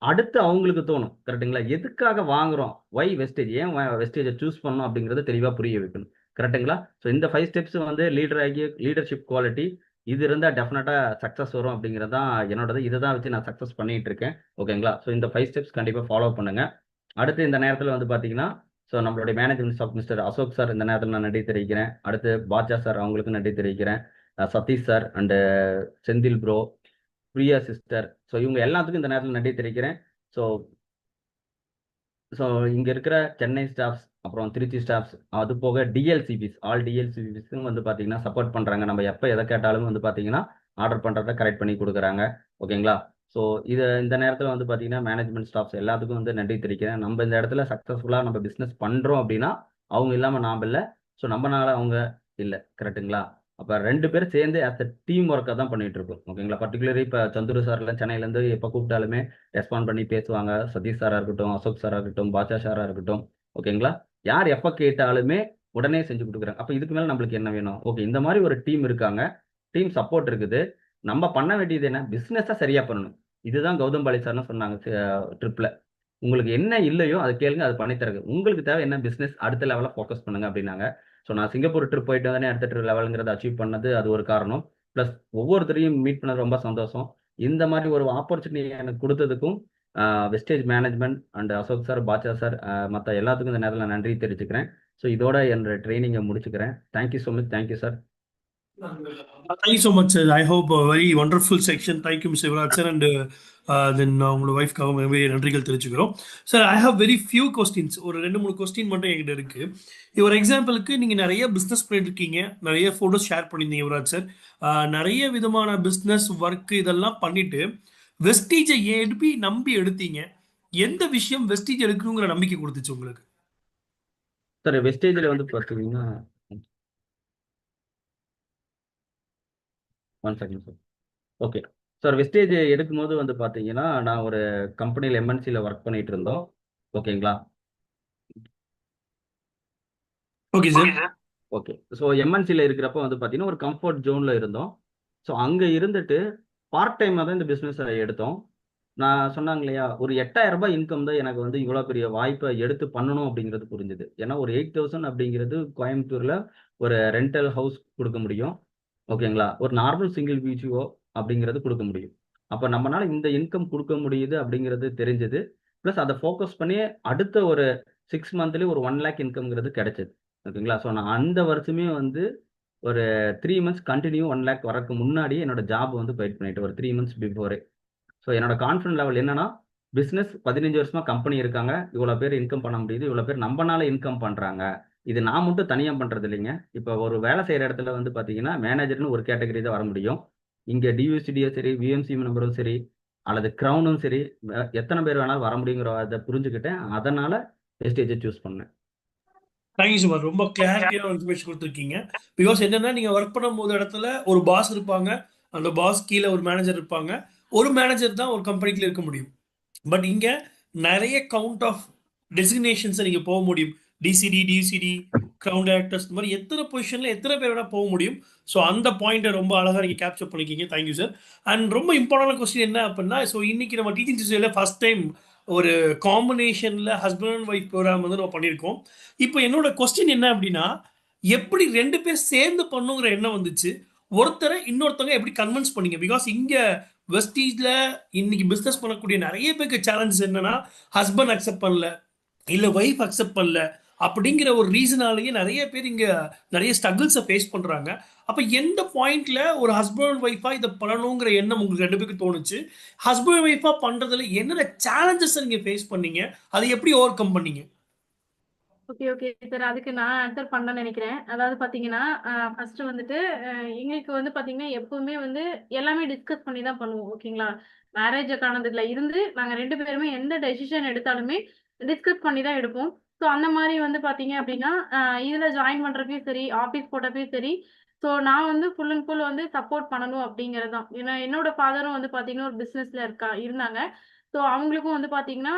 அடுத்து அவங்களுக்கு தோணும். கரெக்ட்டுங்களா? எதுக்காக வாங்குறோம்? Why wastage? ஏன் வெஸ்டேஜ சூஸ் பண்ணணும் அப்படிங்கிறத தெளிவா புரிய வைக்கணும். கரெக்ட்டுங்களா? ஸோ இந்த 5 ஸ்டெப்ஸ் வந்து லீடர் ஆகிய லீடர்ஷிப் குவாலிட்டி இது இருந்தா டெஃபினட்டா சக்சஸ் வரும் அப்படிங்கிறது தான் என்னோடது. இத தான் வச்சு நான் சக்சஸ் பண்ணிட்டு இருக்கேன். ஓகேங்களா? ஸோ இந்த 5 ஸ்டெப்ஸ் கண்டிப்பா ஃபாலோ பண்ணுங்க. அடுத்து இந்த நேரத்தில வந்து பார்த்தீங்கன்னா, ஸோ நம்மளுடைய management staff mister Ashok sir இந்த நேரத்தில நான் நன்றி தெரிவிக்கிறேன். அடுத்து பாட்ஷா சார் அவங்களுக்கும் நன்றி தெரிவிக்கிறேன். Satish sir and Senthil bro, Priya sister. So இவங்க எல்லாத்துக்கும் இந்த நேரத்தில நன்றி தெரிவிக்கிறேன். ஸோ ஸோ இங்க இருக்கிற சென்னை ஸ்டாஃப்ஸ், அப்புறம் திருச்சி ஸ்டாஃப்ஸ், அது போக டிஎல்சிபிஸ், ஆல் டிஎல்சிபிஸ்க்கும் வந்து பார்த்தீங்கன்னா, சப்போர்ட் பண்றாங்க. நம்ம எப்ப எத கேட்டாலும் வந்து பார்த்தீங்கன்னா, ஆர்டர் பண்றத கரெக்ட் பண்ணி குடுக்குறாங்க. ஓகேங்களா? ஸோ இந்த நேரத்தில வந்து பார்த்தீங்கன்னா, மேனேஜ்மென்ட் ஸ்டாஃப்ஸ் எல்லாத்துக்கும் வந்து நன்றி தெரிவிக்கிறேன். நம்ம இந்த இடத்துல சக்சஸ்ஃபுல்லா நம்ம பிசினஸ் பண்றோம் அப்படின்னா, அவங்க இல்லாம நாம இல்ல. ஸோ நம்மனால அவங்க இல்ல. கரெக்ட்டுங்களா? அப்ப 2 பேரும் சேர்ந்து ஆஸ் எ டீம் ஒர்க்கா தான் பண்ணிட்டு இருக்கோம். ஓகேங்களா? பர்ட்டிகுலர்லி இப்ப சந்துரு சார்லாம் சென்னையிலேருந்து எப்ப கூப்பிட்டாலுமே ரெஸ்பாண்ட் பண்ணி பேசுவாங்க. சதீஷ் சாரா இருக்கட்டும், அசோக் சாரா இருக்கட்டும், பாட்ஷா சாரா இருக்கட்டும். ஓகேங்களா? யார் எப்ப கேட்டாலுமே உடனே செஞ்சு குடுக்குறாங்க. அப்ப இதுக்கு மேல நம்மளுக்கு என்ன வேணும்? ஓகே இந்த மாரி ஒரு டீம் இருக்காங்க. டீம் சப்போர்ட் இருக்குது. நம்ம பண்ண வேண்டியது என்ன? பிசினஸ சரியா பண்ணணும். இதுதான் கௌதம் பாலி சார்லாம் சொன்னாங்க ட்ரிப்ல. உங்களுக்கு என்ன இல்லையோ அத கேளுங்க. அது பண்ணி தர்றேங்க. உங்களுக்கு தேவை என்ன பிசினஸ் அடுத்த லெவல்ல ஃபோக்கஸ் பண்ணுங்க அப்டின்னாங்க. ஸோ நான் சிங்கப்பூர் ட்ரிப் போயிட்டு வந்தோனே அடுத்த லெவல்ங்கிறத அச்சீவ் பண்ணது அது ஒரு காரணம். பிளஸ் ஒவ்வொருத்தரையும் மீட் பண்ணது ரொம்ப சந்தோஷம். இந்த மாரி ஒரு ஆப்பர்ச்சுனிட்டி எனக்கு குடுத்ததுக்கும் wastage management and Ashok sir, Badshah sir மத்த எல்லாத்துக்கும் இந்த நேரத்தில நன்றி தெரிவிச்சுக்கிறேன். ஸோ இதோட என்னோட ட்ரெய்னிங்க முடிச்சுக்கிறேன். Thank you so much. Thank you sir. Thank you so much, sir. I hope a very wonderful section. Thank you, Mr. Yuvraj sir, and then உங்களோட ஒய்ஃப்காக வெவ்வேறு நன்றிகள் தெரிவிச்சுக்கிறோம். Sir I have very few questions. ஒரு 2-3 question மட்டும் என்கிட்ட இருக்கு. ஒரு எக்ஸாம்பிளுக்கு நீங்க நிறைய பிசினஸ் பண்ணிட்டு இருக்கீங்க, நிறைய போட்டோஸ் ஷேர் பண்ணியிருந்தீங்க யுவராஜ் சார். நிறைய விதமான பிசினஸ் ஒர்க் இதெல்லாம் பண்ணிட்டு வெஸ்டீஜை எப்படி நம்பி எடுத்தீங்க? எந்த விஷயம் வெஸ்டீஜ் எடுக்கணுங்கிற நம்பிக்கை கொடுத்துச்சு உங்களுக்கு? சார் வெஸ்டேஜ்ல வந்து பார்த்தீங்கன்னா, 1 second sir. Okay. Sir wastage எடுக்கும்போது வந்து பார்த்தீங்கன்னா, நான் ஒரு கம்பெனில எம்என்சில வொர்க் பண்ணிட்டு இருந்தோம். ஓகேங்களா? Okay sir. ஓகே. ஸோ எம்என்சில இருக்கிறப்போ வந்து பார்த்தீங்கன்னா, ஒரு கம்ஃபோர்ட் ஜோன்ல இருந்தோம். ஸோ அங்க இருந்துட்டு பார்ட் டைமா தான் இந்த பிசினஸ எடுத்தோம். நான் சொன்னாங்க இல்லையா, ஒரு ரூ. 8,000 இன்கம் தான் எனக்கு வந்து இவ்வளோ பெரிய வாய்ப்ப எடுத்து பண்ணணும் அப்படிங்கிறது புரிஞ்சுது. ஏன்னா ஒரு 8,000 அப்படிங்கிறது கோயம்புத்தூர்ல ஒரு ரென்டல் ஹவுஸ் குடுக்க முடியும். ஓகேங்களா? ஒரு நார்மல் சிங்கிள் பிஜிஓ அப்படிங்கிறது குடுக்க முடியும். அப்ப நம்மனால இந்த இன்கம் குடுக்க முடியுது அப்படிங்கிறது தெரிஞ்சது. பிளஸ் அத ஃபோக்கஸ் பண்ணி அடுத்த ஒரு 6 மந்த்லயே ஒரு 1,00,000 இன்கம்ங்கிறது கிடைச்சது. ஓகேங்களா? ஸோ நான் அந்த வருஷமே வந்து ஒரு 3 மந்த்ஸ் கன்டின்யூ 1,00,000 வரக்கு முன்னாடியே என்னோட ஜாப் வந்து குயிட் பண்ணிட்டேன். ஒரு 3 மந்த்ஸ் பிஃபோரே. ஸோ என்னோட கான்ஃபிடன்ட் லெவல் என்னன்னா, பிஸ்னஸ் 15 வருஷமா கம்பெனி இருக்காங்க, இவ்வளோ பேர் இன்கம் பண்ண முடியுது, இவ்வளோ பேர் நம்மனால இன்கம் பண்ணுறாங்க. இது நான் மட்டும் தனியாக பண்ணுறது இல்லைங்க. இப்போ ஒரு வேலை செய்கிற இடத்துல வந்து பார்த்தீங்கன்னா மேனேஜர்னு ஒரு கேட்டகரி தான் வர முடியும். இங்கே டியூசிடியோ சரி, விஎம்சி மெம்பரும் சரி, அல்லது க்ரௌனும் சரி, எத்தனை பேர் வேணாலும் வர முடியுங்கிற அதை புரிஞ்சுக்கிட்டேன். அதனால வெஸ்டேஜை சூஸ் பண்ணேன். Thank you so much. ரொம்ப கிளாரிட்டியான இன்ஃபர்மேஷன் கொடுத்துருக்கீங்க. பிகாஸ் என்னன்னா நீங்கள் ஒர்க் பண்ணும்போது இடத்துல ஒரு பாஸ் இருப்பாங்க, அந்த பாஸ் கீழே ஒரு மேனேஜர் இருப்பாங்க. ஒரு மேனேஜர் தான் ஒரு கம்பெனிக்குள்ள இருக்க முடியும். பட் இங்கே நிறைய கவுண்ட் ஆஃப் டெசிக்னேஷன்ஸை நீங்கள் போக முடியும். டிசிடி, டிசிடி, க்ரௌன் டைரக்டர்ஸ், இந்த மாதிரி எத்தனை பொசிஷனில் எத்தனை பேர் வேணால் போக முடியும். ஸோ அந்த பாயிண்ட்டை ரொம்ப அழகாக நீங்கள் கேப்சர் பண்ணிக்கிங்க. Thank you sir. அண்ட் ரொம்ப இம்பார்ட்டன்ட் கொஸ்டின் என்ன அப்படின்னா, ஸோ இன்னைக்கு நம்ம டீச்சிங் சிஸ்டத்தில் ஃபர்ஸ்ட் டைம் ஒரு காம்பினேஷனில் ஹஸ்பண்ட் அண்ட் ஒய்ஃப் ப்ரோக்ராம் வந்து நம்ம பண்ணியிருக்கோம். இப்போ என்னோட கொஸ்டின் என்ன அப்படின்னா, எப்படி 2 பேர் சேர்ந்து பண்ணுங்கிற எண்ணம் வந்துச்சு, ஒருத்தரை இன்னொருத்தவங்க எப்படி கன்வின்ஸ் பண்ணீங்க? பிகாஸ் இங்கே வெஸ்டீஜில் இன்னைக்கு பிஸ்னஸ் பண்ணக்கூடிய நிறைய பேருக்கு சேலஞ்சஸ் என்னன்னா, ஹஸ்பண்ட் அக்செப்ட் பண்ணல, இல்லை ஒய்ஃப் அக்செப்ட் பண்ணல அப்படிங்கிற ஒரு ரீசனாலேயே நிறைய பேர் இங்கே நிறைய ஸ்ட்ரகிள்ஸை ஃபேஸ் பண்ணுறாங்க. அப்போ எந்த பாயிண்ட்ல ஒரு ஹஸ்பண்ட் அண்ட் ஒய்ஃபா இதை பண்ணணுங்கிற எண்ணம் உங்களுக்கு 2 பேருக்கு தோணுச்சு? ஹஸ்பண்ட் அண்ட் ஒய்ஃபா பண்ணுறதுல என்னென்ன சேலஞ்சஸ் நீங்கள் ஃபேஸ் பண்ணீங்க, அதை எப்படி ஓவர் கம் பண்ணீங்க? ஓகே ஓகே சார், அதுக்கு நான் ஆன்சர் பண்ண நினைக்கிறேன். அதாவது பாத்தீங்கன்னா ஃபர்ஸ்ட் வந்துட்டு எங்களுக்கு வந்து பாத்தீங்கன்னா எப்பவுமே வந்து எல்லாமே டிஸ்கஸ் பண்ணி தான் பண்ணுவோம். ஓகேங்களா? மேரேஜ் ஆனதுல இருந்து நாங்க 2 பேருமே எந்த டெசிஷன் எடுத்தாலுமே டிஸ்கஸ் பண்ணி தான் எடுப்போம். ஸோ அந்த மாதிரி வந்து பாத்தீங்க அப்படின்னா இதுல ஜாயின் பண்றப்பயும் சரி, ஆபீஸ் போட்டப்பயும் சரி, ஸோ நான் வந்து ஃபுல் அண்ட் ஃபுல் வந்து சப்போர்ட் பண்ணணும் அப்படிங்கிறது தான். ஏன்னா என்னோட ஃபாதரும் வந்து பாத்தீங்கன்னா ஒரு பிசினஸ்ல இருந்தாங்க. ஸோ அவங்களுக்கும் வந்து பாத்தீங்கன்னா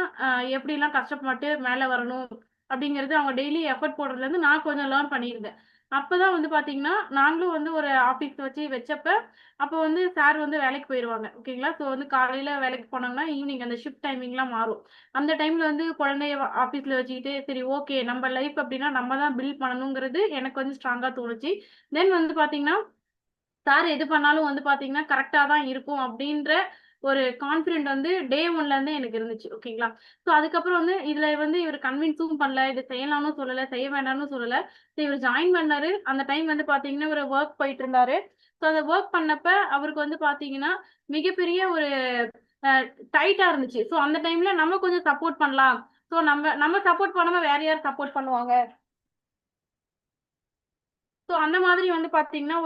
எப்படிலாம் கஷ்டப்பட்டு மேல வரணும் அப்படிங்கிறது அவங்க டெய்லி எஃபர்ட் போடுறதுல இருந்து நான் கொஞ்சம் லேர்ன் பண்ணியிருந்தேன். அப்பதான் வந்து பாத்தீங்கன்னா நாங்களும் வந்து ஒரு ஆபீஸ் வச்சப்ப அப்போ வந்து சார் வந்து வேலைக்கு போயிருவாங்க. ஓகேங்களா? ஸோ வந்து காலையில வேலைக்கு போனாங்கன்னா ஈவினிங் அந்த ஷிஃப்ட் டைமிங்லாம் மாறும். அந்த டைம்ல வந்து குழந்தைய ஆபீஸ்ல வச்சுக்கிட்டு சரி ஓகே நம்ம லைஃப் அப்படின்னா நம்ம தான் பில்ட் பண்ணணுங்கிறது எனக்கு வந்து ஸ்ட்ராங்கா தோணுச்சு. தென் வந்து பாத்தீங்கன்னா சார் எது பண்ணாலும் வந்து பாத்தீங்கன்னா கரெக்டா தான் இருக்கும் அப்படின்ற ஒரு கான்ஃபிடென்ட் வந்து டே ஒன்ல இருந்தே எனக்கு இருந்துச்சு. ஓகேங்களா? ஸோ அதுக்கப்புறம் வந்து இதுல வந்து இவர் கன்வின்ஸும் பண்ணல, இது செய்யலாம்னு சொல்லல, செய்ய வேண்டாம்னு சொல்லல. ஸோ இவர் ஜாயின் பண்ணாரு. அந்த டைம் வந்து பாத்தீங்கன்னா இவர் ஒர்க் போயிட்டு இருந்தாரு. ஸோ அந்த ஒர்க் பண்ணப்ப அவருக்கு வந்து பாத்தீங்கன்னா மிகப்பெரிய ஒரு டைட்டா இருந்துச்சு. ஸோ அந்த டைம்ல நம்ம கொஞ்சம் சப்போர்ட் பண்ணலாம். ஸோ நம்ம நம்ம சப்போர்ட் பண்ணாம வேற யார் சப்போர்ட் பண்ணுவாங்க? ஸோ அந்த மாதிரி வந்து பாத்தீங்கன்னா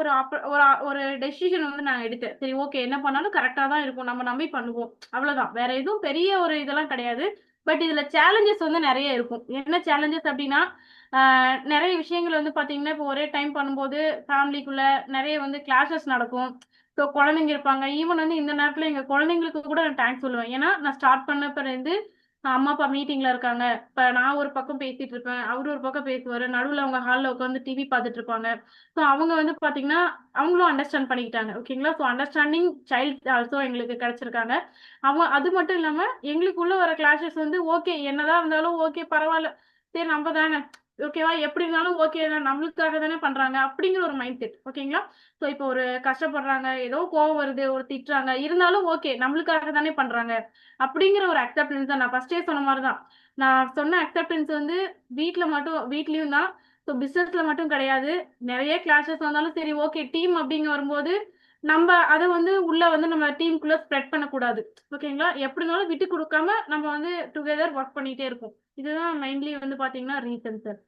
ஒரு டெசிஷன் வந்து நான் எடுத்தேன். சரி ஓகே என்ன பண்ணாலும் கரெக்டா தான் இருக்கும். நம்ம நம்பி பண்ணுவோம். அவ்வளவுதான். வேற எதுவும் பெரிய ஒரு இதெல்லாம் கிடையாது. பட் இதுல சேலஞ்சஸ் வந்து நெறைய இருக்கும். என்ன சேலஞ்சஸ் அப்டின்னா, நெறைய விஷயங்கள் வந்து பாத்தீங்கன்னா, இப்போ ஒரே டைம் பண்ணும்போது ஃபேமிலிக்குள்ள நெறைய வந்து கிளாஷஸ் நடக்கும். ஸோ குழந்தைங்க இருப்பாங்க. ஈவன் வந்து இந்த நேரத்துல எங்க குழந்தைங்களுக்கு கூட நான் தேங்க்ஸ் சொல்லுவேன். ஏன்னா நான் ஸ்டார்ட் பண்ணப்பலேருந்து அம்மா, அப்பா மீட்டிங்ல இருக்காங்க. இப்ப நான் ஒரு பக்கம் பேசிட்டு இருப்பேன். அவரு ஒரு பக்கம் பேசுவாரு. நடுவுல அவங்க ஹால்ல உட்கார்ந்து டிவி பார்த்துட்டு இருப்பாங்க. ஸோ அவங்க வந்து பாத்தீங்கன்னா, அவங்களும் அண்டர்ஸ்டாண்ட் பண்ணிக்கிட்டாங்க. ஓகேங்களா? ஸோ அண்டர்ஸ்டாண்டிங் சைல்ட் ஆல்சோ எங்களுக்கு கிடைச்சிருக்காங்க. அது மட்டும் இல்லாம எங்களுக்குள்ள வர கிளாஷஸ் வந்து ஓகே என்னதான் இருந்தாலும் ஓகே பரவால்ல. சரி நம்ம தானே. ஓகேவா? எப்படி இருந்தாலும் ஓகே தான். நம்மளுக்காக தானே பண்றாங்க. அப்படிங்கிற ஒரு மைண்ட் செட். ஓகேங்களா? ஸோ இப்போ ஒரு கஷ்டப்படுறாங்க. ஏதோ கோவம் வருது. ஒரு திட்டுறாங்க. இருந்தாலும் ஓகே நம்மளுக்காக தானே பண்றாங்க. அப்படிங்கிற ஒரு அக்செப்டன்ஸ் தான். நான் ஃபர்ஸ்டே சொன்ன மாரி தான். நான் சொன்ன அக்செப்டன்ஸ் வந்து வீட்லயும் தான். ஸோ பிசினஸ்ல மட்டும் கிடையாது. நெறைய கிளாஷஸ் வந்தாலும் சரி ஓகே டீம் அப்படிங்க வரும்போது, நம்ப அத வந்து உள்ள வந்து நம்ம டீமுக்குள்ள ஸ்ப்ரெட் பண்ணக்கூடாது. ஓகேங்களா? எப்படி இருந்தாலும் விட்டு குடுக்காம நம்ம வந்து டுகெதர் வொர்க் பண்ணிட்டே இருப்போம். இதுதான் மெயின்லி வந்து பாத்தீங்கன்னா ரீசன் சார்.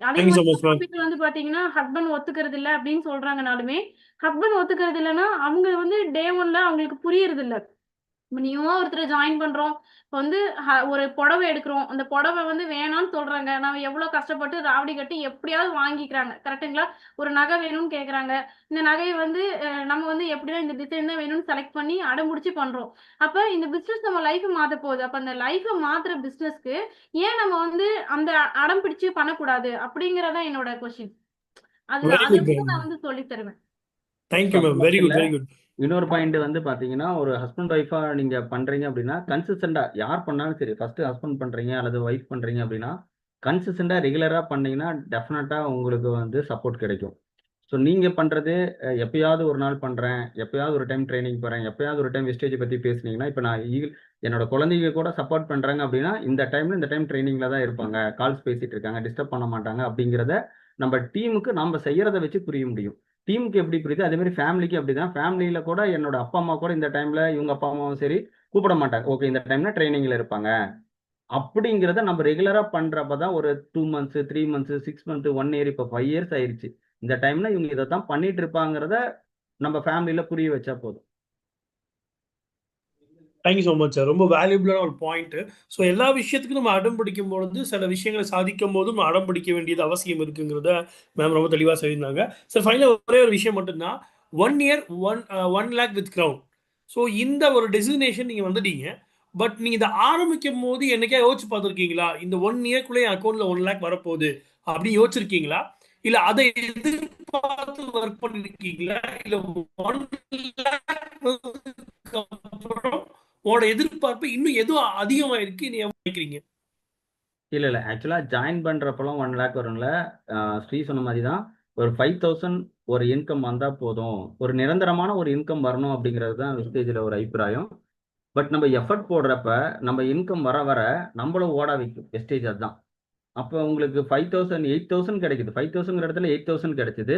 அதே தேங்க்யூ ஸோ மாதிரி மச் மேம். வீட்ல வந்து பாத்தீங்கன்னா, ஹஸ்பண்ட் ஒத்துக்கிறது இல்ல அப்படின்னு சொல்றாங்கனாலுமே, ஹஸ்பண்ட் ஒத்துக்கிறது இல்லன்னா, அவங்க வந்து டே ஒன்ல அவங்களுக்கு புரியறது இல்ல. நியூவா ஒருத்தர ஜாயின் பண்றோம். இப்ப வந்து ஒரு புடவ எடுக்குறோம். அந்த புடவ வந்து வேணான்னு சொல்றாங்க. நாம எவ்ளோ கஷ்டப்பட்டு ராவடி கட்டி எப்படியாவது வாங்கிக்கிறாங்க. கரெக்ட்டுங்களா? ஒரு நகை வேணும்னு கேக்குறாங்க. இந்த நகைய வந்து நம்ம வந்து எப்படியோ இந்த டிசைன் தான் வேணும்னு செலக்ட் பண்ணி அடம்புடிச்சு பண்றோம். அப்ப இந்த பிசினஸ் நம்ம லைஃப மாத்தப் போகுது. அப்ப அந்த லைஃப மாத்துற பிசினஸ்க்கு ஏன் நம்ம வந்து அந்த அடம் பிடிச்சு பண்ணக்கூடாது? அப்படிங்கிறது தான் என்னோட கொஸ்டின். அதுதான். வெரி அது குட் வந்து மேம். நான் வந்து சொல்லி தருவேன். தேங்க்யூ அது மேம். வெரி மட்டும் இல்ல. Good, very good. இன்னொரு பாயிண்ட் வந்து பாத்தீங்கன்னா, ஒரு ஹஸ்பண்ட் ஒய்ஃபா நீங்க பண்றீங்க அப்படின்னா, கன்சிஸ்டன்ட்டா யார் பண்ணாலும் சரி, ஃபர்ஸ்ட் ஹஸ்பண்ட் பண்றீங்க அல்லது ஒய்ஃப் பண்றீங்க அப்படின்னா, கன்சிஸ்டன்ட்டா ரெகுலரா பண்ணீங்கன்னா, டெஃபினட்டா உங்களுக்கு வந்து சப்போர்ட் கிடைக்கும். ஸோ நீங்க பண்றது எப்பயாவது ஒரு நாள் பண்றேன், எப்பயாவது ஒரு டைம் ட்ரெய்னிங் போறேன், எப்பயாவது ஒரு டைம் வெஸ்டேஜ பத்தி பேசுனீங்கன்னா, இப்ப நான் என்னோட குழந்தைங்க கூட சப்போர்ட் பண்றாங்க அப்படின்னா, இந்த டைம் ட்ரெய்னிங்ல தான் இருப்பாங்க. கால்ஸ் பேசிட்டு இருக்காங்க, டிஸ்டர்ப் பண்ண மாட்டாங்க அப்படிங்கிறத நம்ம டீமுக்கு நாம செய்யறத வச்சு புரிய முடியும். டீமுக்கு எப்படி புரியுது அதே மாதிரி ஃபேமிலிக்கு அப்படிதான். ஃபேமிலியில கூட என்னோட அப்பா அம்மா கூட இந்த டைம்ல இவங்க அப்பா அம்மாவும் சரி கூப்பிட மாட்டாங்க. ஓகே இந்த டைம்ல ட்ரைனிங்ல இருப்பாங்க அப்படிங்கிறத நம்ம ரெகுலரா பண்றப்பதான் ஒரு 2 மந்த்ஸ் 3 மந்த்ஸ் 6 மந்த் 1 இயர் இப்போ 5 இயர்ஸ் ஆயிருச்சு. இந்த டைம்ல இவங்க இதைத்தான் பண்ணிட்டு இருப்பாங்கிறத நம்ம ஃபேமிலியில புரிய வச்சா போதும். Thank you so much sir. ரொம்ப வேல்யூபிளான ஒரு பாயிண்ட். ஸோ எல்லா விஷயத்துக்கும் நம்ம அடம் பிடிக்கும் பொழுது சில விஷயங்களை சாதிக்கும் போதும் நம்ம அடம் பிடிக்க வேண்டியது அவசியம் இருக்குங்கிறத மேம் ரொம்ப தெளிவாக சொல்லியிருந்தாங்க. சார் ஃபைனலாக ஒரே ஒரு விஷயம் மட்டும்தான், 1 year 1 lakh with crown. So இந்த ஒரு டெசிக்னேஷன் நீங்கள் வந்துட்டீங்க. பட் நீங்கள் இதை ஆரம்பிக்கும் போது என்னைக்கா யோசிச்சு பார்த்துருக்கீங்களா, இந்த 1 இயர்க்குள்ளே என் அக்கௌண்ட்ல 1 lakh வரப்போகுது அப்படின்னு யோசிச்சிருக்கீங்களா? இல்ல அதை எதிர்பார்த்து ஒர்க் பண்ணிருக்கீங்களா? இல்ல 1 lakh அப்புறம் உங்களோட எதிர்பார்ப்பு இன்னும் எதுவும் அதிகமா இருக்கு நீ நினைக்கிறீங்க? இல்ல ஆக்சுவலா ஜாயின் பண்றப்பெல்லாம் 1 lakh வரும்ல. ஸ்ரீ சொன்ன மாதிரி தான் ஒரு 5,000 ஒரு இன்கம் வந்தா போதும், ஒரு நிரந்தரமான ஒரு இன்கம் வரணும் அப்படிங்கிறது தான் விஸ்டேஜில் ஒரு அபிப்பிராயம். பட் நம்ம எஃபர்ட் போடுறப்ப நம்ம இன்கம் வர வர நம்மளும் ஓட வைக்கும் வெஸ்டேஜ். அதுதான் அப்போ உங்களுக்கு 5,000 8,000 கிடைக்குது. 5,000 இடத்துல 8,000 கிடைச்சது.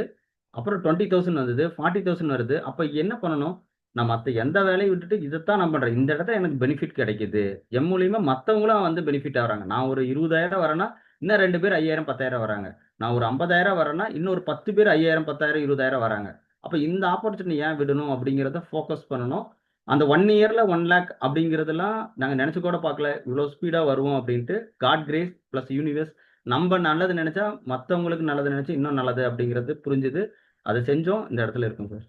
அப்புறம் 20,000 வந்தது, 40,000 வருது. அப்போ என்ன பண்ணணும், நான் மற்ற எந்த வேலையை விட்டுட்டு இதைத்தான் நான் பண்றேன். இந்த இடத்துல எனக்கு பெனிஃபிட் கிடைக்குது, என் மூலியமா மற்றவங்களும் வந்து பெனிஃபிட் ஆகுறாங்க. நான் ஒரு 20,000 வரேன்னா இன்னும் 2 பேர் 5,000 10,000 வராங்க. நான் ஒரு 50,000 வரேன்னா இன்னொரு 10 பேர் 5,000 10,000 20,000 வராங்க. அப்போ இந்த ஆப்பர்ச்சுனிட்டி ஏன் விடணும் அப்படிங்கிறத ஃபோக்கஸ் பண்ணணும். அந்த 1 இயர்ல 1 lakh அப்படிங்கிறதெல்லாம் நாங்கள் நினைச்சு கூட பார்க்கல, இவ்வளோ ஸ்பீடா வருவோம் அப்படின்ட்டு. காட் கிரேஸ் பிளஸ் யூனிவர்ஸ், நம்ம நல்லது நினைச்சா மற்றவங்களுக்கு நல்லது நினைச்சு இன்னும் நல்லது அப்படிங்கிறது புரிஞ்சுது. அதை செஞ்சோம், இந்த இடத்துல இருக்கும் sir.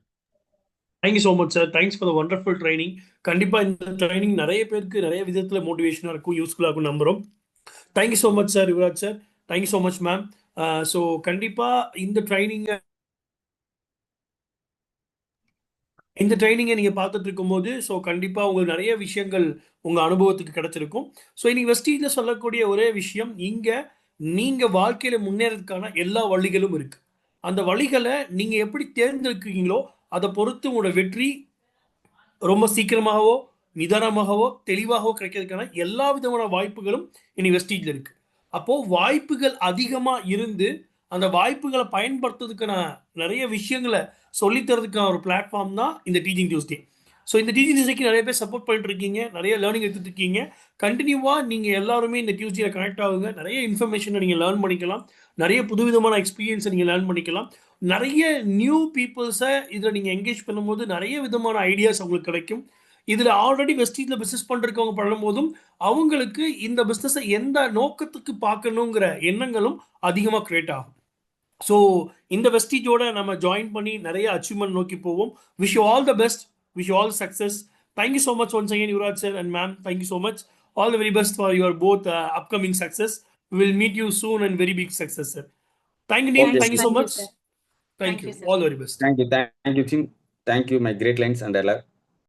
Thank you so much sir. Thanks for the wonderful training. கண்டிப்பாக இந்த ட்ரைனிங் நிறைய பேருக்கு நிறைய விதத்தில் மோட்டிவேஷனாக இருக்கும், யூஸ்ஃபுல்லாக இருக்கும் நம்புகிறோம். Thank you so much sir Yuvaraj sir. Thank you so much ma'am. So கண்டிப்பாக இந்த ட்ரைனிங்கை நீங்கள் பார்த்துட்டு இருக்கும்போது ஸோ கண்டிப்பாக உங்களுக்கு நிறைய விஷயங்கள் உங்கள் அனுபவத்துக்கு கிடைச்சிருக்கும். ஸோ இன்னைக்கு வெஸ்டீஜில் சொல்லக்கூடிய ஒரே விஷயம், இங்கே நீங்கள் வாழ்க்கையில் முன்னேறதுக்கான எல்லா வழிகளும் இருக்குது. அந்த வழிகளை நீங்கள் எப்படி தேர்ந்தெடுக்கிறீங்களோ அதை பொறுத்து உங்களோட வெற்றி ரொம்ப சீக்கிரமாகவோ நிதானமாகவோ தெளிவாகவோ கிடைக்கிறதுக்கான எல்லா விதமான வாய்ப்புகளும் இனி வெஸ்டீஜில் இருக்குது. அப்போது வாய்ப்புகள் அதிகமாக இருந்து அந்த வாய்ப்புகளை பயன்படுத்துறதுக்கான நிறைய விஷயங்களை சொல்லித்தரதுக்கான ஒரு பிளாட்ஃபார்ம் தான் இந்த டீச்சிங் டியூஸ்டே. ஸோ இந்த டீச்சிங் டியூஸ்டேக்கு நிறைய பேர் சப்போர்ட் பண்ணிட்டு இருக்கீங்க, நிறைய லேர்னிங் எடுத்துட்டு இருக்கீங்க. கண்டினியூவாக நீங்கள் எல்லாருமே இந்த டியூஸ்டேல கனெக்ட் ஆகுங்க. நிறைய இன்ஃபர்மேஷனை நீங்கள் லேர்ன் பண்ணிக்கலாம், நிறைய புதுவிதமான எக்ஸ்பீரியன்ஸை நீங்கள் லேர்ன் பண்ணிக்கலாம். நிறைய நியூ பீப்புள்ஸை இதில் நீங்கள் என்கேஜ் பண்ணும்போது நிறைய விதமான ஐடியாஸ் அவங்களுக்கு கிடைக்கும். இதில் ஆல்ரெடி வெஸ்டீஜில் பிஸ்னஸ் பண்ணுறவங்க பண்ணும்போதும் அவங்களுக்கு இந்த பிஸ்னஸை எந்த நோக்கத்துக்கு பார்க்கணுங்கிற எண்ணங்களும் அதிகமாக கிரியேட் ஆகும். ஸோ இந்த வெஸ்டீஜோட நம்ம ஜாயின் பண்ணி நிறைய அச்சீவ்மெண்ட் நோக்கி போவோம். Wish you all the best, wish you all success. Thank you so much once again Yuvaraj sir and ma'am. Thank you so much. All the very best for your both upcoming success. We will meet you soon and very big success, sir. Thank you, team. Okay, Thank you so much. sir. Thank Thank you. you, sir. All the very best. Thank you team. Thank you my great lines and